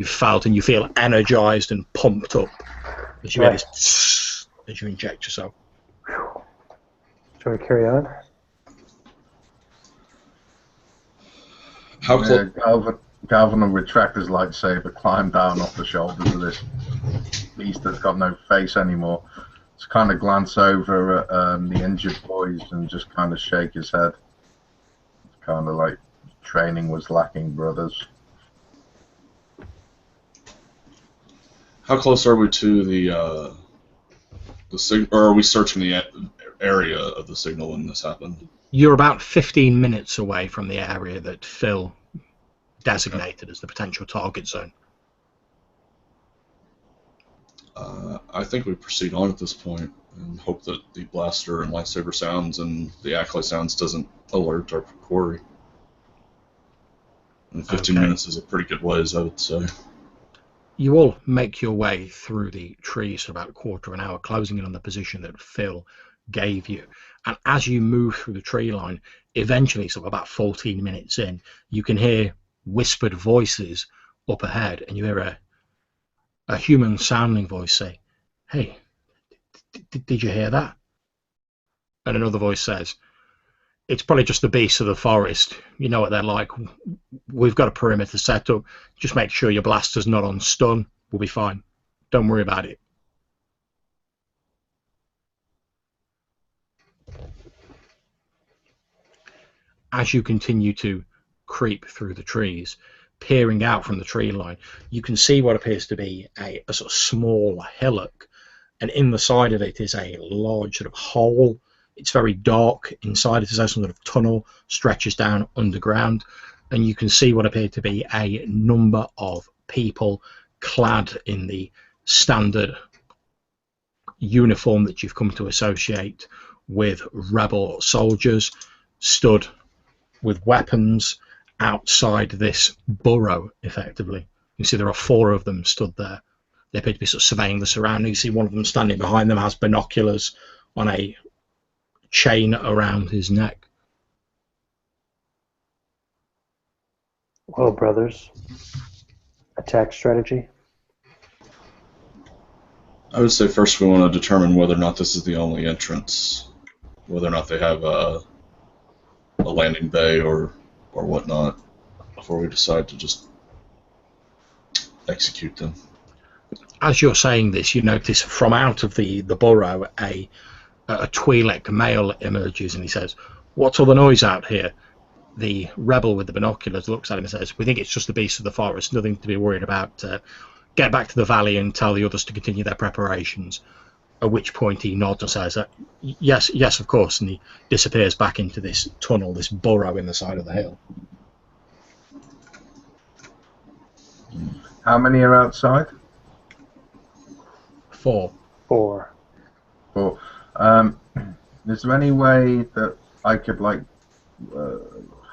felt, and you feel energized and pumped up as you as you inject yourself. Shall we carry on? How close? Galvin will retract his lightsaber, climb down off the shoulders of this beast that's got no face anymore. Just kind of glance over at the injured boys and just kind of shake his head. Kind of like training was lacking, brothers. How close are we to the signal, or are we searching the area of the signal when this happened? You're about 15 minutes away from the area that Phil designated as the potential target zone. I think we proceed on at this point and hope that the blaster and lightsaber sounds and the accolade sounds doesn't alert our quarry. And 15 minutes is a pretty good ways, I would say. You all make your way through the trees for about a quarter of an hour, closing in on the position that Phil gave you. And as you move through the tree line, eventually, so about 14 minutes in, you can hear whispered voices up ahead, and you hear a human sounding voice say, "Hey, did you hear that?" And another voice says, "It's probably just the beasts of the forest. You know what they're like. We've got a perimeter set up. Just make sure your blaster's not on stun. We'll be fine. Don't worry about it." As you continue to creep through the trees, peering out from the tree line, you can see what appears to be a sort of small hillock, and in the side of it is a large sort of hole. It's very dark inside. It is some sort of tunnel stretches down underground, and you can see what appear to be a number of people clad in the standard uniform that you've come to associate with rebel soldiers, stood with weapons outside this burrow, effectively. You see there are 4 of them stood there. They appear to be sort of surveying the surroundings. You see one of them standing behind them has binoculars on a chain around his neck. Well, brothers, attack strategy? I would say first we want to determine whether or not this is the only entrance, whether or not they have a landing bay or whatnot, before we decide to just execute them. As you're saying this, you notice from out of the burrow a Twi'lek male emerges, and he says, "What's all the noise out here?" The rebel with the binoculars looks at him and says, "We think it's just the beasts of the forest, nothing to be worried about. Get back to the valley and tell the others to continue their preparations." At which point he nods and says, yes, of course, and he disappears back into this tunnel, this burrow in the side of the hill. How many are outside? 4. 4. Is there any way that I could, like,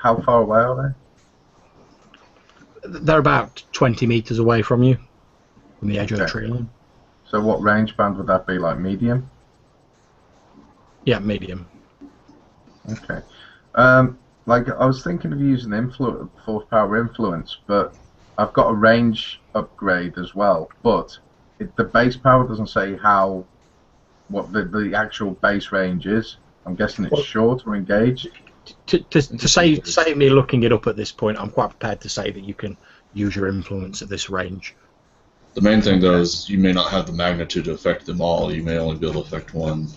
how far away are They're about 20 meters away from you, from the edge of the Okay. tree line. they? So what range band would that be? Like medium? Yeah, medium. Okay. Like I was thinking of using fourth power influence, but I've got a range upgrade as well. But the base power doesn't say what the actual base range is. I'm guessing it's short or engaged. To save me looking it up at this point, I'm quite prepared to say that you can use your influence at this range. The main thing, though, is you may not have the magnitude to affect them all. You may only be able to affect one.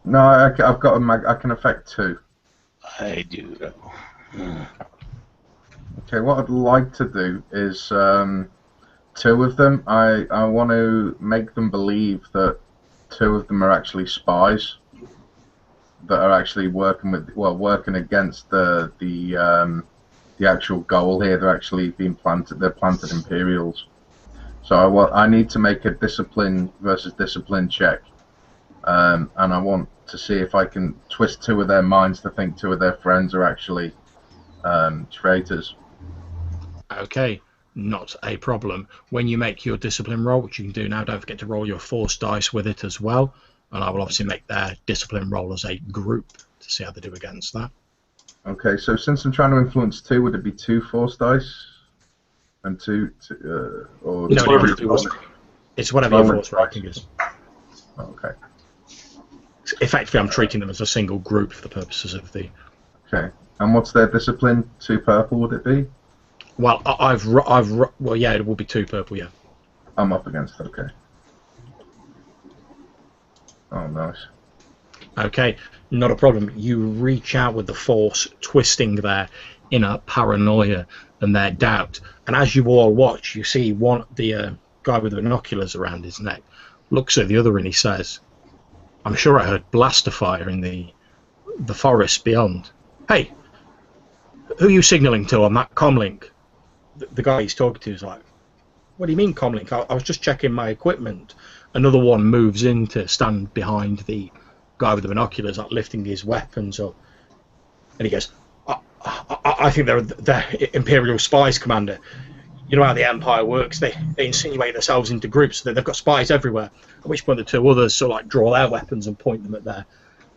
No, I've got I can affect 2. I do. Okay, what I'd like to do is 2 of them. I want to make them believe that 2 of them are actually spies that are actually working against the actual goal here. They're actually being planted. They're planted Imperials. So I need to make a discipline versus discipline check, and I want to see if I can twist 2 of their minds to think 2 of their friends are actually traitors. Okay, not a problem. When you make your discipline roll, which you can do now, don't forget to roll your force dice with it as well. And I will obviously make their discipline roll as a group to see how they do against that. Okay, so since I'm trying to influence 2, would it be 2 force dice? And 2 or No, whatever it's your force it's whatever your force rating is. Okay. Effectively, I'm treating them as a single group for the purposes of the... Okay. And what's their discipline? 2 purple, would it be? Well, well, yeah, it will be 2 purple, yeah. I'm up against it, okay. Oh, nice. Okay, not a problem. You reach out with the force, twisting their inner paranoia and their doubt. And as you all watch, you see the guy with the binoculars around his neck looks at the other and he says, "I'm sure I heard blaster fire in the forest beyond. Hey, who are you signalling to on that comlink?" The guy he's talking to is like, "What do you mean comlink? I was just checking my equipment." Another one moves in to stand behind the guy with the binoculars, like lifting his weapons up, and he goes, I think they're Imperial spies, Commander. You know how the Empire works. They insinuate themselves into groups. They've got spies everywhere. At which point the 2 others sort of like draw their weapons and point them at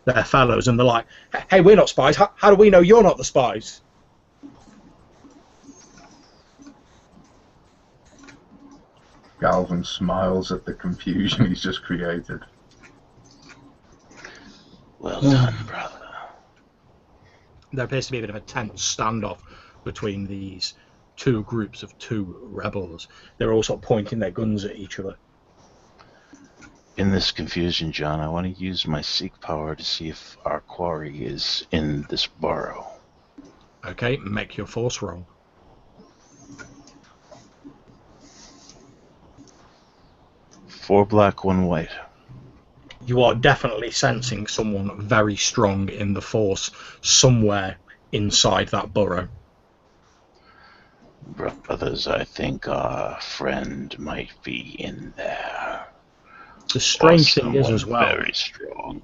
their fellows, and they're like, "Hey, we're not spies. How do we know you're not the spies?" Galvin smiles at the confusion he's just created. Well done, brother. There appears to be a bit of a tense standoff between these 2 groups of 2 rebels. They're all sort of pointing their guns at each other. In this confusion, John, I want to use my seek power to see if our quarry is in this burrow. Okay, make your force roll. 4 black, 1 white. You are definitely sensing someone very strong in the force somewhere inside that burrow. Brothers, I think our friend might be in there. The strange thing is as well. Very strong.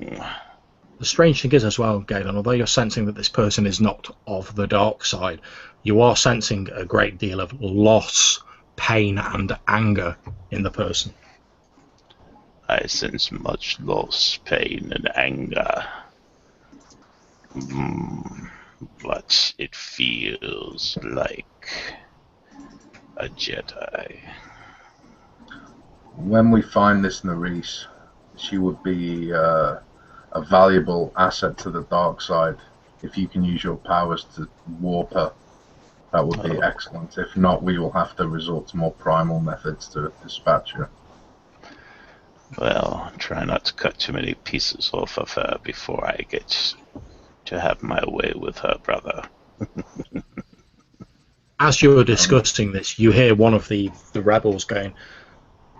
The strange thing is as well, Galen, although you're sensing that this person is not of the dark side, you are sensing a great deal of loss, pain, and anger in the person. I sense much loss, pain, and anger. But it feels like a Jedi. When we find this Narees, she would be a valuable asset to the dark side. If you can use your powers to warp her, that would be excellent. If not, we will have to resort to more primal methods to dispatch her. Well, try not to cut too many pieces off of her before I get to have my way with her, brother. As you're discussing this, you hear one of the rebels going,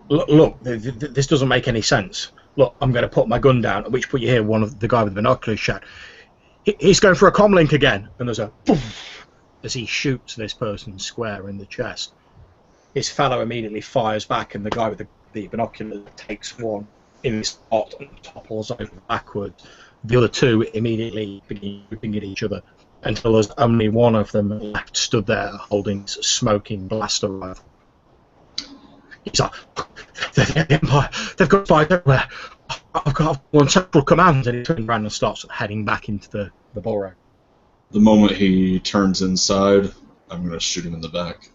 look, this doesn't make any sense. Look, I'm going to put my gun down. At which point you hear one of the guy with the binoculars shout, "He's going for a comlink again." And there's a poof as he shoots this person square in the chest. His fellow immediately fires back, and the guy with the binoculars takes one in his spot and topples over backwards. The other 2 immediately begin shooting at each other until there's only one of them left stood there holding his smoking blaster rifle. He's like, the Empire, they've got spies everywhere. I've got one central command, and he turns around and starts heading back into the burrow. The moment he turns inside, I'm going to shoot him in the back.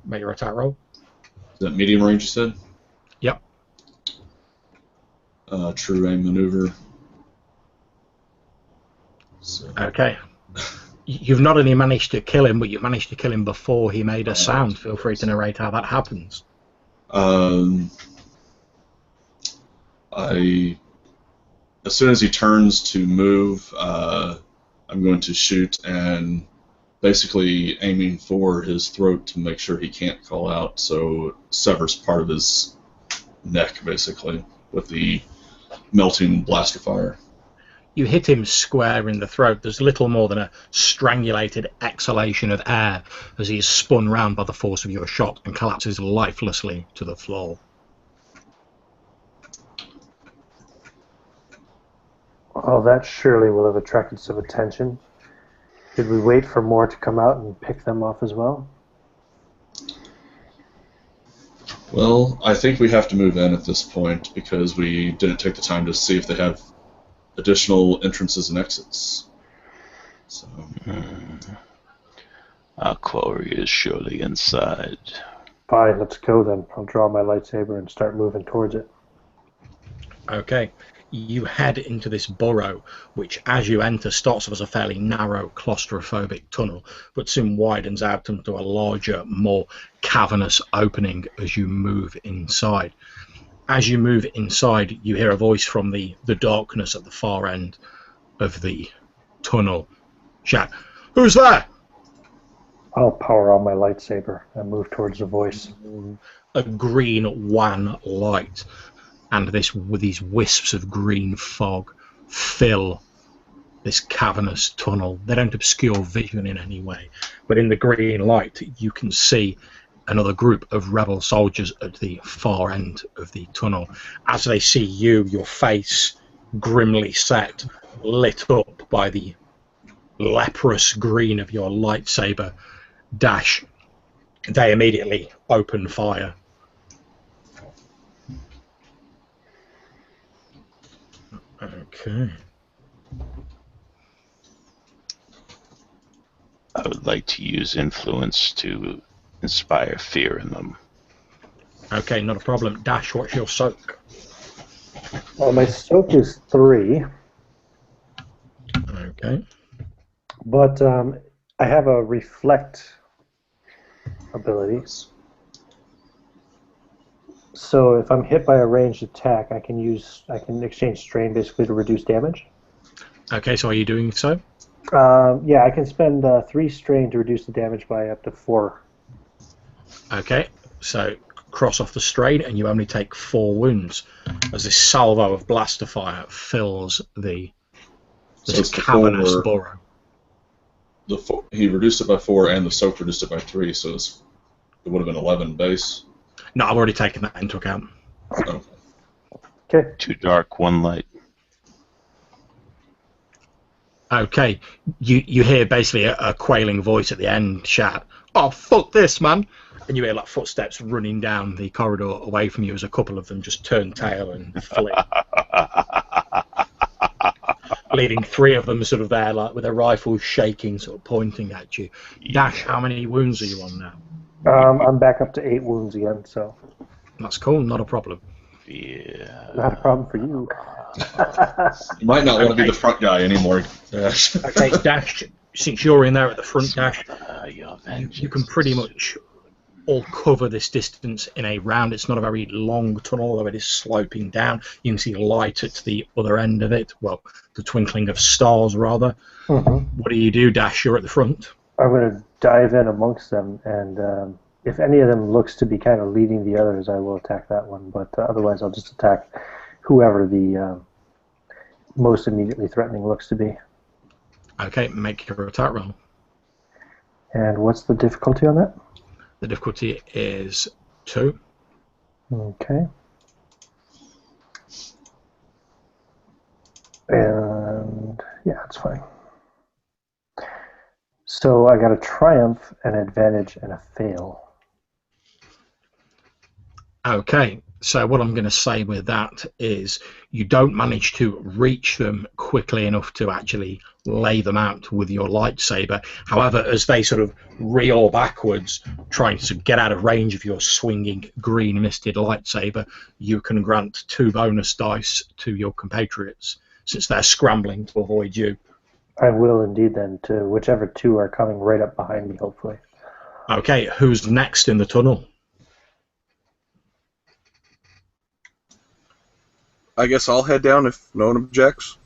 Make your attack roll. Is that medium range, you said? Yep. True aim maneuver. So. Okay. You've not only managed to kill him, but you managed to kill him before he made a sound. Feel free to narrate how that happens. As soon as he turns to move, I'm going to shoot and basically aiming for his throat to make sure he can't call out, so it severs part of his neck, basically, with the melting blaster fire. You hit him square in the throat. There's little more than a strangulated exhalation of air as he is spun round by the force of your shot and collapses lifelessly to the floor. Well, that surely will have attracted some attention. Should we wait for more to come out and pick them off as well? Well, I think we have to move in at this point because we didn't take the time to see if they have additional entrances and exits. So. Our quarry is surely inside. Fine, let's go then. I'll draw my lightsaber and start moving towards it. Okay. You head into this burrow, which as you enter starts off as a fairly narrow, claustrophobic tunnel, but soon widens out into a larger, more cavernous opening as you move inside. As you move inside, you hear a voice from the darkness at the far end of the tunnel shout, "Who's there?" I'll power on my lightsaber and move towards the voice. A green wan light and these wisps of green fog fill this cavernous tunnel. They don't obscure vision in any way, but in the green light you can see another group of rebel soldiers at the far end of the tunnel. As they see you, your face grimly set, lit up by the leprous green of your lightsaber dash, they immediately open fire. Okay. I would like to use influence to inspire fear in them. Okay, not a problem. Dash, what's your soak? Well, my soak is 3. Okay. But I have a reflect ability. So if I'm hit by a ranged attack, I can exchange strain basically to reduce damage. Okay, so are you doing so? Yeah, I can spend 3 strain to reduce the damage by up to 4. Okay, so cross off the strain and you only take 4 wounds as this salvo of blaster fire fills this cavernous burrow. He reduced it by 4 and the soak reduced it by 3, so it would have been 11 base. No, I've already taken that into account. Oh. Okay. 2 dark, 1 light. Okay, you hear basically a quailing voice at the end shout, "Oh, fuck this, man!" And you hear like footsteps running down the corridor away from you as a couple of them just turn tail and flee. Leading 3 of them sort of there, like with their rifles shaking, sort of pointing at you. Dash, how many wounds are you on now? I'm back up to 8 wounds again, so. That's cool, not a problem. Yeah. Not a problem for you. You might not want to be the front guy anymore, Dash. Okay, Dash, since you're in there at the front, Dash, you can pretty much all cover this distance in a round. It's not a very long tunnel, although it is sloping down. You can see light at the other end of it. Well, the twinkling of stars, rather. Mm-hmm. What do you do, Dash? You're at the front. I'm going to dive in amongst them, and if any of them looks to be kind of leading the others, I will attack that one. But otherwise, I'll just attack whoever the most immediately threatening looks to be. Okay, make your attack roll. And what's the difficulty on that? The difficulty is 2. Okay. And Yeah, it's fine. So I got a triumph, an advantage, and a fail. Okay, so what I'm going to say with that is you don't manage to reach them quickly enough to actually lay them out with your lightsaber. However, as they sort of reel backwards, trying to get out of range of your swinging green misted lightsaber, you can grant 2 bonus dice to your compatriots, since they're scrambling to avoid you. I will indeed then, to whichever 2 are coming right up behind me, hopefully. Okay, who's next in the tunnel? I guess I'll head down if no one objects.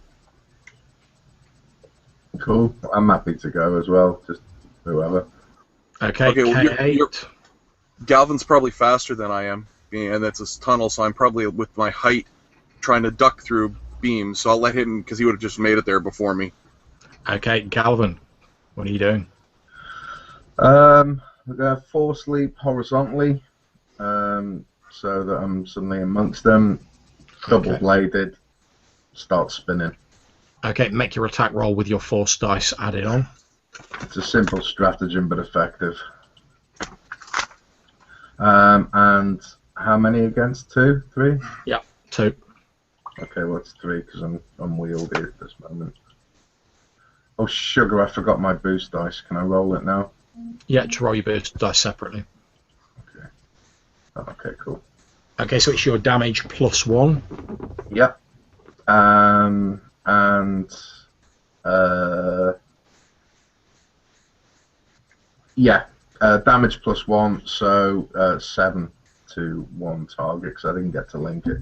Cool. I'm happy to go as well. Just whoever. Okay, well, K8. Galvin's probably faster than I am, and that's a tunnel, so I'm probably, with my height, trying to duck through beams, so I'll let him, because he would have just made it there before me. Okay, Galvin, what are you doing? We're going to force leap horizontally, so that I'm suddenly amongst them. Double bladed, start spinning. Okay, make your attack roll with your force dice added on. It's a simple stratagem, but effective. And how many against 2? 3? Yeah, 2. Okay, well, it's 3 because I'm unwieldy at this moment. Oh, sugar, I forgot my boost dice. Can I roll it now? Yeah, to roll your boost dice separately. Okay. Okay, cool. Okay, so it's your damage plus 1. Yep. Damage plus 1, so 7 to 1 target, because I didn't get to link it,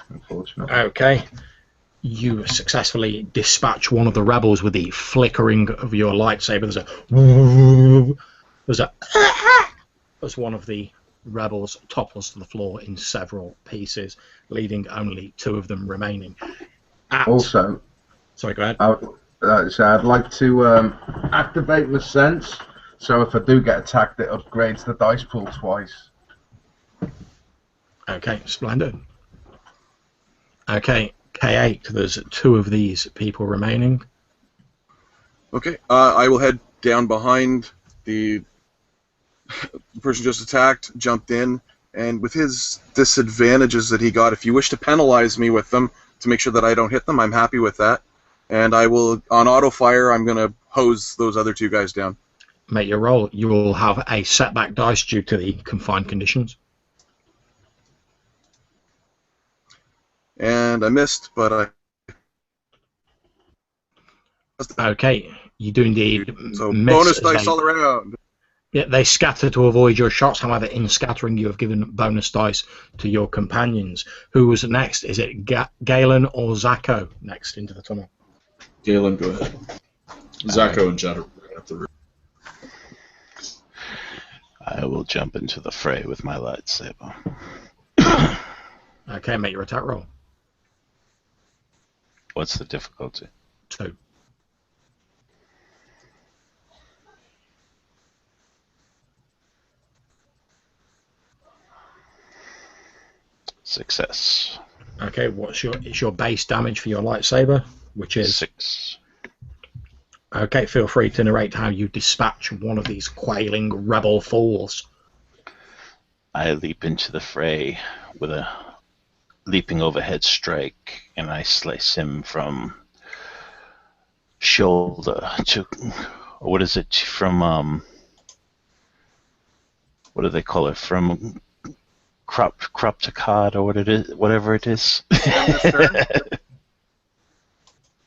unfortunately. Okay. You successfully dispatch one of the rebels with the flickering of your lightsaber. As one of the rebels topples to the floor in several pieces, leaving only 2 of them remaining. Also, sorry, go ahead. I'd like to activate the sense, so if I do get attacked, it upgrades the dice pool twice. Okay, splendid. Okay, K8, there's 2 of these people remaining. Okay, I will head down behind the person just attacked, jumped in, and with his disadvantages that he got, if you wish to penalize me with them to make sure that I don't hit them, I'm happy with that. And I will, on auto fire, I'm going to hose those other 2 guys down. Make your roll. You will have a setback dice due to the confined conditions. And I missed, but Okay, you do indeed so miss. Bonus dice all around. Yeah, they scatter to avoid your shots. However, in scattering, you have given bonus dice to your companions. Who was next? Is it Galen or Zacho next into the tunnel? Galen, go ahead. Zacho and Jet are at the rear. I will jump into the fray with my lightsaber. Okay, make your attack roll. What's the difficulty? 2. Success. Okay, it's your base damage for your lightsaber, which is 6. Okay, feel free to narrate how you dispatch one of these quailing rebel fools. I leap into the fray with a leaping overhead strike, and I slice him from shoulder to, what is it, from, what do they call it, from crop to cod, or what it is, whatever it is.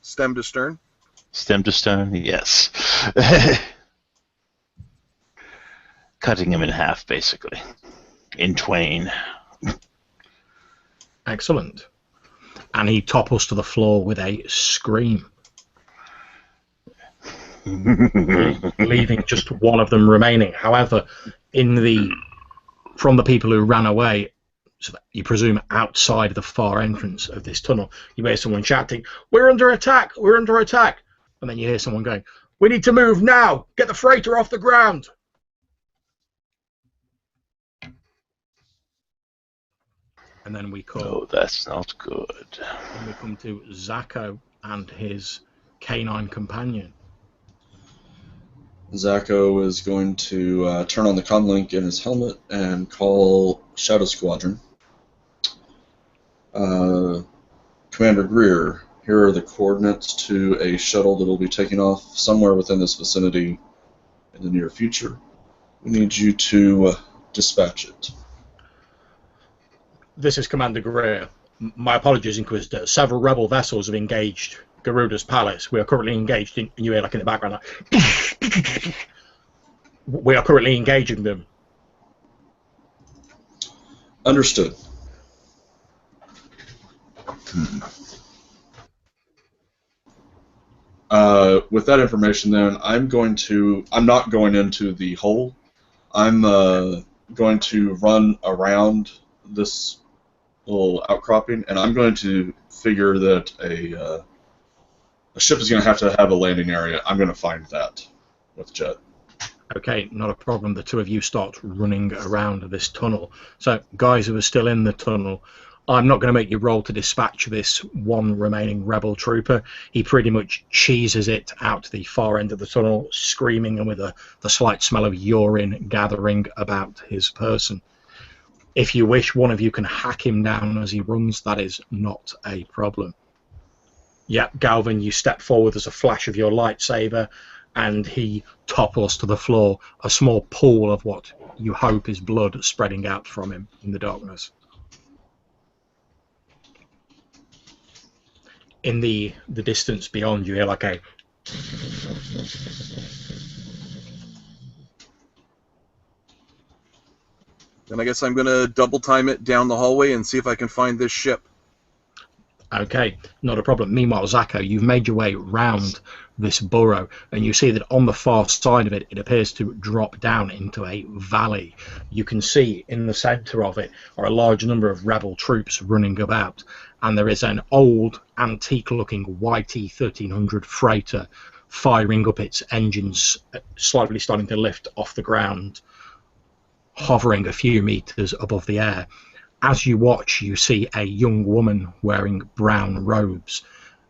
Stem to stern? Stem to stern, yes. Cutting him in half, basically. In twain. Excellent. And he topples to the floor with a scream, leaving just 1 of them remaining. However, from the people who ran away, so that you presume outside the far entrance of this tunnel, you hear someone shouting, "We're under attack! We're under attack!" And then you hear someone going, "We need to move now! Get the freighter off the ground!" And then we come. Oh, that's not good. And we come to Zacho and his canine companion. Zacho is going to turn on the comlink in his helmet and call Shadow Squadron. Commander Greer, here are the coordinates to a shuttle that will be taking off somewhere within this vicinity in the near future. We need you to dispatch it. This is Commander Greer. My apologies, Inquisitor. Several rebel vessels have engaged Garuda's palace. We are currently engaged in, and you hear like in the background, like, we are currently engaging them. Understood. With that information, then, I'm not going into the hole. I'm going to run around this little outcropping, and I'm going to figure that a ship is going to have a landing area. I'm going to find that with Jet. Okay, not a problem. The two of you start running around this tunnel. So, guys who are still in the tunnel, I'm not going to make you roll to dispatch this one remaining rebel trooper. He pretty much cheeses it out to the far end of the tunnel, screaming and with the slight smell of urine gathering about his person. If you wish, one of you can hack him down as he runs. That is not a problem. Yep, Galvin, you step forward. There's a flash of your lightsaber, and he topples to the floor, a small pool of what you hope is blood spreading out from him in the darkness. In the distance beyond, you hear like a... Then I guess I'm going to double time it down the hallway and see if I can find this ship. Okay, not a problem. Meanwhile, Zacho, you've made your way round this burrow, and you see that on the far side of it, it appears to drop down into a valley. You can see in the centre of it are a large number of rebel troops running about, and there is an old, antique-looking YT-1300 freighter firing up its engines, slightly starting to lift off the ground, hovering a few metres above the air. As you watch, you see a young woman wearing brown robes.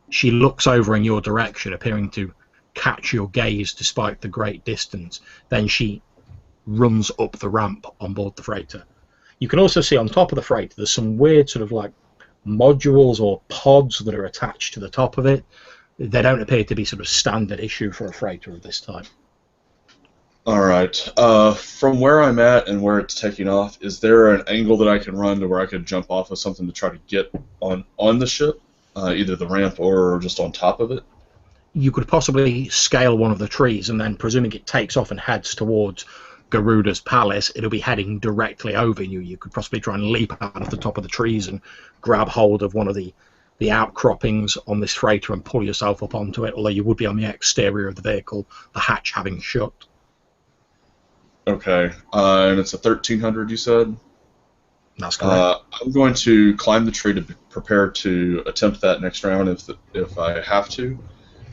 She looks over in your direction, appearing to catch your gaze despite the great distance. Then she runs up the ramp on board the freighter. You can also see on top of the freighter there's some weird sort of like modules or pods that are attached to the top of it. They don't appear to be sort of standard issue for a freighter of this type. All right. From where I'm at and where it's taking off, is there an angle that I can run to where I could jump off of something to try to get on the ship, either the ramp or just on top of it? You could possibly scale one of the trees, and then presuming it takes off and heads towards Garuda's palace, it'll be heading directly over you. You could possibly try and leap out of the top of the trees and grab hold of one of the outcroppings on this freighter and pull yourself up onto it, although you would be on the exterior of the vehicle, the hatch having shut. Okay, and it's a 1300, you said? That's correct. I'm going to climb the tree to prepare to attempt that next round if I have to.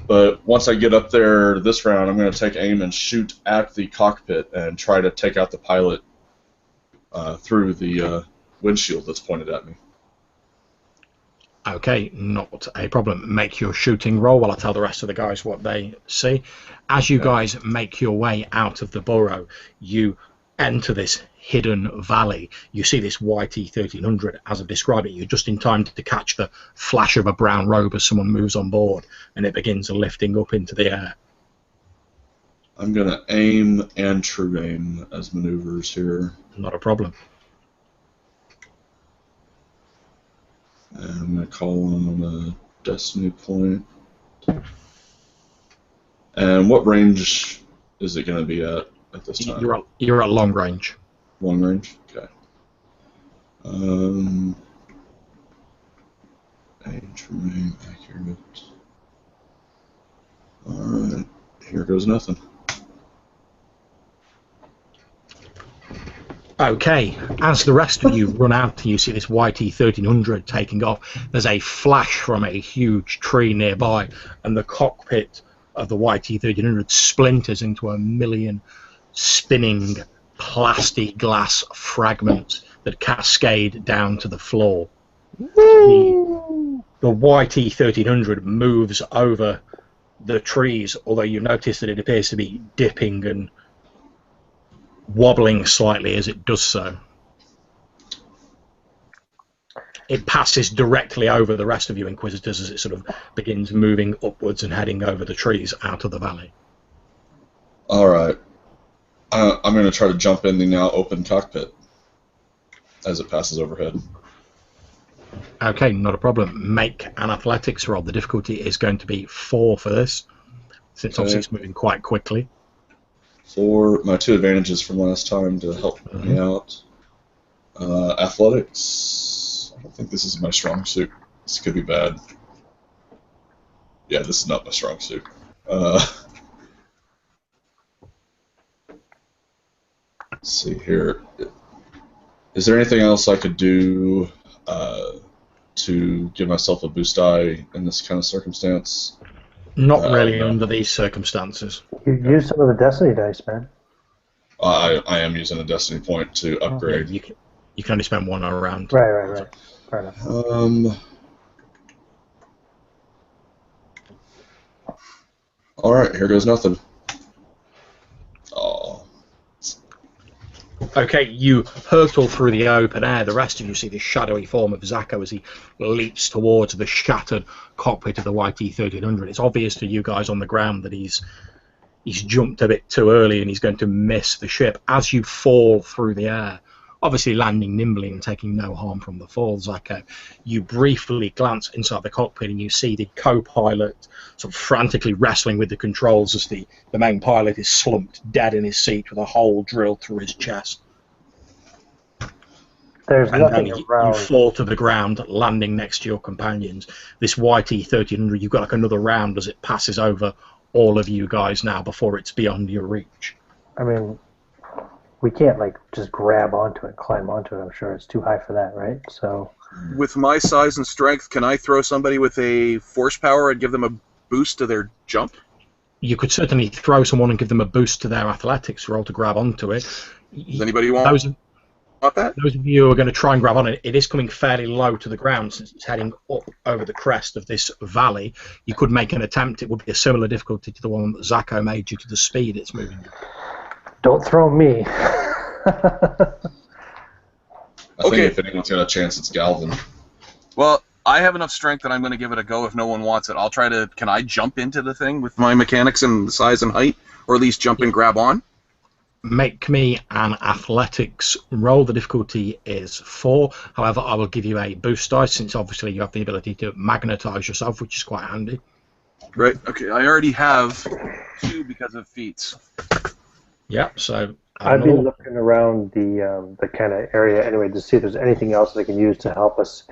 But once I get up there this round, I'm going to take aim and shoot at the cockpit and try to take out the pilot through the windshield that's pointed at me. Okay, not a problem. Make your shooting roll while I tell the rest of the guys what they see. As you guys make your way out of the burrow, you enter this hidden valley. You see this YT-1300, as I've described it. You're just in time to catch the flash of a brown robe as someone moves on board, and it begins lifting up into the air. I'm going to aim and true aim as maneuvers here. Not a problem. And I'm going to call on a destiny point. And what range is it going to be at this time? You're at long range. Long range? Okay. Aim, true aim, accurate. Alright, here goes nothing. Okay, as the rest of you run out and you see this YT-1300 taking off, there's a flash from a huge tree nearby, and the cockpit of the YT-1300 splinters into a million spinning plastiglass fragments that cascade down to the floor. The YT-1300 moves over the trees, although you notice that it appears to be dipping and wobbling slightly as it does so. It passes directly over the rest of you Inquisitors as it sort of begins moving upwards and heading over the trees out of the valley. Alright. I'm going to try to jump in the now open cockpit as it passes overhead. Okay, not a problem. Make an athletics roll. The difficulty is going to be 4 for this, since obviously it's moving quite quickly. For my 2 advantages from last time to help me out. Athletics. I don't think this is my strong suit. This could be bad. Yeah, this is not my strong suit. Let's see here. Is there anything else I could do to give myself a boost die in this kind of circumstance? Not really under these circumstances. You use some of the Destiny dice, man. I am using a Destiny point to upgrade. Yeah, you can only spend 1 round. Right. Fair enough. Alright, here goes nothing. Oh. Okay, you hurtle through the open air. The rest of you see the shadowy form of Zacho as he leaps towards the shattered cockpit of the YT-1300. It's obvious to you guys on the ground that he's jumped a bit too early and he's going to miss the ship. As you fall through the air, obviously landing nimbly and taking no harm from the fall, Zacho, you briefly glance inside the cockpit and you see the co-pilot sort of frantically wrestling with the controls as the main pilot is slumped dead in his seat with a hole drilled through his chest. There's And nothing then around. you fall to the ground, landing next to your companions. This YT-1300, you've got like another round as it passes over all of you guys now before it's beyond your reach. I mean, we can't like just grab onto it and climb onto it. I'm sure it's too high for that, right? So, With my size and strength, can I throw somebody with a force power and give them a boost to their jump? You could certainly throw someone and give them a boost to their athletics roll to grab onto it. Does anybody want that? Those of you who are going to try and grab on it, it is coming fairly low to the ground since it's heading up over the crest of this valley. You could make an attempt. It would be a similar difficulty to the one that Zacho made due to the speed it's moving. don't throw me. I think if anyone's got a chance, it's Galvin. Well, I have enough strength that I'm going to give it a go if no one wants it. I'll try to... Can I jump into the thing with my mechanics and size and height? Or at least jump and grab on? Make me an athletics roll. The difficulty is 4. However, I will give you a boost dice since obviously you have the ability to magnetize yourself, which is quite handy. Right, okay. I already have 2 because of feats. Yep, so... I'd be looking around the kind of area anyway to see if there's anything else they can use to help us.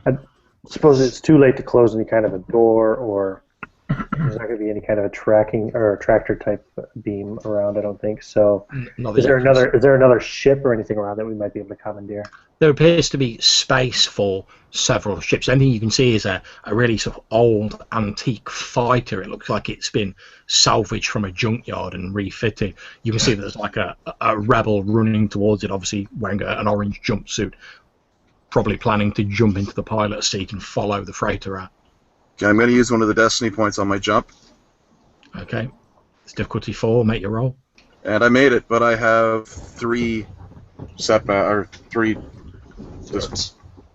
I suppose it's too late to close any kind of a door, or there's not going to be any kind of a tracking or a tractor type beam around. I don't think so. Is there another ship or anything around that we might be able to commandeer? There appears to be space for several ships. The only thing you can see is a really sort of old, antique fighter. It looks like it's been salvaged from a junkyard and refitted. You can see there's like a rebel running towards it, obviously wearing an orange jumpsuit, probably planning to jump into the pilot seat and follow the freighter out. Okay, I'm going to use one of the destiny points on my jump. Okay. It's difficulty 4. Make your roll. And I made it, but I have 3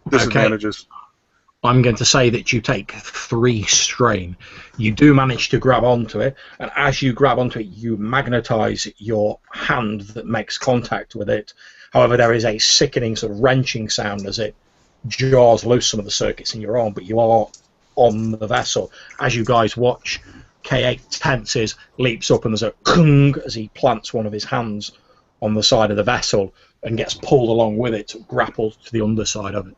disadvantages. I'm going to say that you take 3 strain. You do manage to grab onto it, and as you grab onto it, you magnetize your hand that makes contact with it. However, there is a sickening sort of wrenching sound as it jars loose some of the circuits in your arm, but you are on the vessel. As you guys watch, K8 tenses, leaps up, and there's a kung as he plants one of his hands on the side of the vessel and gets pulled along with it, grappled to the underside of it.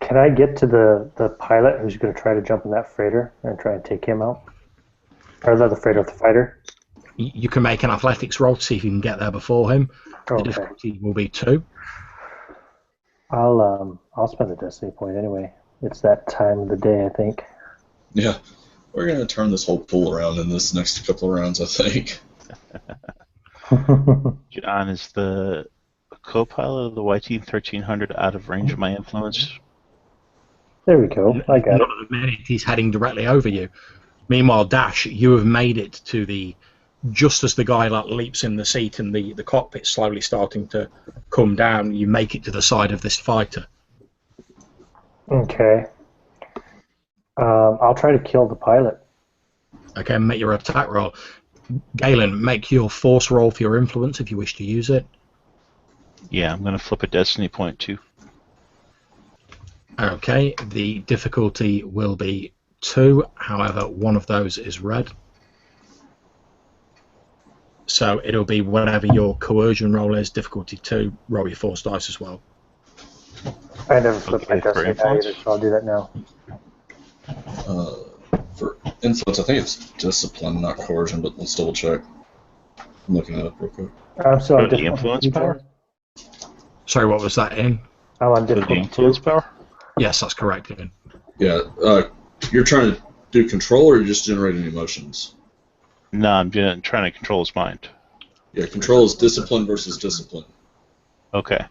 Can I get to the pilot who's going to try to jump in that freighter and try and take him out? Or the freighter with the fighter? You can make an athletics roll to see if you can get there before him. Okay. The difficulty will be 2. I'll spend the destiny point anyway. It's that time of the day, I think. Yeah, we're going to turn this whole pool around in this next couple of rounds, I think. John, is the co-pilot of the YT-1300 out of range of my influence? There we go. I got it. Not at the minute, he's heading directly over you. Meanwhile, Dash, you have made it to the... Just as the guy leaps in the seat and the cockpit's slowly starting to come down, you make it to the side of this fighter. Okay. I'll try to kill the pilot. Okay, make your attack roll. Galen, make your force roll for your influence if you wish to use it. Yeah, I'm going to flip a destiny point too. Okay, the difficulty will be 2, however, one of those is red. So it'll be whatever your coercion roll is, difficulty 2, roll your force dice as well. I never flipped my Okay, for destiny die influence? either, so I'll do that now. For influence, I think it's discipline, not coercion, but let's double check. I'm looking it up real quick. I'm still For on the difficulty influence 2, power? Sorry, what was that in? I'm on For the difficulty influence 2. power? Yes, that's correct, Ian. Yeah, you're trying to do control, or you're just generating emotions? No, I'm trying to control his mind. Yeah, control is discipline versus discipline. Okay.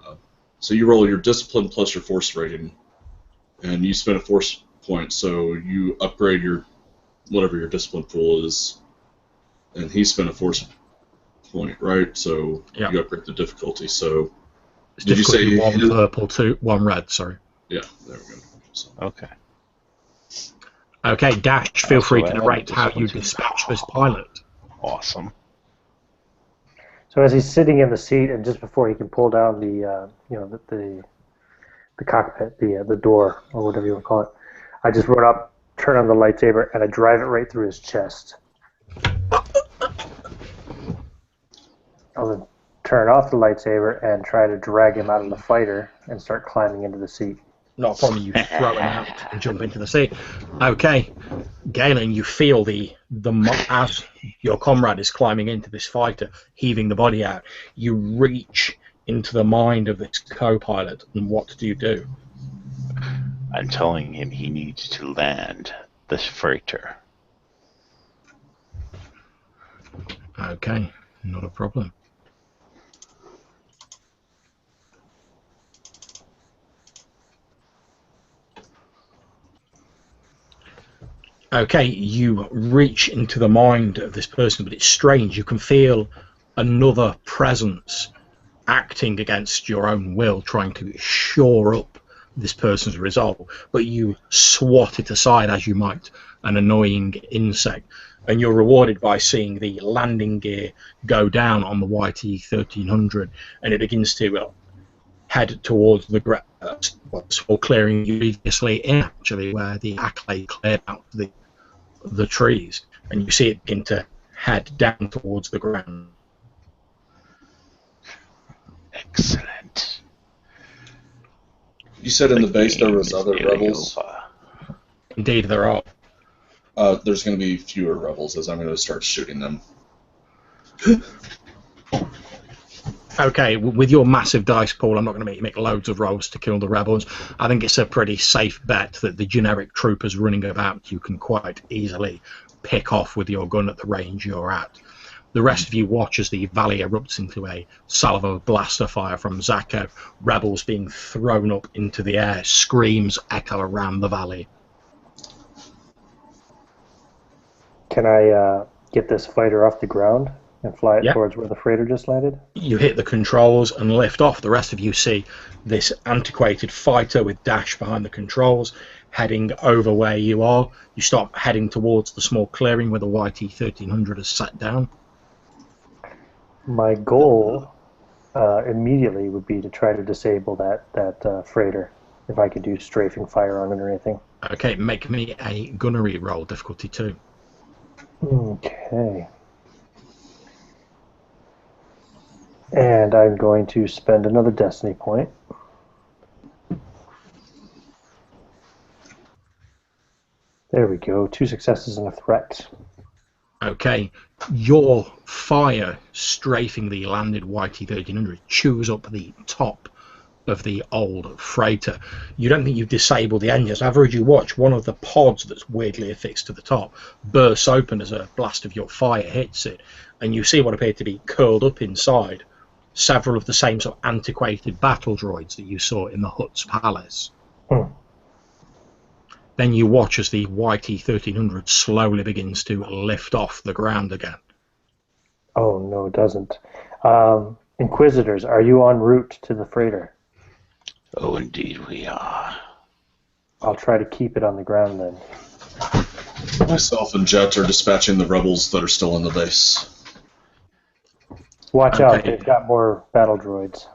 So you roll your discipline plus your force rating, and you spend a force point, so you upgrade your whatever your discipline pool is, and he spent a force point, right? So Yeah. you upgrade the difficulty. So It's did you say difficulty 1 purple, 2, 1 red, sorry. Yeah, there we go. So, Okay. Okay, Dash, feel free to So I narrate have how you discipline. dispatch this pilot. Awesome. So as he's sitting in the seat, and just before he can pull down the the cockpit, the door, or whatever you want to call it, I just run up, turn on the lightsaber, and I drive it right through his chest. I'll then turn off the lightsaber and try to drag him out of the fighter and start climbing into the seat. Not a problem, you throw him out and jump into the sea. Okay, Galen, you feel as your comrade is climbing into this fighter, heaving the body out, you reach into the mind of this co-pilot, and what do you do? I'm telling him he needs to land this freighter. Okay, not a problem. Okay, you reach into the mind of this person, but it's strange. You can feel another presence acting against your own will, trying to shore up this person's resolve, but you swat it aside as you might an annoying insect, and you're rewarded by seeing the landing gear go down on the YT-1300, and it begins to head towards the small clearing you previously in, actually, where the accolade cleared out the trees, and you see it begin to head down towards the ground. Excellent. you said in the base there was other rebels. Indeed, there are. There's going to be fewer rebels as I'm going to start shooting them. Okay, with your massive dice pool, I'm not going to make you make loads of rolls to kill the rebels. I think it's a pretty safe bet that the generic troopers running about you can quite easily pick off with your gun at the range you're at. The rest of you watch as the valley erupts into a salvo blaster fire from Zako, rebels being thrown up into the air, screams echo around the valley. Can I get this fighter off the ground and fly it Yep. towards where the freighter just landed? You hit the controls and lift off. The rest of you see this antiquated fighter with Dash behind the controls heading over where you are. You start heading towards the small clearing where the YT-1300 is sat down. My goal immediately would be to try to disable that freighter, if I could do strafing fire on it or anything. Okay, make me a gunnery roll, difficulty 2. Okay. And I'm going to spend another destiny point. There we go. 2 successes and a threat. Okay, your fire strafing the landed YT-1300 chews up the top of the old freighter. You don't think you've disabled the engines. However, as you watch, one of the pods that's weirdly affixed to the top bursts open as a blast of your fire hits it, and you see what appear to be curled up inside several of the same sort of antiquated battle droids that you saw in the Hutt's palace. Then you watch as the YT-1300 slowly begins to lift off the ground again. Oh, no, it doesn't. Inquisitors, are you en route to the freighter? Oh, indeed we are. I'll try to keep it on the ground then. Myself and Jet are dispatching the rebels that are still in the base. Watch out, Okay. they've got more battle droids.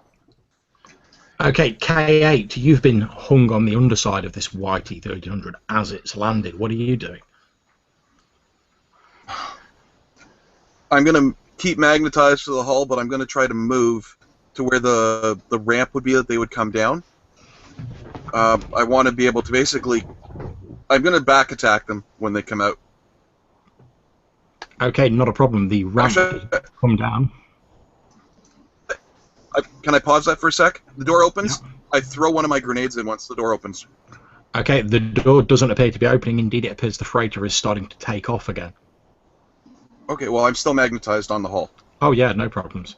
Okay, K8, you've been hung on the underside of this YT-1300 as it's landed. What are you doing? I'm going to keep magnetized to the hull, but I'm going to try to move to where the ramp would be that they would come down. I want to be able to basically... I'm going to back attack them when they come out. Okay, not a problem. The ramp Actually, will come down. Can I pause that for a sec? The door opens. Yeah. I throw one of my grenades in once the door opens. Okay, the door doesn't appear to be opening. Indeed, it appears the freighter is starting to take off again. Okay, well, I'm still magnetized on the hull. Oh yeah, no problems.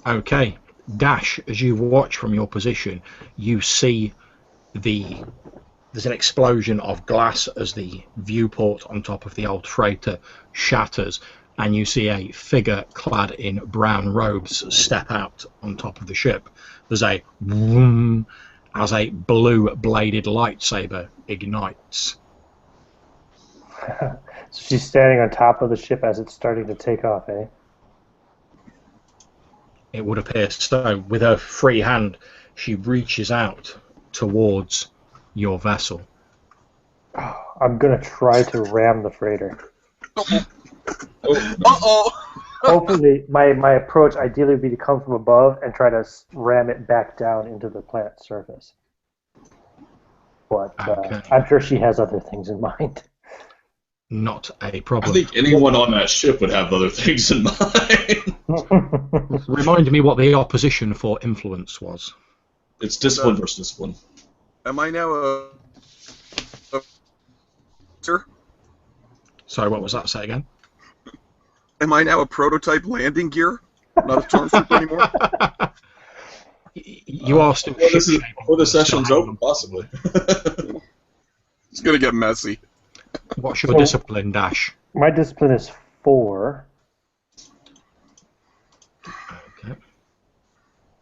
Okay, Dash, as you watch from your position, you see there's an explosion of glass as the viewport on top of the old freighter shatters, and you see a figure clad in brown robes step out on top of the ship. There's a vroom as a blue-bladed lightsaber ignites. So she's standing on top of the ship as it's starting to take off, eh? It would appear so. With her free hand, she reaches out towards your vessel. I'm going to try to ram the freighter. Uh-oh! Hopefully, my approach ideally would be to come from above and try to ram it back down into the planet's surface. But Okay. I'm sure she has other things in mind. Not a I problem. think anyone on that ship would have other things in mind. Remind me what the opposition for influence was. It's discipline versus discipline. Am I now a sir? Sorry, what was that? Say again. Am I now a prototype landing gear? Not a stormtrooper anymore? You are still Before the session's open, possibly. It's going to get messy. What's your discipline, Dash? My discipline is 4. Okay.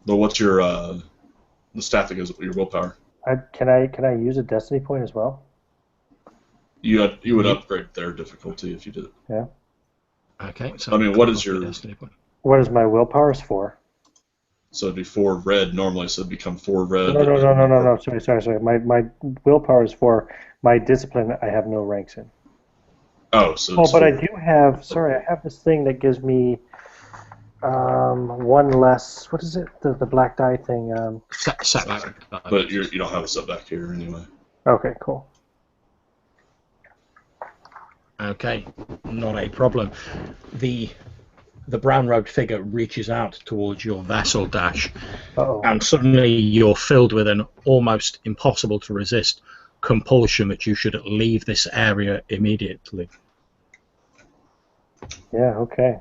But what's your the stat that goes with your willpower? Can I use a destiny point as well? You would upgrade their difficulty if you did it. Yeah. Okay. So I mean, what is your... destiny point? What is my willpower? Is 4. So it'd be 4 red normally, so it'd become 4 red. No. Sorry. My willpower is 4. My discipline, I have no ranks in. Oh, so Oh, it's but 4. I do have. Sorry, I have this thing that gives me 1 less. What is it? The black die thing. Setback. But you don't have a setback here anyway. Okay, cool. Okay, not a problem. The brown-robed figure reaches out towards your vessel, Dash, Uh-oh. and suddenly you're filled with an almost impossible to resist compulsion that you should leave this area immediately. Yeah. Okay.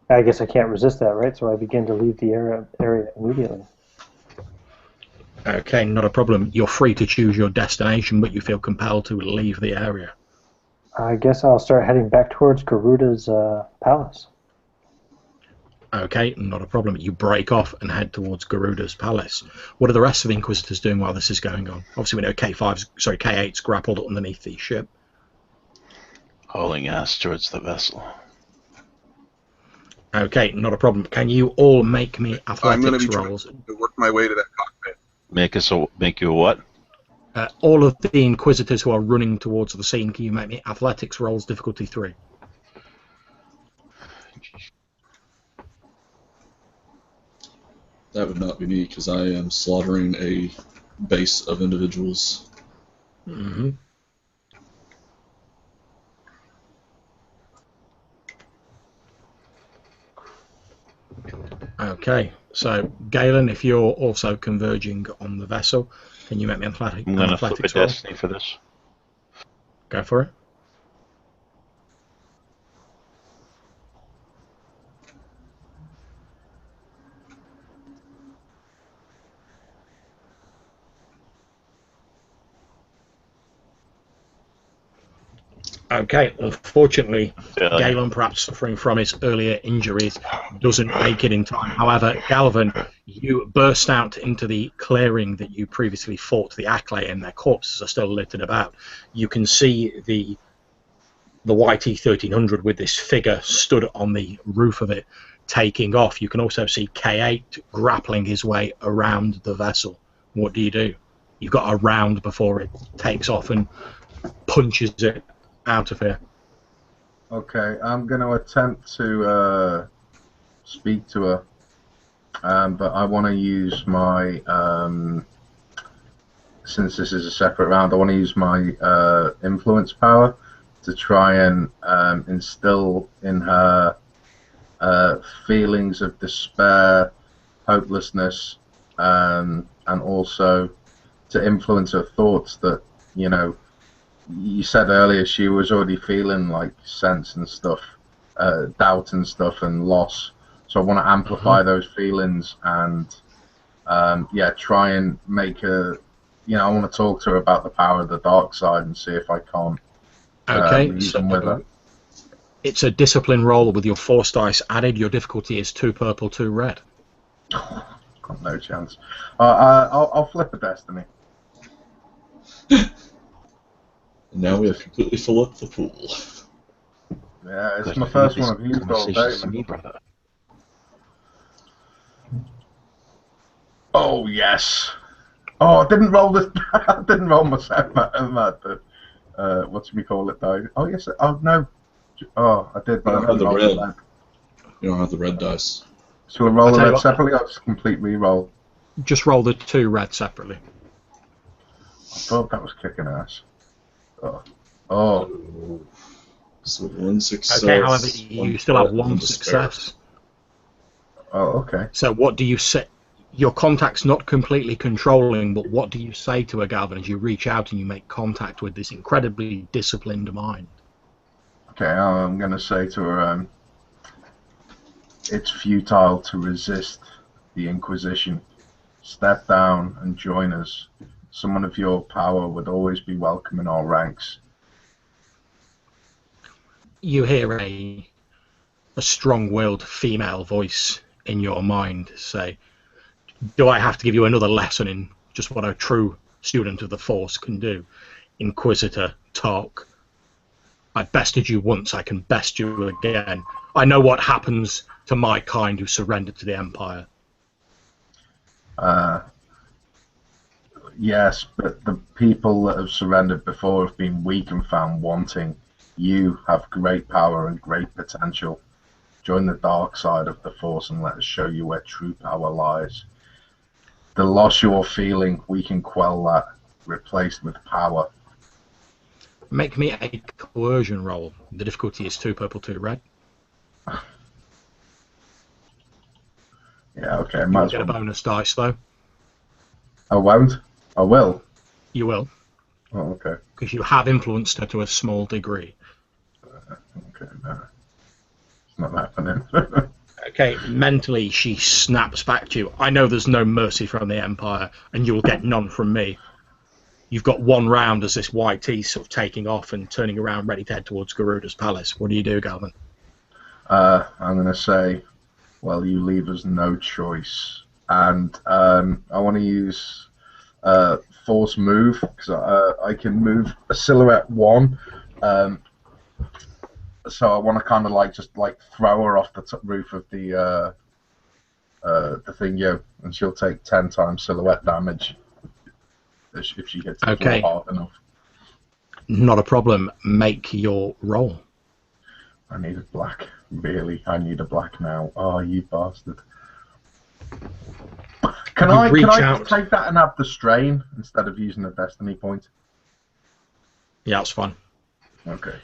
I guess I can't resist that, right? So I begin to leave the area immediately. Okay, not a problem. You're free to choose your destination, but you feel compelled to leave the area. I guess I'll start heading back towards Garuda's palace. Okay, not a problem. You break off and head towards Garuda's palace. What are the rest of the Inquisitors doing while this is going on? Obviously, we know K8's grappled underneath the ship. Hauling ass towards the vessel. Okay, not a problem. Can you all make me I'm going to athletics be trying rolls? to work my way to that cockpit. Make you a what? All of the Inquisitors who are running towards the scene, can you make me athletics rolls difficulty 3? That would not be me, because I am slaughtering a base of individuals. Mm-hmm. Okay, so Galen, if you're also converging on the vessel, can you make me I'm going to flip a athletics roll? destiny for this. Go for it. Okay, unfortunately, Failure. Galen, perhaps suffering from his earlier injuries, doesn't make it in time. However, Galvin, you burst out into the clearing that you previously fought the Acklay, and their corpses are still littered about. You can see the YT-1300 with this figure stood on the roof of it, taking off. You can also see K8 grappling his way around the vessel. What do you do? You've got a round before it takes off and punches it out of here. Okay, I'm going to attempt to speak to her, but I want to use my, since this is a separate round, I want to use my influence power to try and instill in her feelings of despair, hopelessness, and also to influence her thoughts that, you know, you said earlier she was already feeling like sense and stuff, doubt and stuff, and loss. So I want to amplify those feelings and, yeah, try and make her, you know, I want to talk to her about the power of the dark side and see if I can't reason with her. It's a discipline roll with your force dice added. Your difficulty is 2 purple, 2 red. Got no chance. I'll flip a destiny. Now we have completely filled up the pool. Yeah, it's my first one I've used all day. Me, brother. Oh yes. Oh, I didn't roll this. I didn't roll myself. Whatchamacallit die. Oh yes. Oh no. Oh, I did. You don't have the roll red. red. You don't have the red dice. So I roll the tell you red what. separately, or just complete re-roll? Just roll the 2 red separately. I thought that was kicking ass. Oh. So 1 success. Okay, however, you still have 1 despair. success. Oh, okay. So what do you say? Your contact's not completely controlling, but what do you say to her, Galvin, as you reach out and you make contact with this incredibly disciplined mind? Okay, I'm going to say to her, it's futile to resist the Inquisition. Step down and join us. Someone of your power would always be welcome in our ranks. You hear a strong-willed female voice in your mind say, do I have to give you another lesson in just what a true student of the Force can do? Inquisitor, talk. I bested you once, I can best you again. I know what happens to my kind who surrender to the Empire. Yes, but the people that have surrendered before have been weak and found wanting. You have great power and great potential. Join the dark side of the Force and let us show you where true power lies. The loss you're feeling, we can quell that, replaced with power. Make me a coercion roll. The difficulty is 2 purple, 2 red. Yeah, okay. You won't get a bonus dice, though. I won't. I will. You will, Oh, okay. because you have influenced her to a small degree. Okay, no. It's not happening. Okay, mentally she snaps back to you. I know there's no mercy from the Empire, and you will get none from me. You've got 1 round as this YT sort of taking off and turning around, ready to head towards Garuda's palace. What do you do, Galvin? I'm going to say, well, you leave us no choice. And I want to use Force Move, because I can move a silhouette 1. So I want to kind of just throw her off the roof of the thing, and she'll take 10 times silhouette damage if she hits the floor hard enough. Not a problem. Make your roll. I need a black. Really, I need a black now. Oh, you bastard. Can I just take that and have the strain instead of using the destiny point? Yeah, that's fine. Okay.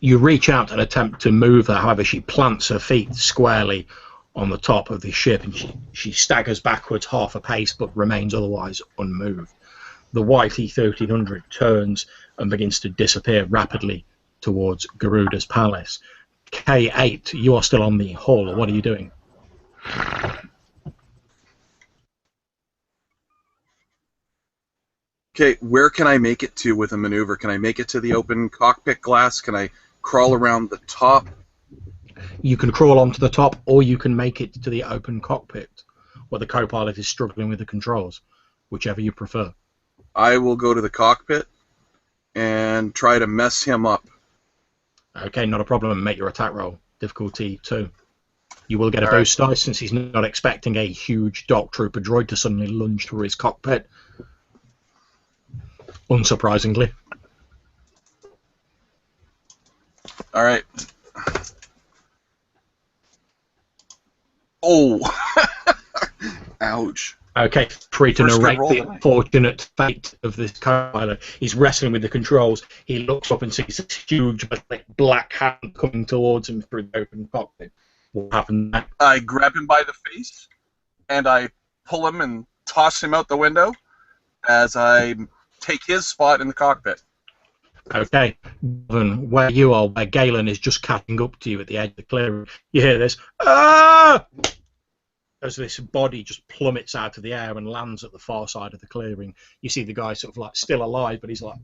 You reach out and attempt to move her, however she plants her feet squarely on the top of the ship and she staggers backwards half a pace but remains otherwise unmoved. The YT-1300 turns and begins to disappear rapidly towards Garuda's palace. K8, you are still on the hull. What are you doing? Okay, where can I make it to with a maneuver? Can I make it to the open cockpit glass? Can I crawl around the top? You can crawl onto the top, or you can make it to the open cockpit, where the co-pilot is struggling with the controls, whichever you prefer. I will go to the cockpit and try to mess him up. Okay, not a problem. Make your attack roll. Difficulty 2. You will get a All right. boost dice since he's not expecting a huge Dark Trooper droid to suddenly lunge through his cockpit. Unsurprisingly. All right. Oh! Ouch. Okay, free to First good narrate roll the tonight. unfortunate fate of this co-pilot. He's wrestling with the controls. He looks up and sees this huge black hand coming towards him through the open cockpit. What happened next? I grab him by the face, and I pull him and toss him out the window as I take his spot in the cockpit. Okay, Gavin, where you are, where Galen is just catching up to you at the edge of the clearing, you hear this, ah! As this body just plummets out of the air and lands at the far side of the clearing. You see the guy sort of like still alive, but he's like,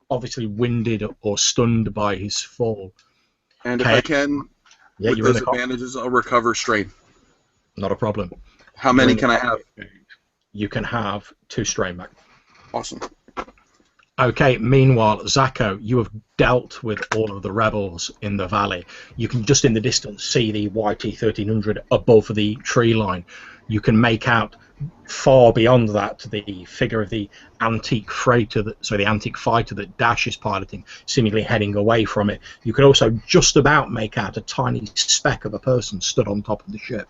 obviously winded or stunned by his fall. And if Okay. I can, Yeah, with you're in those the cockpit. advantages, I'll recover strain. Not a problem. How many can I have? You can have 2 strain back. Awesome. Okay, meanwhile, Zacho, you have dealt with all of the rebels in the valley. You can just in the distance see the YT-1300 above the tree line. You can make out far beyond that the figure of the antique freighter, the antique fighter that Dash is piloting, seemingly heading away from it. You can also just about make out a tiny speck of a person stood on top of the ship.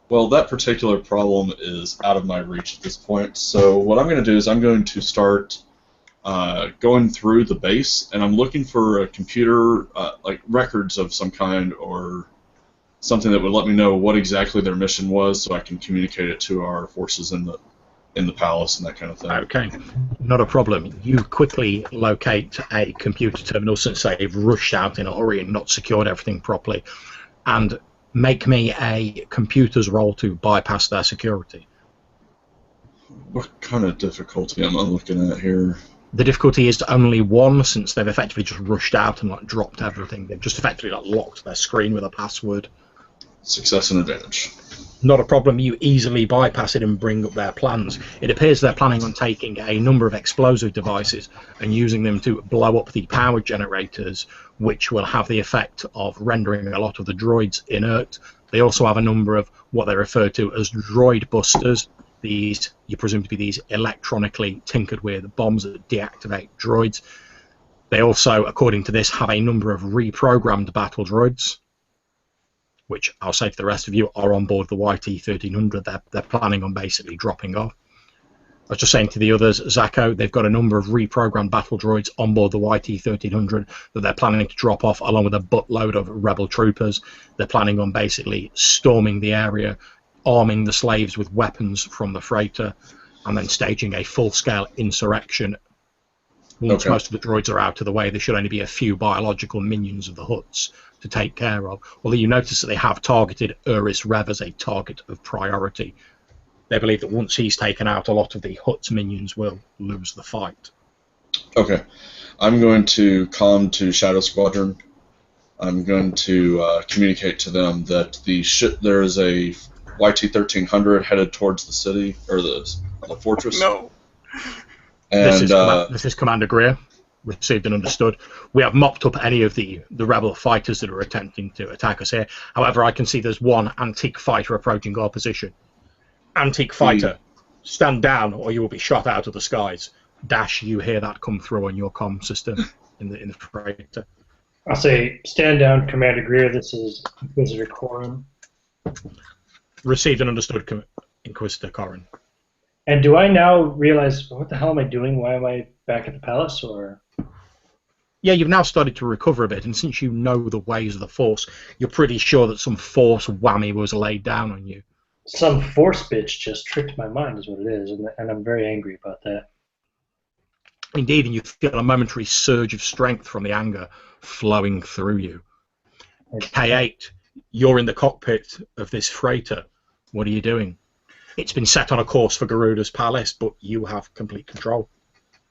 Well, that particular problem is out of my reach at this point. So what I'm going to do is I'm going to start going through the base, and I'm looking for a computer, like records of some kind or something that would let me know what exactly their mission was, so I can communicate it to our forces in the palace and that kind of thing. Okay, not a problem. You quickly locate a computer terminal since they've rushed out in a hurry and not secured everything properly, and make me a computer's roll to bypass their security. What kind of difficulty am I looking at here? The difficulty is only 1 since they've effectively just rushed out and dropped everything. They've just effectively locked their screen with a password. Success and advantage. Not a problem. You easily bypass it and bring up their plans. It appears they're planning on taking a number of explosive devices and using them to blow up the power generators, which will have the effect of rendering a lot of the droids inert. They also have a number of what they refer to as droid busters. These, you presume to be these electronically tinkered with bombs that deactivate droids. They also, according to this, have a number of reprogrammed battle droids, which I'll say to the rest of you are on board the YT-1300. They're planning on basically dropping off. I was just saying to the others, Zacho, they've got a number of reprogrammed battle droids on board the YT-1300 that they're planning to drop off along with a buttload of rebel troopers. They're planning on basically storming the area, arming the slaves with weapons from the freighter, and then staging a full-scale insurrection. Once most of the droids are out of the way, there should only be a few biological minions of the Hutts to take care of. Although you notice that they have targeted Uris Rev as a target of priority. They believe that once he's taken out, a lot of the Hutts minions will lose the fight. Okay. I'm going to comm to Shadow Squadron. I'm going to communicate to them that there is a YT-1300 headed towards the city, or the fortress. No. And This is Commander Greer. Received and understood. We have mopped up any of the rebel fighters that are attempting to attack us here. However, I can see there's one antique fighter approaching our position. Antique fighter, stand down or you will be shot out of the skies. Dash, you hear that come through on your comm system in the freighter. I'll say, stand down, Commander Greer. This is Inquisitor Corrin. Received and understood, Inquisitor Corrin. And do I now realize, what the hell am I doing? Why am I back at the palace? Or Yeah, you've now started to recover a bit, and since you know the ways of the Force, you're pretty sure that some Force whammy was laid down on you. some Force bitch just tricked my mind is what it is, and I'm very angry about that. Indeed, and you feel a momentary surge of strength from the anger flowing through you. K8, you're in the cockpit of this freighter. What are you doing? It's been set on a course for Garuda's palace, but you have complete control.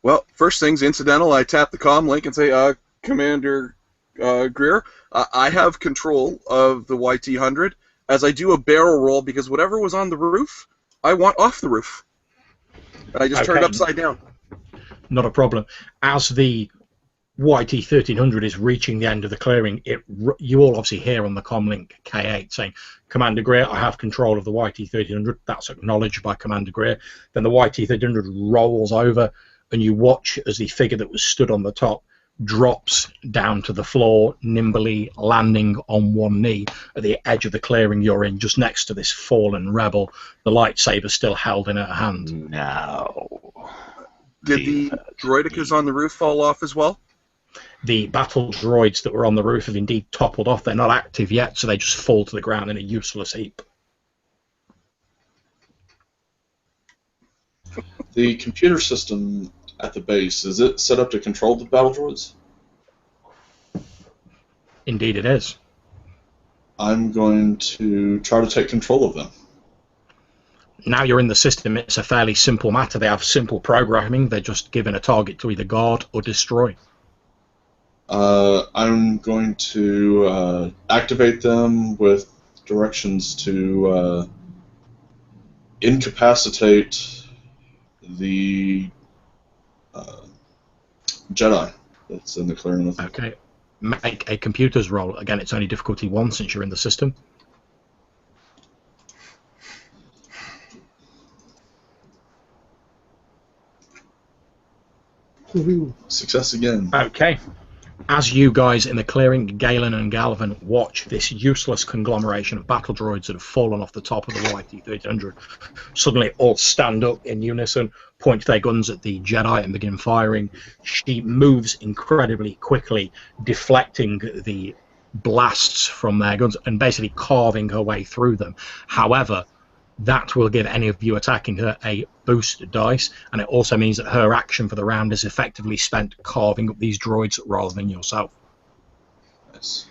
Well, first thing's incidental. I tap the comm link and say, Commander Greer, I have control of the YT-100 as I do a barrel roll because whatever was on the roof, I want off the roof. And I just turn it upside down. Not a problem. As the YT-1300 is reaching the end of the clearing, you all obviously hear on the comlink K8 saying, Commander Greer, I have control of the YT-1300. That's acknowledged by Commander Greer. Then the YT-1300 rolls over, and you watch as the figure that was stood on the top drops down to the floor, nimbly landing on one knee at the edge of the clearing you're in, just next to this fallen rebel, the lightsaber still held in her hand. No. Did the droidicas on the roof fall off as well? The battle droids that were on the roof have indeed toppled off. They're not active yet, so they just fall to the ground in a useless heap. The computer system at the base, is it set up to control the battle droids? Indeed it is. I'm going to try to take control of them. Now you're in the system, it's a fairly simple matter. They have simple programming. They're just given a target to either guard or destroy. I'm going to activate them with directions to incapacitate the Jedi that's in the clearing with them. Okay. Make a computer's roll. Again, it's only difficulty 1 since you're in the system. Woohoo. Success again. Okay. As you guys in the clearing, Galen and Galvin, watch this useless conglomeration of battle droids that have fallen off the top of the YT-1300 suddenly all stand up in unison, point their guns at the Jedi and begin firing. She moves incredibly quickly, deflecting the blasts from their guns and basically carving her way through them. However, that will give any of you attacking her a boost dice, and it also means that her action for the round is effectively spent carving up these droids rather than yourself. Nice.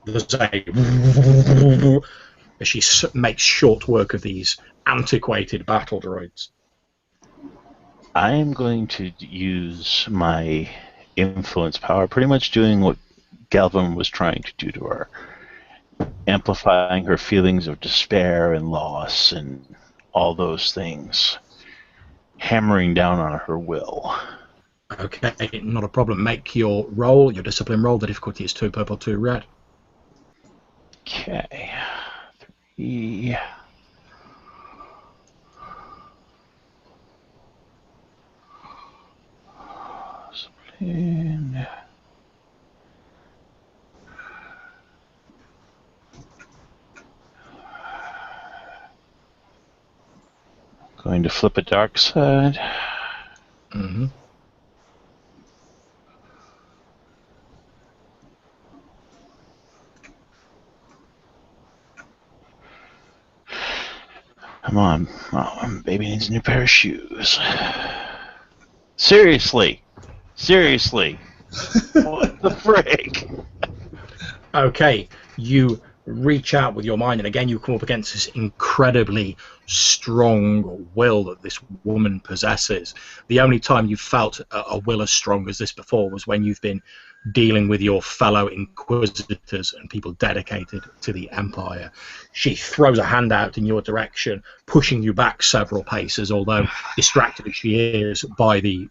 There's a as she makes short work of these antiquated battle droids. I am going to use my influence power, pretty much doing what Galvin was trying to do to her. Amplifying her feelings of despair and loss and all those things. Hammering down on her will. Okay, not a problem. Make your roll, your discipline roll. The difficulty is 2 purple, 2 red. Okay. 3. Discipline. Going to flip a dark side. Mm-hmm. Come on. Oh, baby needs a new pair of shoes. Seriously. Seriously. What the frick? Okay, you reach out with your mind, and again you come up against this incredibly strong will that this woman possesses. The only time you've felt a will as strong as this before was when you've been dealing with your fellow Inquisitors and people dedicated to the Empire. She throws a hand out in your direction, pushing you back several paces, although distracted as she is by the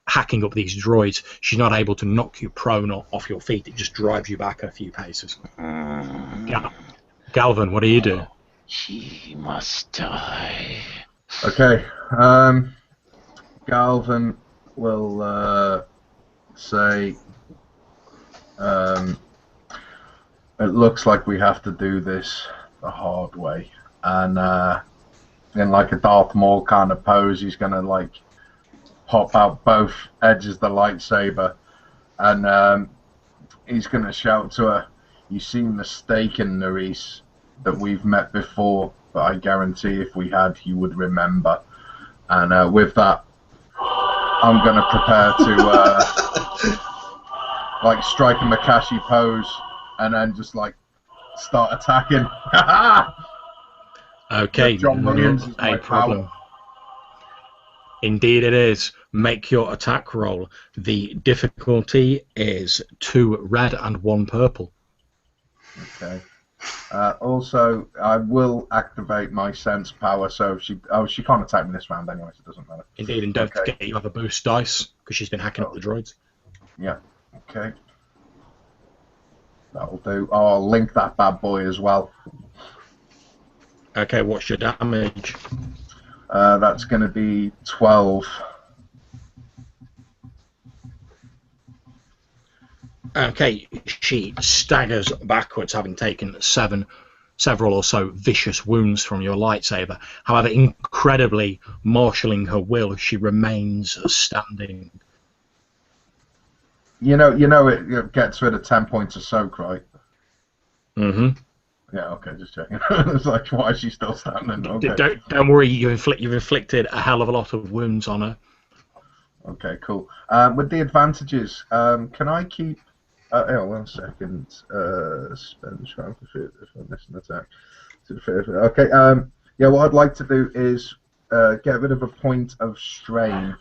hacking up these droids, she's not able to knock you prone or off your feet. It just drives you back a few paces. Galvin, what do you do? He must die. Okay. Galvin will say, it looks like we have to do this the hard way. And in like a Darth Maul kind of pose, he's going to like pop out both edges of the lightsaber, and he's going to shout to her, "You seem mistaken, Narees, that we've met before, but I guarantee if we had, you would remember." And with that, I'm going to prepare to like strike a Makashi pose, and then just like start attacking. Okay, John Williams not is my a problem. power. Indeed it is. Make your attack roll. The difficulty is 2 red and 1 purple. Okay. Also, I will activate my sense power, so she can't attack me this round anyway, so it doesn't matter. Indeed, and don't forget you have a boost dice, because she's been hacking up the droids. Yeah, okay. That'll do. Oh, I'll link that bad boy as well. Okay, what's your damage? That's going to be 12. Okay, she staggers backwards, having taken several or so vicious wounds from your lightsaber. However, incredibly marshalling her will, she remains standing. You know, it gets rid of 10 points of soak, right? Mm-hmm. Yeah, okay, just checking. It's like, why is she still standing? Okay. Don't worry, you've inflicted a hell of a lot of wounds on her. Okay, cool. With the advantages, can I keep... hang on 1 second. Spend triumph if I miss an attack. Okay, yeah, what I'd like to do is get rid of a point of strain.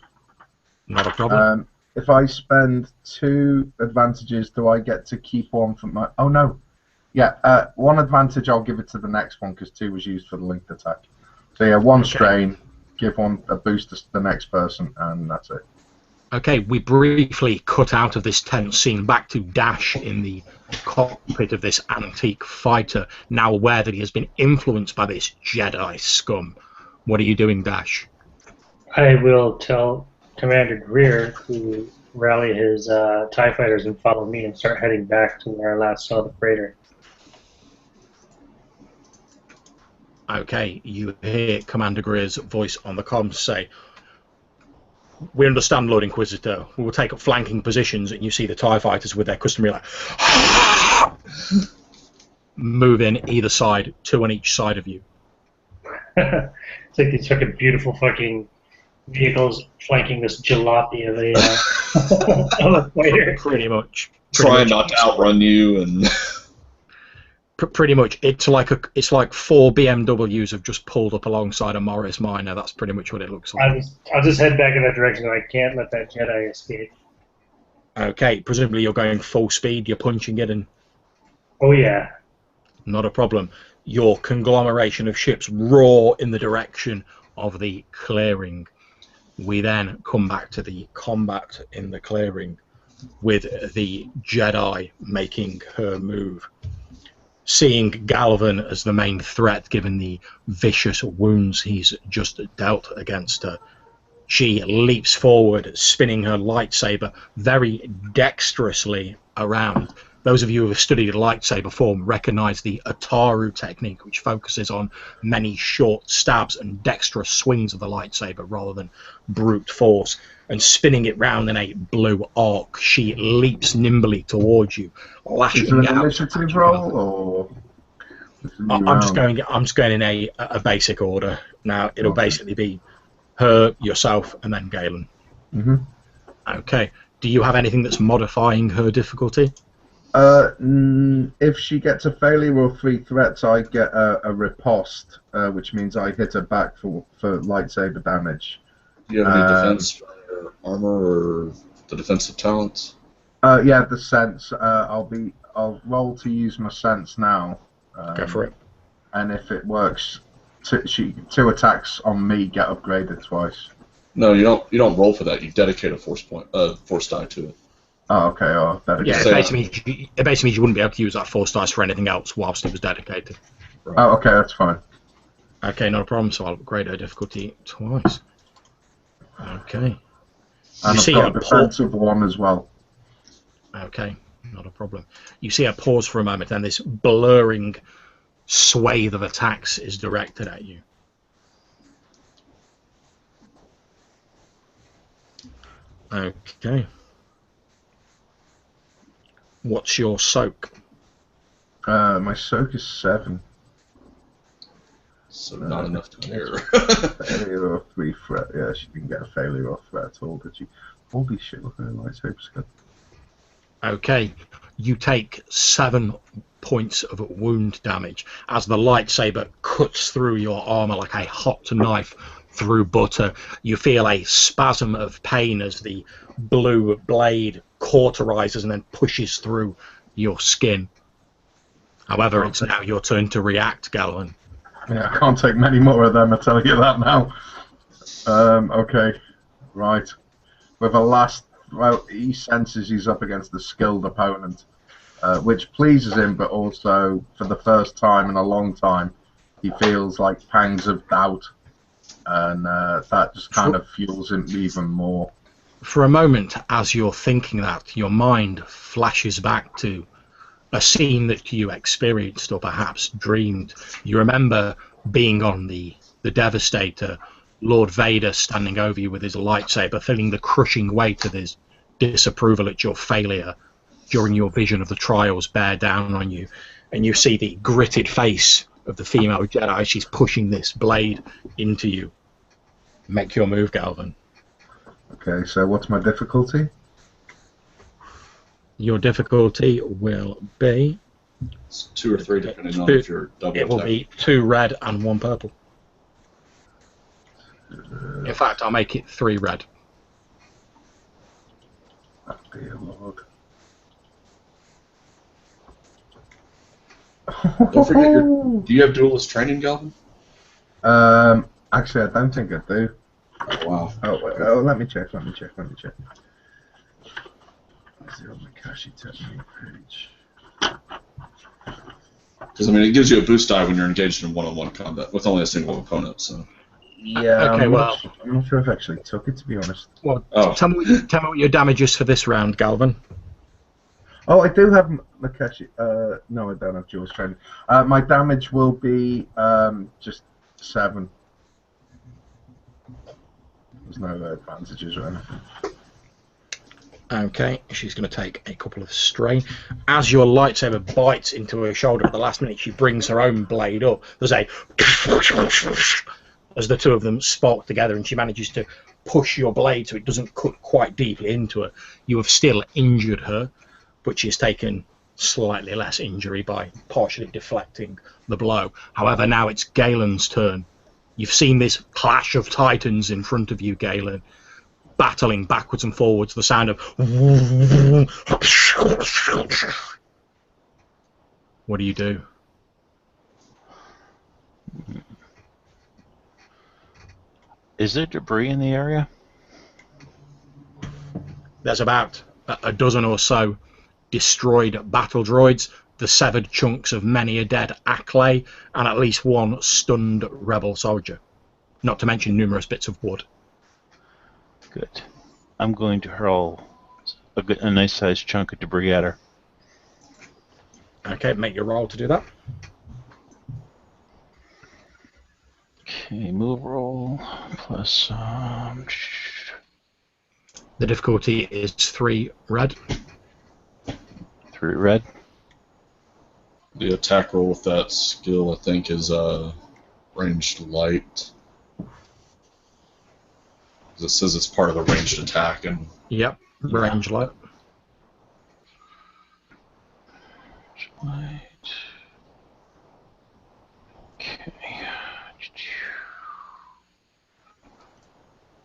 Not a problem. If I spend 2 advantages, do I get to keep 1 from my... Oh, no. Yeah, 1 advantage, I'll give it to the next one, because 2 was used for the linked attack. So yeah, 1 strain, give 1 a boost to the next person, and that's it. Okay, we briefly cut out of this tense scene back to Dash in the cockpit of this antique fighter, now aware that he has been influenced by this Jedi scum. What are you doing, Dash? I will tell Commander Greer to rally his TIE fighters and follow me and start heading back to where I last saw the freighter. Okay, you hear Commander Greer's voice on the comms say, "We understand, Lord Inquisitor. We will take up flanking positions," and you see the TIE fighters with their customary move in either side, 2 on each side of you. It's like these fucking beautiful fucking vehicles flanking this jalopy of a fighter. Pretty much. Trying not to outrun you and... Pretty much, it's like 4 BMWs have just pulled up alongside a Morris Minor. That's pretty much what it looks like. I'll just head back in that direction. I can't let that Jedi escape. Okay, presumably you're going full speed. You're punching it, and oh yeah, not a problem. Your conglomeration of ships roar in the direction of the clearing. We then come back to the combat in the clearing, with the Jedi making her move. Seeing Galvan as the main threat, given the vicious wounds he's just dealt against her, she leaps forward, spinning her lightsaber very dexterously around. Those of you who have studied lightsaber form recognize the Ataru technique, which focuses on many short stabs and dexterous swings of the lightsaber rather than brute force. And spinning it round in a blue arc, she leaps nimbly towards you, lashing out. Is it an initiative roll, or? I'm just going in a basic order now. It'll basically be her, yourself, and then Galen. Mm-hmm. Okay. Do you have anything that's modifying her difficulty? If she gets a failure or 3 threats, I get a riposte, which means I hit her back for lightsaber damage. Do you have any defense for your armor or the defensive talents? Yeah, the sense. I'll roll to use my sense now. Go for it. And if it works, 2 attacks on me get upgraded twice. No, you don't. You don't roll for that. You dedicate a force die to it. Oh, okay. Oh, yeah, it basically means you wouldn't be able to use that force dice for anything else whilst it was dedicated. Right. Oh, okay, that's fine. Okay, not a problem. So I'll upgrade her difficulty twice. Okay. And I've got a defensive 1 as well. Okay, not a problem. You see her pause for a moment, and this blurring swathe of attacks is directed at you. Okay. What's your soak? My soak is 7. So not enough to clear. Failure or 3 threat. Yeah, she didn't get a failure or threat at all, did she? Holy shit, look at her lightsaber skill. Okay, you take 7 points of wound damage as the lightsaber cuts through your armor like a hot knife through butter. You feel a spasm of pain as the blue blade cauterizes and then pushes through your skin. However, it's now your turn to react, Galvin. Yeah, I can't take many more of them, I tell you that now. Okay, right. With a last, well, he senses he's up against a skilled opponent, which pleases him, but also, for the first time in a long time, he feels like pangs of doubt, and that just kind of fuels him even more. For a moment, as you're thinking that, your mind flashes back to a scene that you experienced or perhaps dreamed. You remember being on the Devastator, Lord Vader standing over you with his lightsaber, feeling the crushing weight of his disapproval at your failure during your vision of the trials bear down on you. And you see the gritted face of the female Jedi. She's pushing this blade into you. Make your move, Galvin. Okay, so what's my difficulty? Your difficulty will be... It's 2 or 3, depending on if you're double It will be 2 red and 1 purple. In fact, I'll make it 3 red. Oh, dear Lord. Don't forget do you have duelist training, Galvin? Actually, I don't think I do. Oh, wow. Oh, let me check. Is it on the Kashi technique page? Because, I mean, it gives you a boost die when you're engaged in one-on-one combat with only a single opponent, so... Yeah, okay, I'm not sure if I actually took it, to be honest. Well, tell me what your damage is for this round, Galvin. Oh, I do have Makashi. No, I don't have dual training. My damage will be just 7. There's no advantages or anything. Okay, she's going to take a couple of strain. As your lightsaber bites into her shoulder at the last minute, she brings her own blade up. There's a... as the two of them spark together, and she manages to push your blade so it doesn't cut quite deeply into her. You have still injured her, but she's taken slightly less injury by partially deflecting the blow. However, now it's Galen's turn. You've seen this clash of titans in front of you, Galen, battling backwards and forwards, the sound of... What do you do? Is there debris in the area? There's about a dozen or so destroyed battle droids, the severed chunks of many a dead Acklay, and at least 1 stunned rebel soldier. Not to mention numerous bits of wood. Good. I'm going to hurl a nice sized chunk of debris at her. Okay, make your roll to do that. Okay, move roll plus... The difficulty is 3 red. 3 red. The attack roll with that skill, I think, is ranged light. It says it's part of the ranged attack, and Yep, range light. Light. Okay.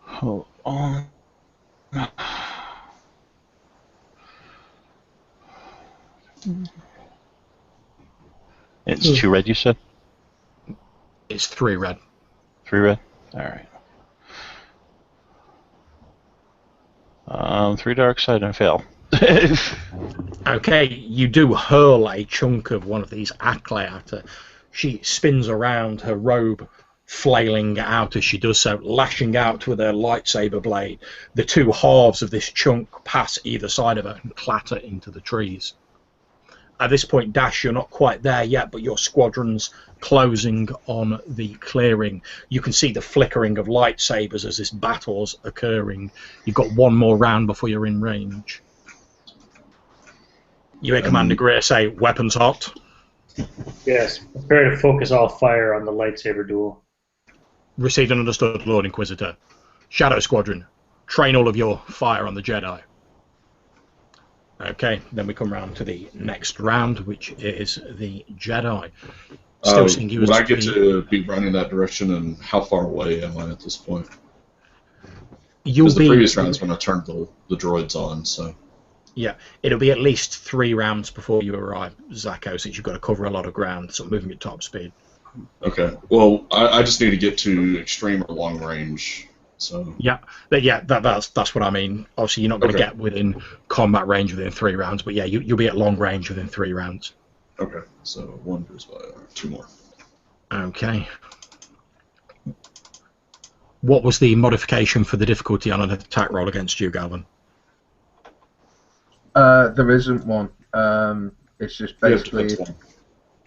Hold on. It's 2 red, you said? It's 3 red. 3 red? Alright. 3 dark side and fail. Okay, you do hurl a chunk of one of these Acklay at her. She spins around, her robe flailing out as she does so, lashing out with her lightsaber blade. The 2 halves of this chunk pass either side of her and clatter into the trees. At this point, Dash, you're not quite there yet, but your squadron's closing on the clearing. You can see the flickering of lightsabers as this battle's occurring. You've got 1 more round before you're in range. You hear Commander Greer say, "Weapons hot." Yes, prepare to focus all fire on the lightsaber duel. Received and understood, Lord Inquisitor. Shadow Squadron, train all of your fire on the Jedi. Okay, then we come round to the next round, which is the Jedi. Still seeing you would as I get to be running that direction, and how far away am I at this point? You'll Because the be previous round's when I turned the droids on, so... Yeah, it'll be at least 3 rounds before you arrive, Zacho, since you've got to cover a lot of ground, so moving at top speed. Okay. Well, I just need to get to extreme or long range. So yeah, that's what I mean. Obviously, you're not going to get within combat range within 3 rounds, but yeah, you'll be at long range within 3 rounds. Okay. So 1 goes by 2 more. Okay. What was the modification for the difficulty on an attack roll against you, Galvin? There isn't one. It's just basically.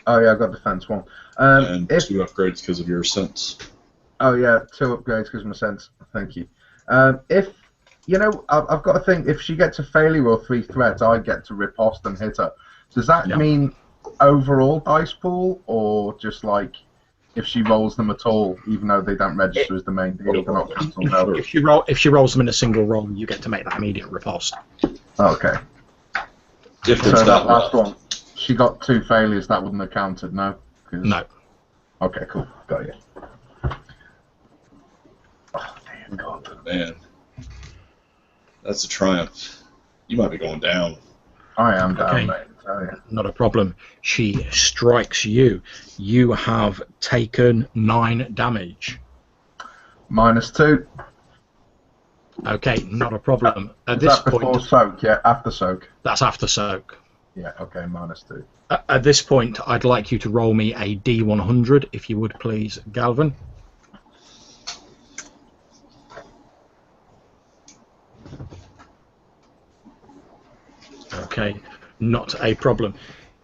Oh yeah, I got defense 1. And 2 upgrades because of your sense. Oh yeah, 2 upgrades because of my sense. Thank you. If I've got to think, if she gets a failure or 3 threats, I get to riposte and hit her. Does that mean overall dice pool, or just like if she rolls them at all, even though they don't register as the main deal, they're not cancelled out? If she rolls them in a single roll, you get to make that immediate riposte. Okay. So that last one, she got 2 failures. That wouldn't have counted, no? No. Okay, cool. Got you. Oh, dear God. Man. That's a triumph. You might be going down. I am down, mate. Not a problem. She strikes you. You have taken 9 damage. -2. Okay, not a problem. At Is this that before point, soak? Yeah, after soak. That's after soak. Yeah, okay, -2. At this point, I'd like you to roll me a D100, if you would please, Galvin. Okay, not a problem.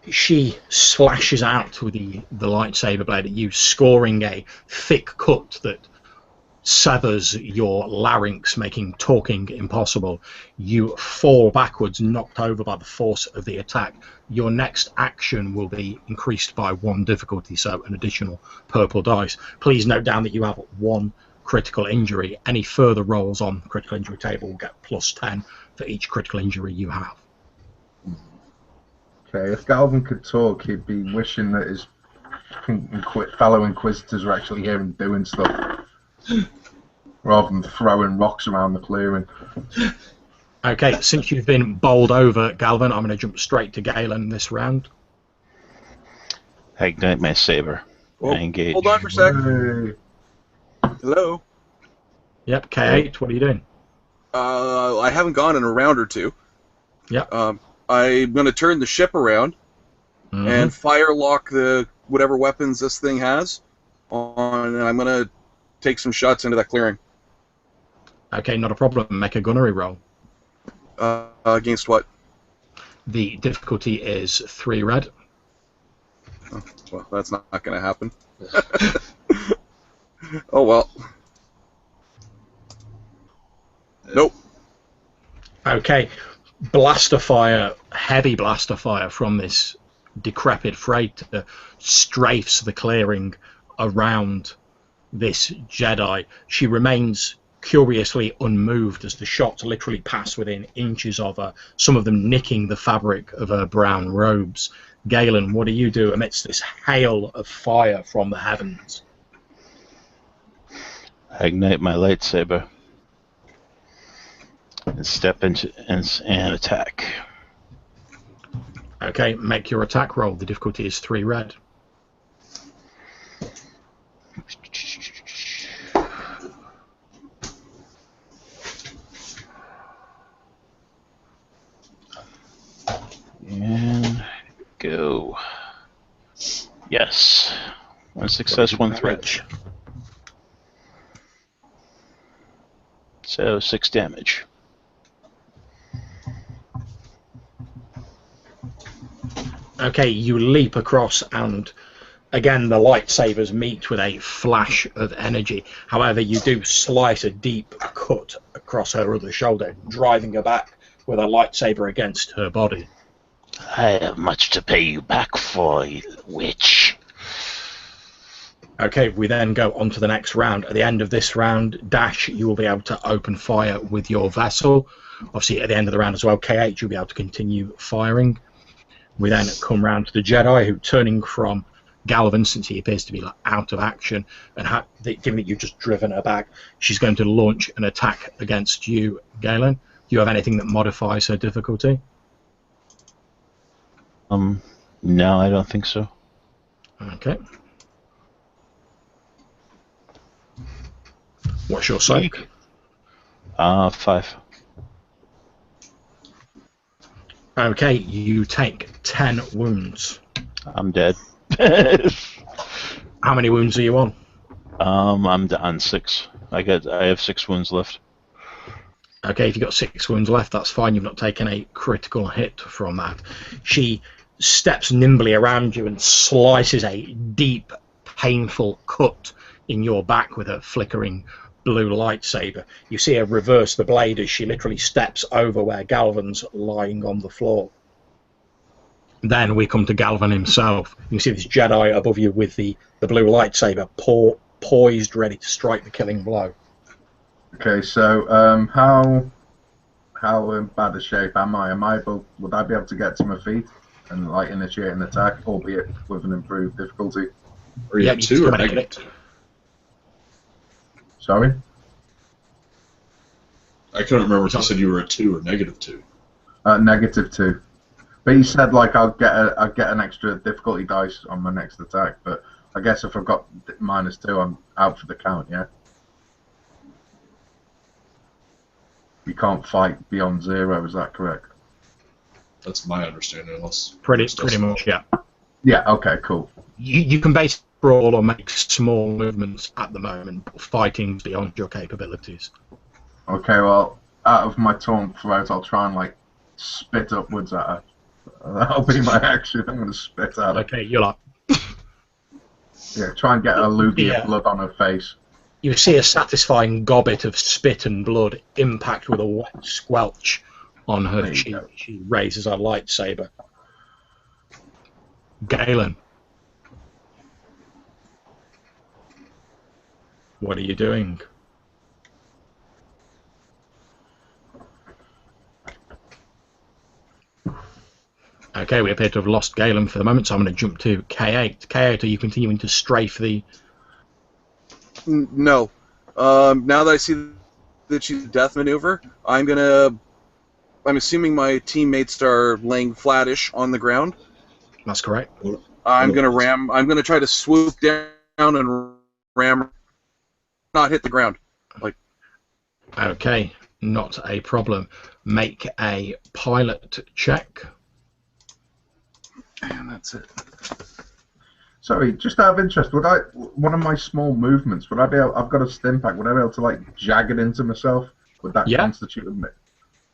She slashes out with the lightsaber blade at you, scoring a thick cut that severs your larynx, making talking impossible. You fall backwards, knocked over by the force of the attack. Your next action will be increased by 1 difficulty, so an additional purple dice. Please note down that you have 1 critical injury. Any further rolls on the critical injury table will get +10 for each critical injury you have. Okay, if Galvin could talk, he'd be wishing that his fellow Inquisitors were actually here and doing stuff, rather than throwing rocks around the clearing. Okay, since you've been bowled over, Galvin, I'm going to jump straight to Galen this round. I ignite my saber. Well, I engage. hold on for a sec. Hey. Hello. Yep, K8, what are you doing? I haven't gone in a round or 2. Yep. I'm going to turn the ship around and fire lock the whatever weapons this thing has on, and I'm going to take some shots into that clearing. Okay, not a problem. Make a gunnery roll. Against what? The difficulty is 3 red. Oh, well, that's not going to happen. Oh, well. Nope. Okay. Blaster fire, heavy blaster fire from this decrepit freighter strafes the clearing around this Jedi. She remains curiously unmoved as the shots literally pass within inches of her, some of them nicking the fabric of her brown robes. Galen, what do you do amidst this hail of fire from the heavens? I ignite my lightsaber and step into and attack. Okay, make your attack roll. The difficulty is 3 red. And go. Yes. 1 success, 1 threat. So 6 damage. Okay, you leap across and again the lightsabers meet with a flash of energy. However, you do slice a deep cut across her other shoulder, driving her back with a lightsaber against her body. I have much to pay you back for, witch. Okay, we then go on to the next round. At the end of this round, Dash, you will be able to open fire with your vessel. Obviously, at the end of the round as well, K8, you'll be able to continue firing. We then come round to the Jedi, who, turning from Galvin, since he appears to be out of action, and given that you've just driven her back, she's going to launch an attack against you, Galen. Do you have anything that modifies her difficulty? No, I don't think so. Okay. What's your soak? 5. Okay, you take 10 wounds. I'm dead. How many wounds are you on? I'm on 6. I have 6 wounds left. Okay, if you've got 6 wounds left, that's fine. You've not taken a critical hit from that. She steps nimbly around you and slices a deep, painful cut in your back with her flickering blue lightsaber. You see her reverse the blade as she literally steps over where Galvan's lying on the floor. Then we come to Galvan himself. You see this Jedi above you with the blue lightsaber poised, ready to strike the killing blow. Okay, so how in bad a shape am I? Would I be able to get to my feet and like initiate an attack, albeit with an improved difficulty? Are you at 2 or negative? Sorry? I couldn't remember if you said you were at 2 or negative 2. -2. But you said like I'll get an extra difficulty dice on my next attack. But I guess if I've got -2, I'm out for the count. Yeah. You can't fight beyond 0. Is that correct? That's my understanding. Unless Pretty much, yeah. Yeah. Okay. Cool. You can basically brawl or make small movements at the moment, but fighting's beyond your capabilities. Okay. Well, out of my torn throat, I'll try and like spit upwards at her. That'll be my action. I'm going to spit at her. Okay, you're like... Yeah, try and get a loogie of blood on her face. You see a satisfying gobbet of spit and blood impact with a wet squelch on her cheek. She raises her lightsaber. Galen. What are you doing? Okay, we appear to have lost Galen for the moment, so I'm going to jump to K8. K8, are you continuing to strafe the... No. Now that I see that she's a death maneuver, I'm assuming my teammates are laying flattish on the ground. That's correct. I'm gonna try to swoop down and ram, not hit the ground. Okay, not a problem. Make a pilot check. And that's it. Sorry, just out of interest, one of my small movements, would I be able, I've got a stim pack, would I be able to like jag it into myself? Would that constitute a bit?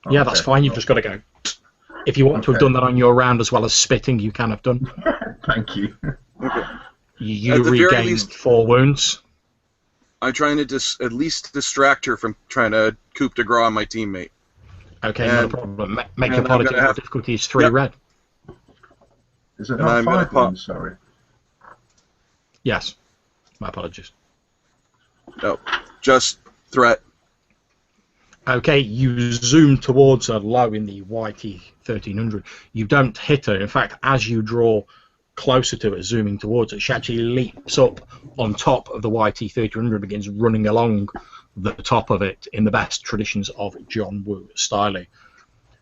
Yeah, okay. That's fine, you've just got to go. If you want to have done that on your round as well as spitting, you can have done. Thank you. Okay. You regained 4 wounds. I'm trying to at least distract her from trying to coup de grace on my teammate. Okay, no problem. Make your politics difficulty is 3 red. Is it not 5 wounds, sorry? Yes. My apologies. No, just threat. Okay, you zoom towards her low in the YT-1300. You don't hit her. In fact, as you draw closer to her, zooming towards her, she actually leaps up on top of the YT-1300 and begins running along the top of it in the best traditions of John Woo style.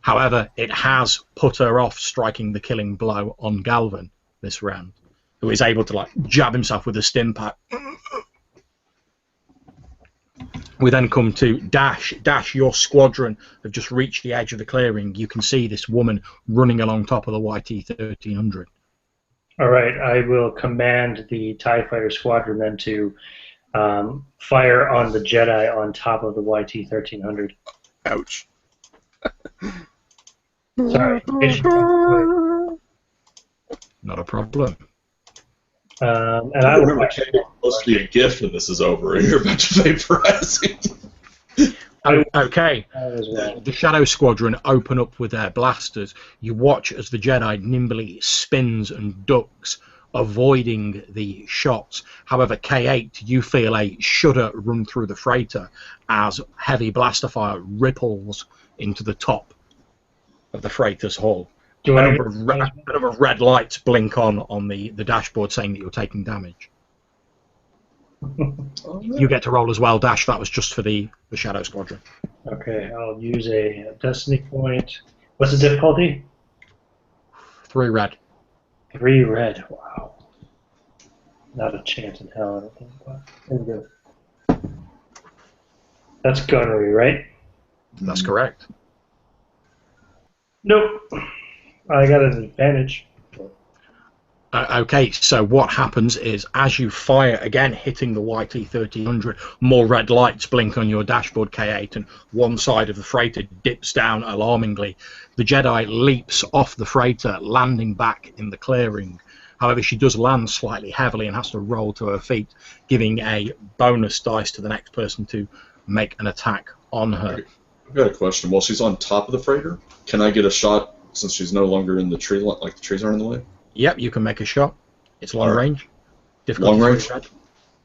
However, it has put her off striking the killing blow on Galvan this round, who is able to like jab himself with a stim pack. We then come to Dash. Dash, your squadron have just reached the edge of the clearing. You can see this woman running along top of the YT-1300. All right, I will command the TIE Fighter squadron then to fire on the Jedi on top of the YT-1300. Ouch. Sorry. Not a problem. And I will Remember, it's supposed to be a gift when this is over, and you're about to vaporize it. Okay. The Shadow Squadron open up with their blasters. You watch as the Jedi nimbly spins and ducks avoiding the shots. However, K8, you feel a shudder run through the freighter as heavy blaster fire ripples into the top of the freighter's hull. Do A I number of red lights blink on the dashboard saying that you're taking damage. You get to roll as well, Dash. That was just for the Shadow Squadron. Okay, I'll use a destiny point. What's the difficulty? 3 red. 3 red. Wow. Not a chance in hell, I don't think. But there we go. That's gunnery, right? That's correct. Nope. I got an advantage. Okay, so what happens is as you fire again, hitting the YT-1300, more red lights blink on your dashboard, K8, and one side of the freighter dips down alarmingly. The Jedi leaps off the freighter, landing back in the clearing. However, she does land slightly heavily and has to roll to her feet, giving a bonus dice to the next person to make an attack on her. Okay. I've got a question. While she's on top of the freighter, can I get a shot since she's no longer in the tree, like the trees aren't in the way? Yep, you can make a shot. It's long range. Long range?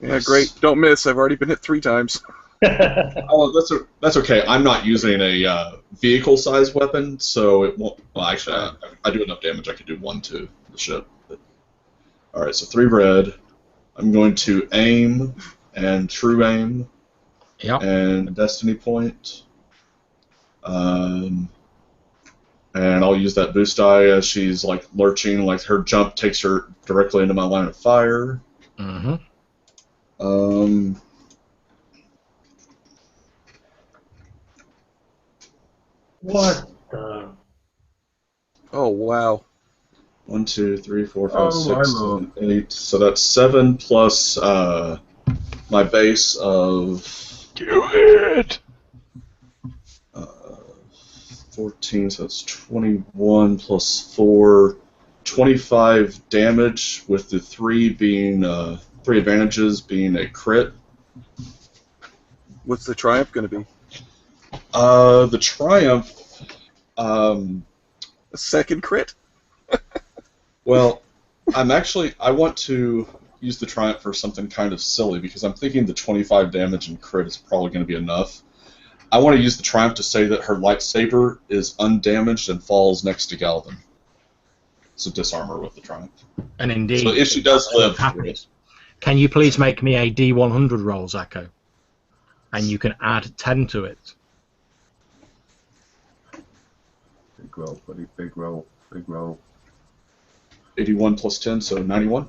Yeah, great. Don't miss. I've already been hit 3 times. Oh, that's okay. I'm not using a vehicle-sized weapon, so it won't. Well, actually, I do enough damage. I could do 1 to the ship. But, all right, so 3 red. I'm going to aim and true aim. Yep. And destiny point. And I'll use that boost die as she's like lurching, like her jump takes her directly into my line of fire. Mm-hmm. What the? Oh, wow. 1, 2, 3, 4, 5, Oh, 6, 7, 8. So that's 7 plus my base of. Do it! 14, so that's 21 plus 4, 25 damage, with the 3 being 3 advantages being a crit. What's the triumph going to be? The triumph. A second crit? Well, I want to use the triumph for something kind of silly because I'm thinking the 25 damage and crit is probably going to be enough. I want to use the triumph to say that her lightsaber is undamaged and falls next to Galvin. So disarm her with the triumph. And indeed, so if she does live, happens. Can you please make me a D100 roll, Zacho? And you can add 10 to it. Big roll, buddy. Big roll. Big roll. 81 plus 10, so 91.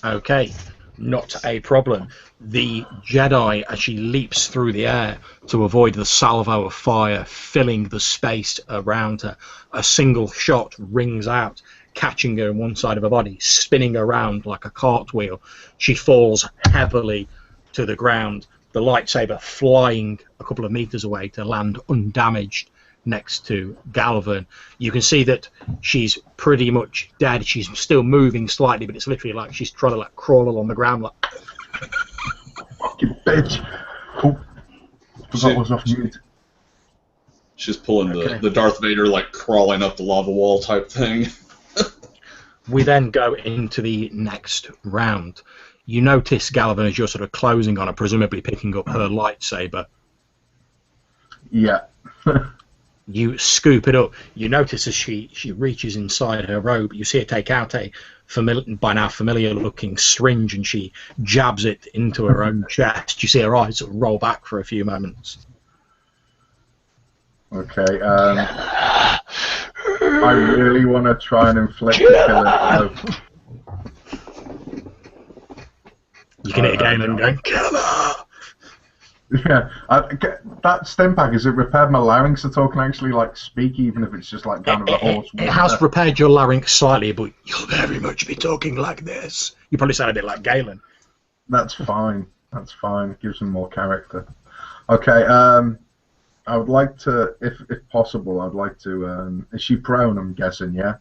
Okay, not a problem. The Jedi, as she leaps through the air to avoid the salvo of fire filling the space around her, a single shot rings out, catching her on one side of her body, spinning around like a cartwheel. She falls heavily to the ground, the lightsaber flying a couple of meters away to land undamaged next to Galvin. You can see that she's pretty much dead. She's still moving slightly, but it's literally like she's trying to like crawl along the ground like. Fucking bitch! Oh, forgot I was off mute. She's pulling the Darth Vader like crawling up the lava wall type thing. We then go into the next round. You notice Galvin as you're sort of closing on her, presumably picking up her lightsaber. Yeah. You scoop it up. You notice as she reaches inside her robe, you see her take out a by now familiar-looking syringe, and she jabs it into her own chest. You see her eyes sort of roll back for a few moments. Okay. I really want to try and inflict the killer blow. You can hit again and go, killer! Yeah, that stim pack, has it repaired my larynx at all? Can I actually like speak even if it's just like down to the horse? It has repaired your larynx slightly, but you'll very much be talking like this. You probably sound a bit like Galen. That's fine. That's fine. It gives them more character. Okay. I would like to, if possible, I'd like to. Is she prone? I'm guessing, yeah.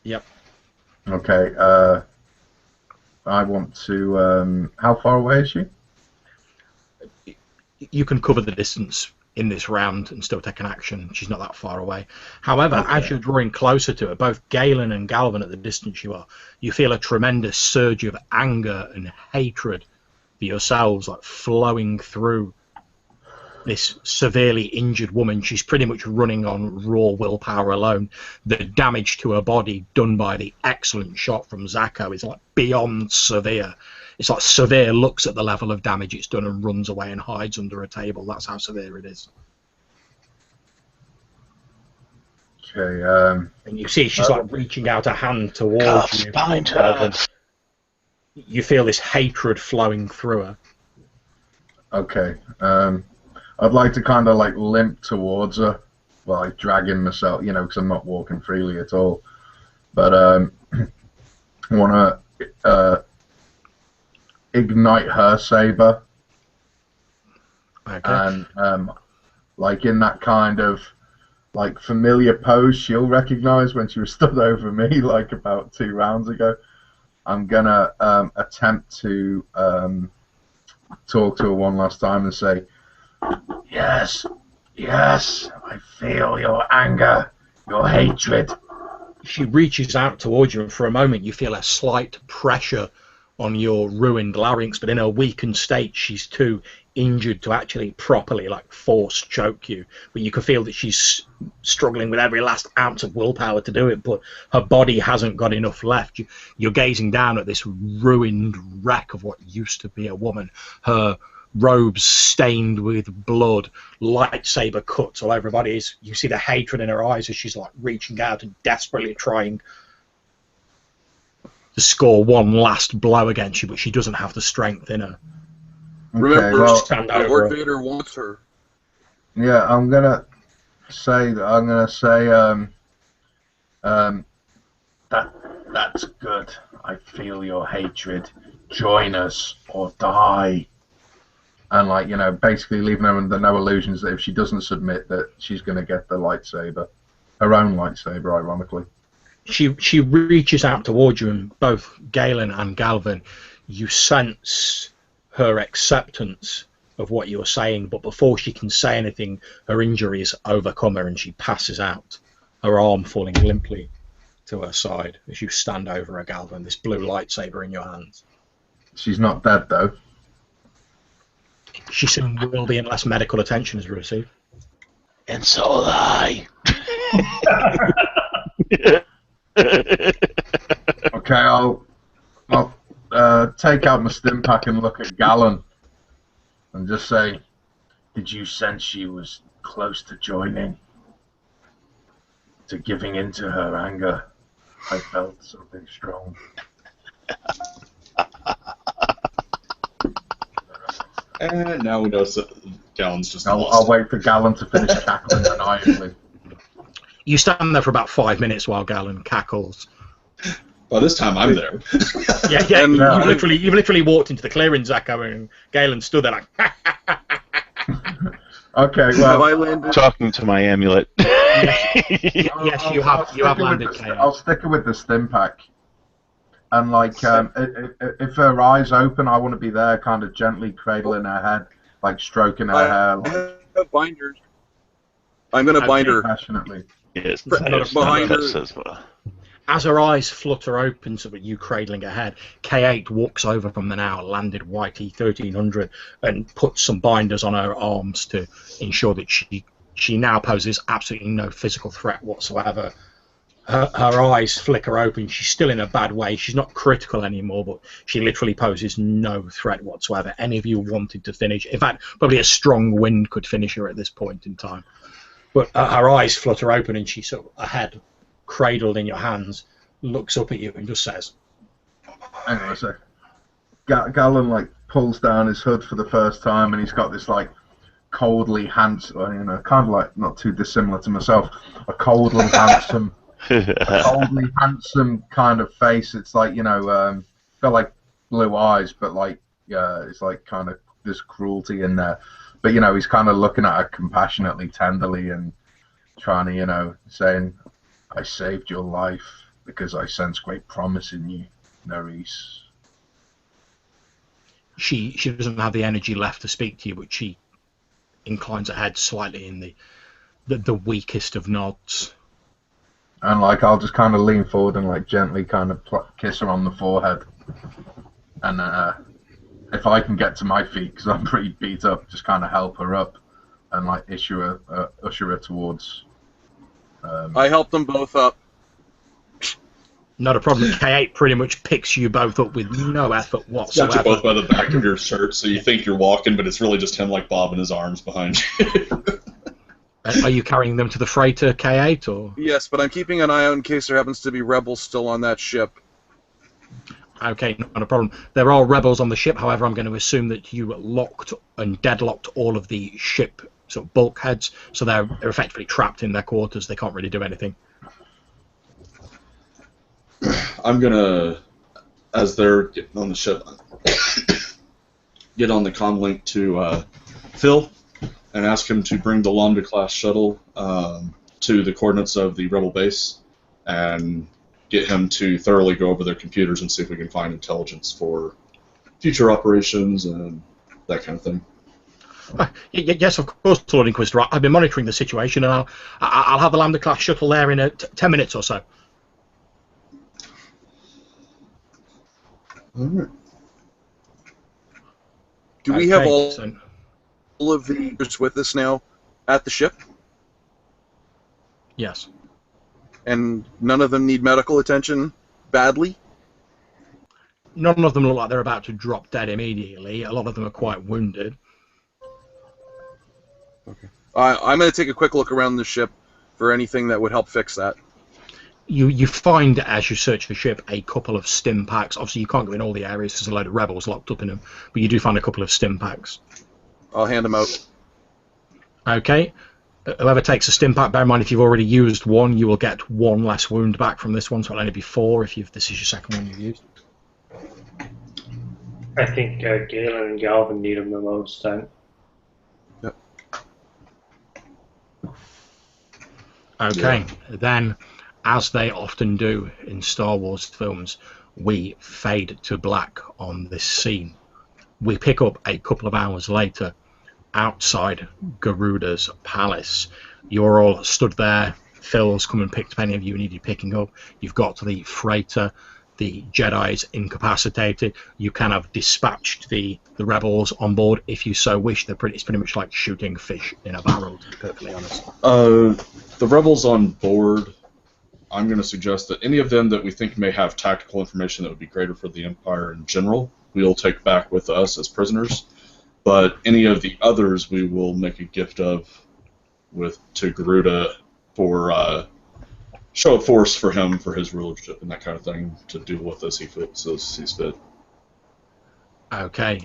Yep. Okay. I want to. How far away is she? You can cover the distance in this round and still take an action. She's not that far away. However, Okay. as you're drawing closer to her, both Galen and Galvan at the distance you are, you feel a tremendous surge of anger and hatred for yourselves, like flowing through this severely injured woman. She's pretty much running on raw willpower alone. The damage to her body done by the excellent shot from Zacho is like beyond severe. It's like severe looks at the level of damage it's done and runs away and hides under a table. That's how severe it is. Okay. And you see she's like reaching out a hand towards Cuffs, you. bind her. You feel this hatred flowing through her. Okay. I'd like to kind of like limp towards her, while like dragging myself, you know, because I'm not walking freely at all. But I want to ignite her saber, Okay. and like in that kind of like familiar pose she'll recognize when she was stood over me like about 2 rounds ago. I'm gonna attempt to talk to her one last time and say, yes, yes, I feel your anger, your hatred. She reaches out towards you, and for a moment you feel a slight pressure on your ruined larynx, but in her weakened state she's too injured to actually properly like force choke you. But you can feel that she's struggling with every last ounce of willpower to do it, but her body hasn't got enough left. You're gazing down at this ruined wreck of what used to be a woman. Her robes stained with blood, lightsaber cuts all over her body. You see the hatred in her eyes as she's like reaching out and desperately trying to score one last blow against you, but she doesn't have the strength in her. Remember, well, Stand over Lord her. Vader wants her. yeah, I'm gonna say that's good. I feel your hatred. Join us or die. And like, you know, basically leaving her under no illusions that if she doesn't submit that she's gonna get the lightsaber. Her own lightsaber, ironically. She reaches out towards you, and both Galen and Galvan, you sense her acceptance of what you're saying, but before she can say anything, her injuries overcome her and she passes out, her arm falling limply to her side as you stand over her, Galvan, this blue lightsaber in your hands. She's not dead though. She soon will be unless medical attention is received. And so will I. Okay, I'll take out my stim pack and look at Galen and just say, did you sense she was close to joining? To giving into her anger? I felt something strong. And now we know Galen's just I'll lost. wait for Galen to finish cackling maniacally. You stand there for about 5 minutes while Galen cackles. By this time, I'm there. Yeah, And, you've literally walked into the clearing, Zacho, and Galen stood there like. Okay, Have well, I landed? Talking to my amulet. Yes, you have landed, Galen. I'll stick her with the stim pack. And like, if her eyes open, I want to be there, kind of gently cradling her head, like stroking her hair, like, I have binders. I'm going to bind her. passionately. Yes, Behind her. says well. As her eyes flutter open, so that you cradling her head, K8 walks over from the now landed YT 1300 and puts some binders on her arms to ensure that she now poses absolutely no physical threat whatsoever. Her eyes flicker open. She's still in a bad way. She's not critical anymore, but she literally poses no threat whatsoever. Any of you wanted to finish, in fact, probably a strong wind could finish her at this point in time. But her eyes flutter open, and she sort of, her head cradled in your hands, looks up at you and just says, Hang on a sec. Galen like pulls down his hood for the first time, and he's got this like coldly handsome, you know, kind of like not too dissimilar to myself, a coldly handsome, kind of face. It's like, you know, got like blue eyes, but like it's like kind of there's cruelty in there. But you know, he's kind of looking at her compassionately, tenderly, and trying to, you know, saying, "I saved your life because I sense great promise in you, Narees." she doesn't have the energy left to speak to you, but she inclines her head slightly in the weakest of nods. And like I'll just kind of lean forward and like gently kind of kiss her on the forehead. And if I can get to my feet, because I'm pretty beat up, just kind of help her up and like usher her towards. I helped them both up. Not a problem. K8 pretty much picks you both up with no effort whatsoever. Got you both by the back of your shirt, so you think you're walking, but it's really just him like bobbing his arms behind you. Are you carrying them to the freighter, K8, or? Yes, but I'm keeping an eye out in case there happens to be rebels still on that ship. Okay, not a problem. There are rebels on the ship, however, I'm going to assume that you locked and deadlocked all of the ship sort of bulkheads, so they're effectively trapped in their quarters. They can't really do anything. I'm gonna, as they're getting on the ship, get on the comm link to Phil and ask him to bring the Lambda-class shuttle to the coordinates of the rebel base and get him to thoroughly go over their computers and see if we can find intelligence for future operations and that kind of thing. Yes, of course, Lord Inquisitor. I've been monitoring the situation, and I'll have the Lambda-class shuttle there in 10 minutes or so. All right. Do we have all of the users with us now at the ship? Yes. And none of them need medical attention badly? None of them look like they're about to drop dead immediately. A lot of them are quite wounded. Okay. I'm going to take a quick look around the ship for anything that would help fix that. You find, as you search the ship, a couple of stim packs. Obviously, you can't go in all the areas. There's a load of rebels locked up in them. But you do find a couple of stim packs. I'll hand them out. Okay. Whoever takes a stim pack, bear in mind if you've already used one, you will get one less wound back from this one, so it'll only be 4 if this is your second one you've used. I think Galen and Galvin need them the most. Yep. Okay, then, as they often do in Star Wars films, we fade to black on this scene. We pick up a couple of hours later outside Garuda's palace. You're all stood there. Phil's come and picked up any of you needed picking up. You've got to the freighter. The Jedi's incapacitated. You can have dispatched the rebels on board if you so wish. It's pretty much like shooting fish in a barrel, to be perfectly honest. The rebels on board, I'm going to suggest that any of them that we think may have tactical information that would be greater for the Empire in general, we'll take back with us as prisoners. But any of the others we will make a gift of to Garuda for show of force for him for his rulership and that kind of thing to do with as he sees fit. Okay,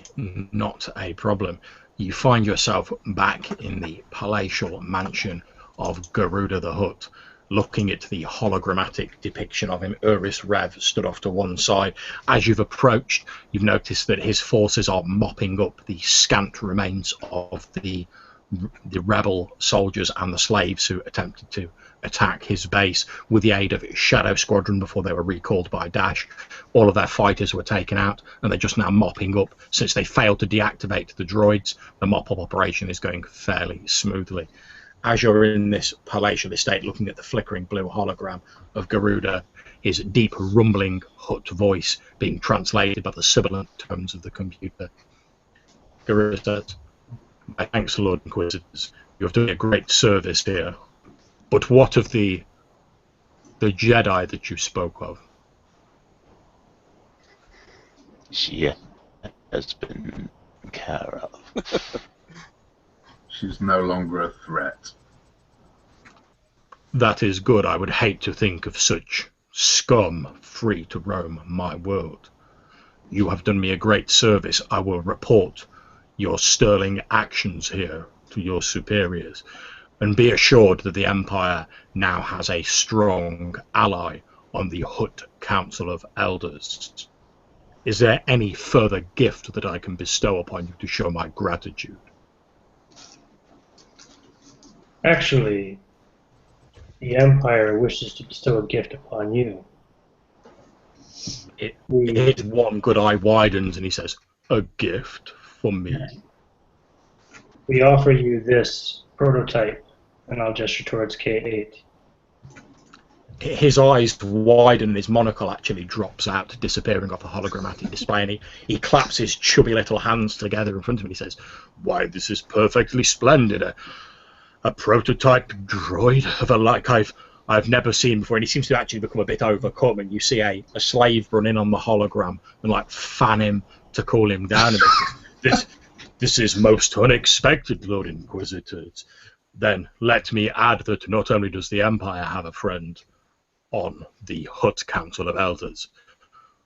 not a problem. You find yourself back in the palatial mansion of Garuda the Hutt, looking at the hologrammatic depiction of him. Urus Rev stood off to one side. As you've approached, you've noticed that his forces are mopping up the scant remains of the rebel soldiers and the slaves who attempted to attack his base with the aid of Shadow Squadron before they were recalled by Dash. All of their fighters were taken out, and they're just now mopping up. Since they failed to deactivate the droids, the mop-up operation is going fairly smoothly. As you're in this palatial estate looking at the flickering blue hologram of Garuda, his deep rumbling Hutt voice being translated by the sibilant tones of the computer, Garuda says, "My thanks, Lord Inquisitors. You have done a great service here. But what of the Jedi that you spoke of?" She has been care of. She's no longer a threat. That is good. I would hate to think of such scum free to roam my world. You have done me a great service. I will report your sterling actions here to your superiors, and be assured that the Empire now has a strong ally on the Hutt Council of Elders. Is there any further gift that I can bestow upon you to show my gratitude? Actually, the Empire wishes to bestow a gift upon you. His one good eye widens and he says, "A gift for me?" We offer you this prototype, and I'll gesture towards K8. His eyes widen and his monocle actually drops out, disappearing off a hologrammatic display, and he claps his chubby little hands together in front of him. He says, "Why, this is perfectly splendid. A prototype droid of a like I've never seen before." And he seems to actually become a bit overcome, and you see a slave run in on the hologram and like fan him to cool him down a bit. This is most unexpected, Lord Inquisitors. Then let me add that not only does the Empire have a friend on the Hutt Council of Elders,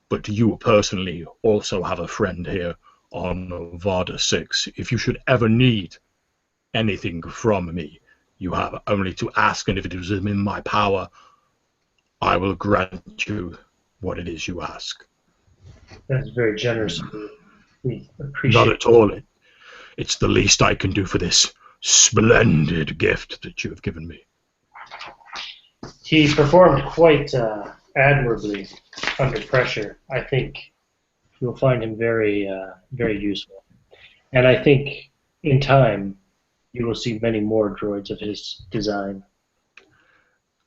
but you personally also have a friend here on Varda 6. If you should ever need anything from me, you have only to ask, and if it is in my power, I will grant you what it is you ask. That's very generous. We appreciate Not at all. It's the least I can do for this splendid gift that you have given me. He performed quite admirably under pressure. I think you'll find him very, very useful. And I think in time you will see many more droids of his design.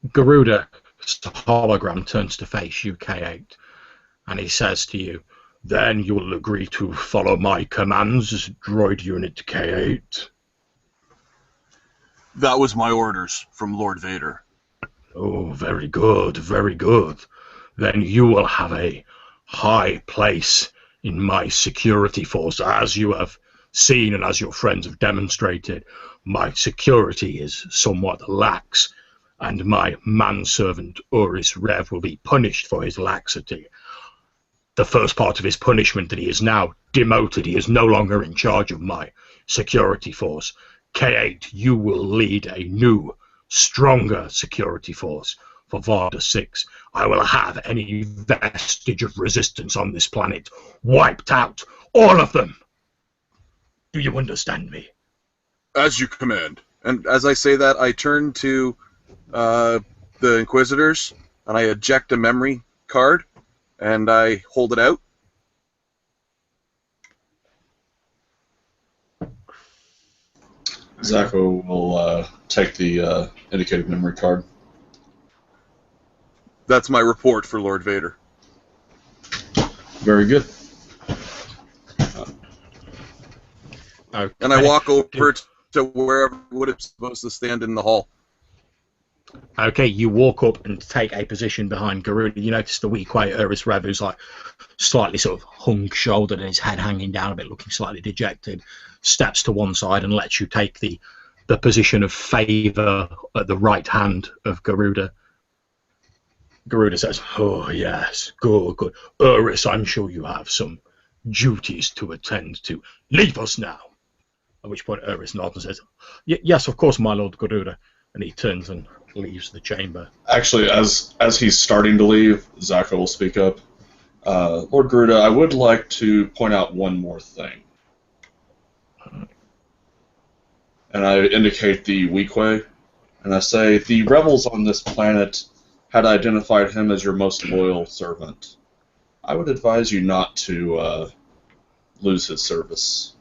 Garuda's hologram turns to face you, K8, and he says to you, "Then you will agree to follow my commands, droid unit K8. That was my orders from Lord Vader. Oh, very good, very good. Then you will have a high place in my security force. As you have seen and as your friends have demonstrated, my security is somewhat lax, and my manservant Uris Rev will be punished for his laxity. The first part of his punishment, that he is now demoted. He is no longer in charge of my security force. K8, you will lead a new, stronger security force for Varda 6. I will have any vestige of resistance on this planet wiped out. All of them. Do you understand me?" As you command. And as I say that, I turn to the Inquisitors, and I eject a memory card, and I hold it out. Zacho will take the indicated memory card. That's my report for Lord Vader. Very good. Okay. And I walk over to wherever would have supposed to stand in the hall. Okay, you walk up and take a position behind Garuda. You notice the weak way Uris Rev, who's like slightly sort of hung-shouldered and his head hanging down a bit, looking slightly dejected, steps to one side and lets you take the position of favour at the right hand of Garuda. Garuda says, "Oh, yes, good, good. Uris, I'm sure you have some duties to attend to. Leave us now." At which point Uris nods and says, "Yes, of course, my Lord Garuda." And he turns and leaves the chamber. Actually, as he's starting to leave, Zacho will speak up. Lord Garuda, I would like to point out one more thing. And I indicate the weak way, and I say, the rebels on this planet had identified him as your most loyal servant. I would advise you not to lose his service.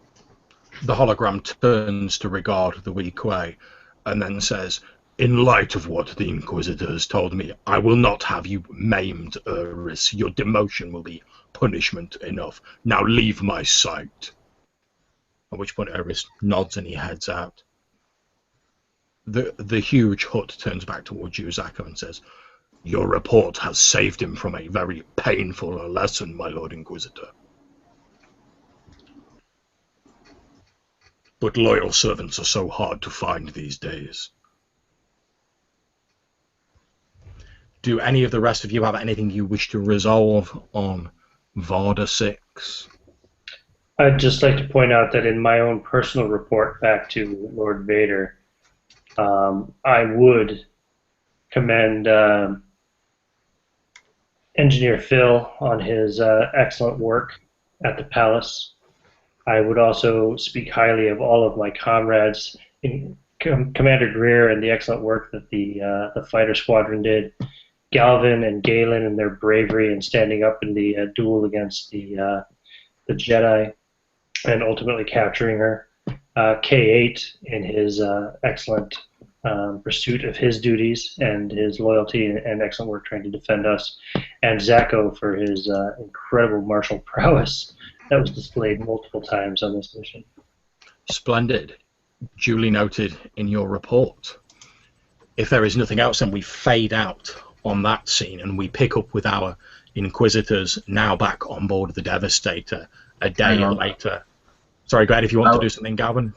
The hologram turns to regard the weak way and then says, "In light of what the Inquisitors told me, I will not have you maimed, Uris. Your demotion will be punishment enough. Now leave my sight." At which point Uris nods and he heads out. The huge Hutt turns back towards you, Zacho, and says, "Your report has saved him from a very painful lesson, my Lord Inquisitor. But loyal servants are so hard to find these days." Do any of the rest of you have anything you wish to resolve on Varda 6? I'd just like to point out that in my own personal report back to Lord Vader, I would commend Engineer Phil on his excellent work at the palace. I would also speak highly of all of my comrades, Commander Greer, and the excellent work that the fighter squadron did. Galvin and Galen and their bravery in standing up in the duel against the Jedi and ultimately capturing her. K8 in his excellent pursuit of his duties and his loyalty and excellent work trying to defend us, and Zacho for his incredible martial prowess that was displayed multiple times on this mission. Splendid. Duly noted in your report. If there is nothing else, then we fade out on that scene and we pick up with our Inquisitors now back on board the Devastator a day later. Sorry, go ahead if you want to do something, Galvin.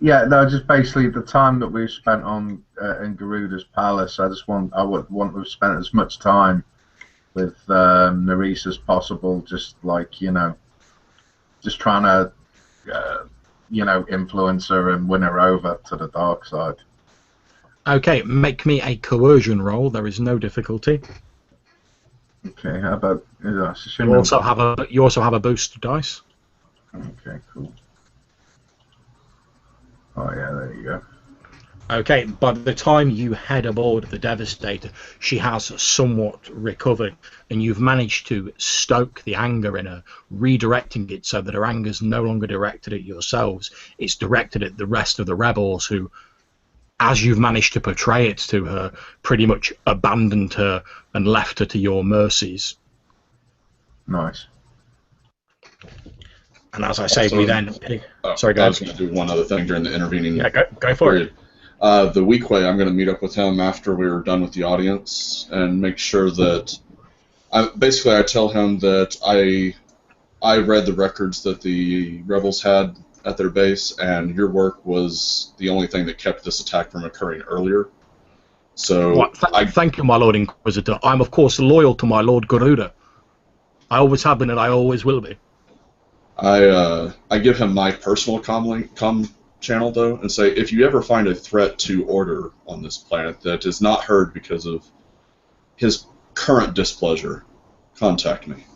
Yeah, no, just basically the time that we've spent on in Garuda's palace. I would want to have spent as much time with Narees as possible. Just like just trying to influence her and win her over to the dark side. Okay, make me a coercion roll. There is no difficulty. Okay, how about you also have a boost dice. Okay, cool. Oh yeah, there you go. Okay, by the time you head aboard the Devastator, she has somewhat recovered, and you've managed to stoke the anger in her, redirecting it so that her anger is no longer directed at yourselves. It's directed at the rest of the rebels who, as you've managed to portray it to her, pretty much abandoned her and left her to your mercies. Nice. And as I say, we then... Sorry, I was going to do one other thing during the intervening go for period. The week way, I'm going to meet up with him after we were done with the audience and make sure that... basically, I tell him that I read the records that the rebels had at their base, and your work was the only thing that kept this attack from occurring earlier. So thank you, my Lord Inquisitor. I'm, of course, loyal to my Lord Garuda. I always have been, and I always will be. I give him my personal comm channel, though, and say, if you ever find a threat to order on this planet that is not heard because of his current displeasure, contact me.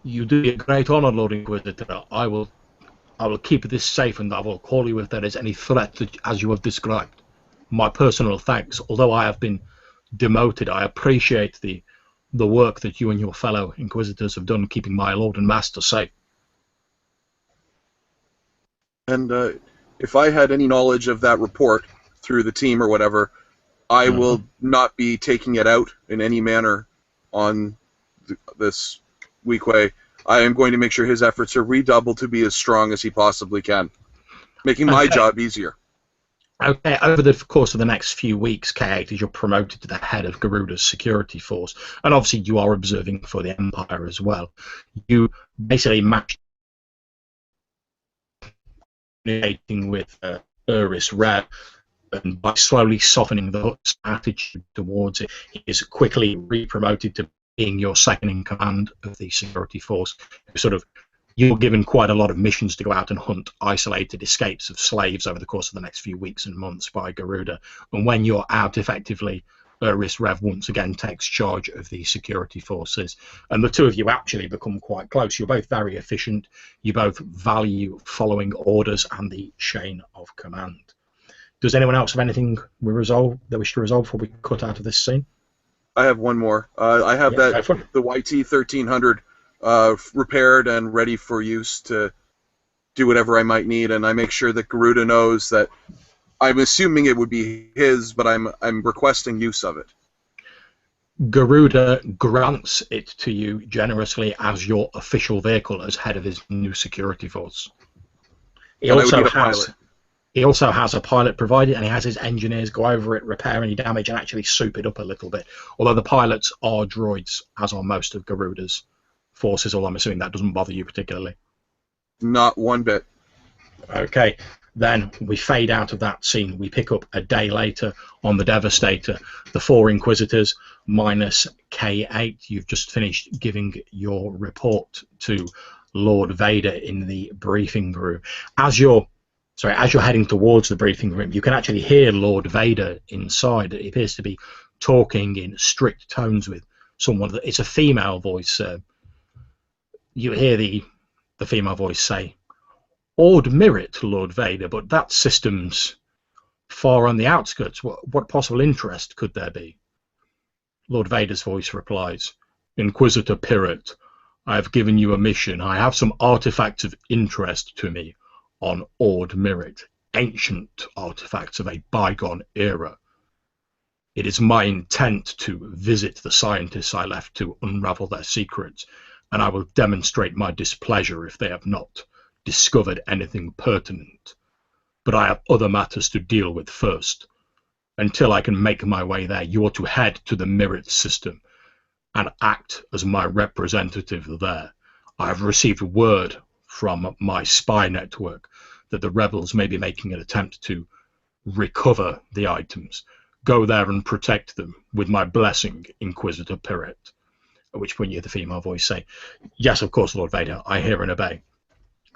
You do me a great honor, Lord Inquisitor. I will keep this safe, and I will call you if there is any threat as you have described. My personal thanks. Although I have been demoted, I appreciate the work that you and your fellow Inquisitors have done keeping my Lord and Master safe. And if I had any knowledge of that report through the team or whatever, I will not be taking it out in any manner on this weekway. I am going to make sure his efforts are redoubled to be as strong as he possibly can, making my job easier. Okay, over the course of the next few weeks, K8, as you're promoted to the head of Garuda's security force, and obviously you are observing for the Empire as well, you basically match communicating with Uris Rev, and by slowly softening the Hutt's attitude towards it, he is quickly re-promoted to being your second in command of the security force. You're given quite a lot of missions to go out and hunt isolated escapes of slaves over the course of the next few weeks and months by Garuda. And when you're out, effectively, Uris Rev once again takes charge of the security forces. And the two of you actually become quite close. You're both very efficient. You both value following orders and the chain of command. Does anyone else have anything we wish to resolve before we cut out of this scene? I have one more. I have the YT 1300 repaired and ready for use to do whatever I might need, and I make sure that Garuda knows that I'm assuming it would be his, but I'm requesting use of it. Garuda grants it to you generously as your official vehicle as head of his new security force. He also has a pilot provided, and he has his engineers go over it, repair any damage, and actually soup it up a little bit. Although the pilots are droids, as are most of Garuda's forces, although I'm assuming that doesn't bother you particularly. Not one bit. Okay, then we fade out of that scene. We pick up a day later on the Devastator. The 4 Inquisitors minus K8. You've just finished giving your report to Lord Vader in the briefing room. As you're heading towards the briefing room, you can actually hear Lord Vader inside. He appears to be talking in strict tones with someone. It's a female voice. You hear the female voice say, "Ord Mirrit, Lord Vader, but that system's far on the outskirts. What possible interest could there be?" Lord Vader's voice replies, "Inquisitor Pirret, I have given you a mission. I have some artifacts of interest to me. on Ord Mirit, ancient artifacts of a bygone era. It is my intent to visit the scientists I left to unravel their secrets, and I will demonstrate my displeasure if they have not discovered anything pertinent. But I have other matters to deal with first. Until I can make my way there, you are to head to the Mirit system and act as my representative there. I have received word from my spy network that the rebels may be making an attempt to recover the items. Go there and protect them with my blessing, Inquisitor Pirret. At which point you hear the female voice say, yes, of course, Lord Vader, I hear and obey.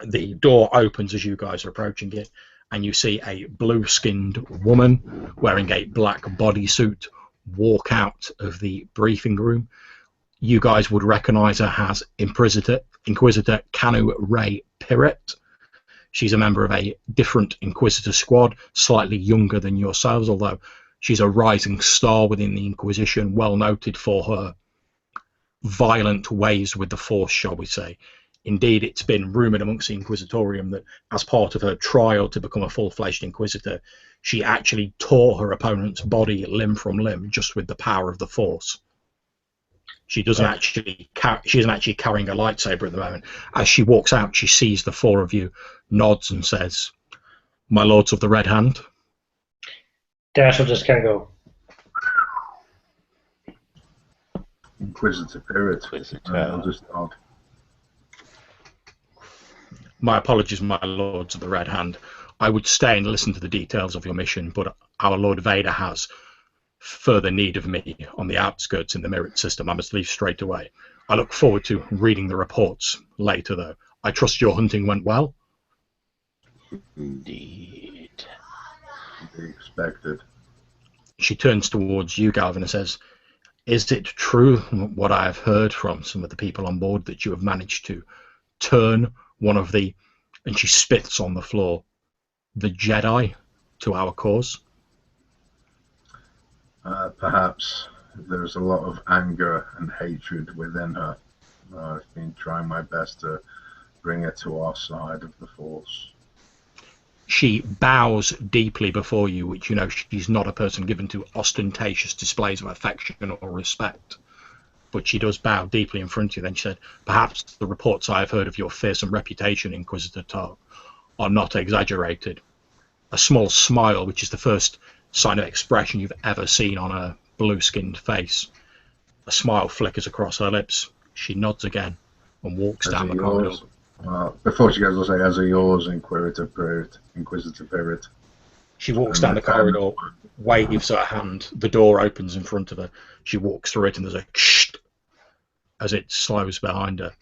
The door opens as you guys are approaching it, and you see a blue-skinned woman wearing a black bodysuit walk out of the briefing room. You guys would recognize her as Inquisitor Canu Ray Pirret. She's a member of a different Inquisitor squad, slightly younger than yourselves, although she's a rising star within the Inquisition, well noted for her violent ways with the Force, shall we say. Indeed, it's been rumoured amongst the Inquisitorium that as part of her trial to become a full-fledged Inquisitor, she actually tore her opponent's body limb from limb just with the power of the Force. She isn't actually carrying a lightsaber at the moment. As she walks out, she sees the four of you, nods and says, "My lords of the Red Hand." Dash will just kind of go. Inquisitor Pirret. I'll just nod. My apologies, my lords of the Red Hand. I would stay and listen to the details of your mission, but our Lord Vader has further need of me on the outskirts in the Mirit system. I must leave straight away. I look forward to reading the reports later, though. I trust your hunting went well? Indeed. Be expected. She turns towards you, Galvin, and says, "Is it true what I have heard from some of the people on board that you have managed to turn one of the," and she spits on the floor, "the Jedi to our cause?" Perhaps there's a lot of anger and hatred within her. I've been trying my best to bring her to our side of the Force. She bows deeply before you, which you know she's not a person given to ostentatious displays of affection or respect. But she does bow deeply in front of you. Then she said, "Perhaps the reports I have heard of your fearsome reputation, Inquisitor Tar, are not exaggerated." A small smile, which is the first sign of expression you've ever seen on a blue-skinned face. A smile flickers across her lips. She nods again and walks down the corridor. Before she goes, I'll say, "As are yours, Inquisitor Pirret." She walks down the corridor, waves her hand. The door opens in front of her. She walks through it, and there's a ksh as it slows behind her.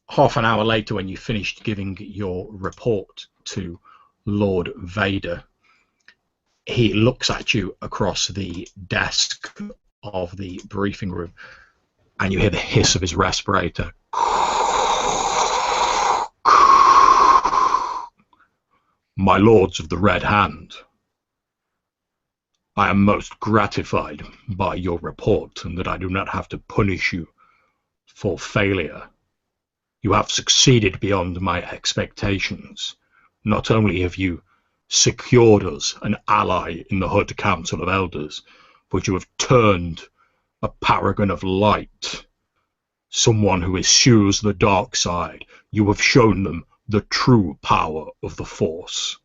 Half an hour later, when you finished giving your report to Lord Vader, he looks at you across the desk of the briefing room, and you hear the hiss of his respirator. "My lords of the Red Hand, I am most gratified by your report and that I do not have to punish you for failure. You have succeeded beyond my expectations. Not only have you secured us an ally in the Hood Council of Elders, but you have turned a paragon of light, someone who eschews the dark side. You have shown them the true power of the Force."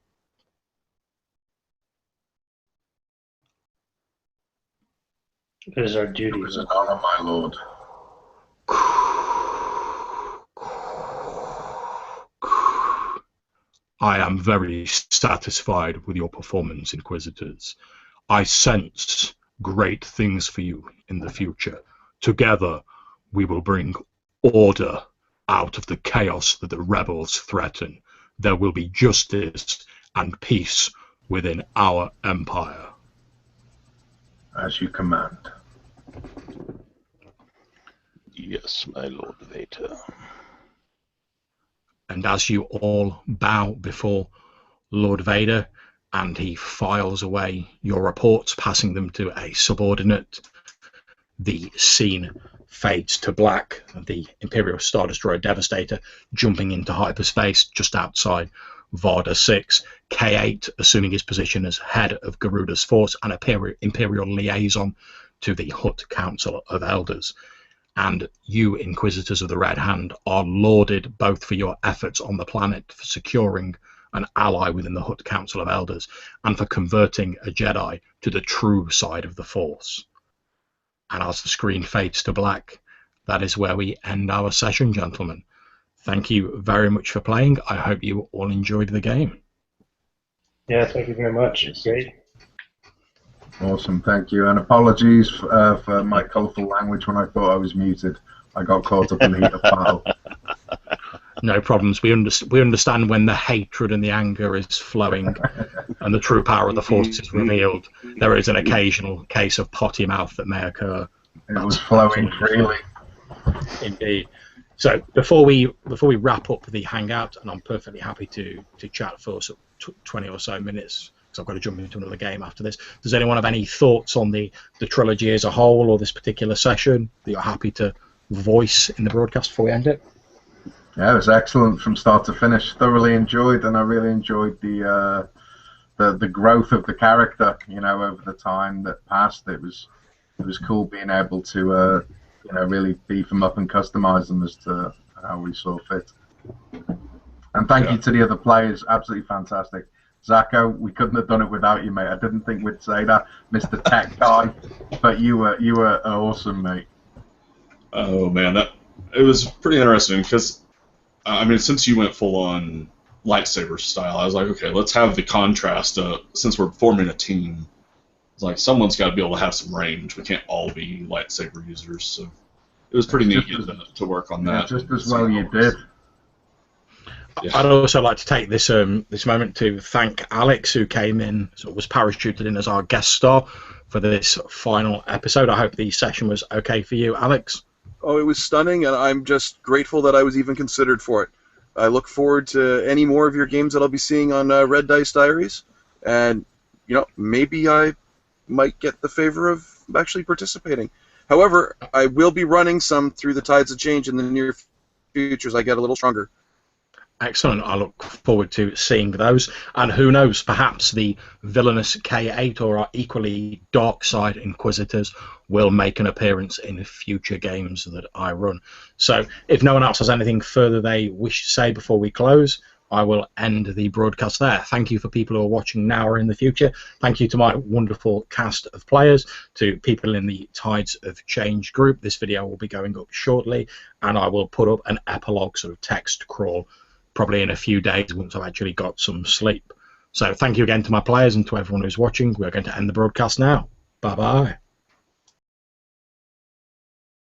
It is our duty. It was an honor, my lord. I am very satisfied with your performance, Inquisitors. I sense great things for you in the future. Together, we will bring order out of the chaos that the rebels threaten. There will be justice and peace within our empire. As you command. Yes, my Lord Vader. And as you all bow before Lord Vader, and he files away your reports, passing them to a subordinate, the scene fades to black. The Imperial Star Destroyer Devastator jumping into hyperspace just outside Varda 6, K8 assuming his position as head of Garuda's force and Imperial liaison to the Hutt Council of Elders. And you, Inquisitors of the Red Hand, are lauded both for your efforts on the planet for securing an ally within the Hutt Council of Elders and for converting a Jedi to the true side of the Force. And as the screen fades to black, that is where we end our session, gentlemen. Thank you very much for playing. I hope you all enjoyed the game. Yeah, thank you very much. It's great. Awesome, thank you. And apologies for my colourful language when I thought I was muted. I got caught up in the heat of battle. No problems. We understand when the hatred and the anger is flowing and the true power of the Force is revealed. There is an occasional case of potty mouth that may occur. It was flowing freely. Indeed. So before we wrap up the hangout, and I'm perfectly happy to chat for 20 or so minutes because I've got to jump into another game after this. Does anyone have any thoughts on the trilogy as a whole or this particular session that you're happy to voice in the broadcast before we end it? Yeah, it was excellent from start to finish. Thoroughly enjoyed, and I really enjoyed the growth of the character. You know, over the time that passed, it was cool being able to you know, really beef them up and customize them as to how we saw fit. And thank you to the other players. Absolutely fantastic. Zacho, we couldn't have done it without you, mate. I didn't think we'd say that, Mr. Tech Guy, but you were awesome, mate. Oh man, it was pretty interesting because I mean, since you went full on lightsaber style, I was like, okay, let's have the contrast. Since we're forming a team, it's like someone's got to be able to have some range. We can't all be lightsaber users, so it was pretty neat to work on that. Just as well you did. Yeah. I'd also like to take this this moment to thank Alex, who came in, sort of was parachuted in as our guest star for this final episode. I hope the session was okay for you, Alex. Oh, it was stunning, and I'm just grateful that I was even considered for it. I look forward to any more of your games that I'll be seeing on Red Dice Diaries, and you know, maybe I might get the favor of actually participating. However, I will be running some through the Tides of Change in the near future as I get a little stronger. Excellent. I look forward to seeing those. And who knows, perhaps the villainous K8 or our equally dark side Inquisitors will make an appearance in future games that I run. So if no one else has anything further they wish to say before we close, I will end the broadcast there. Thank you for people who are watching now or in the future. Thank you to my wonderful cast of players, to people in the Tides of Change group. This video will be going up shortly, and I will put up an epilogue sort of text crawl probably in a few days once I've actually got some sleep. So thank you again to my players and to everyone who's watching. We're going to end the broadcast now. Bye-bye.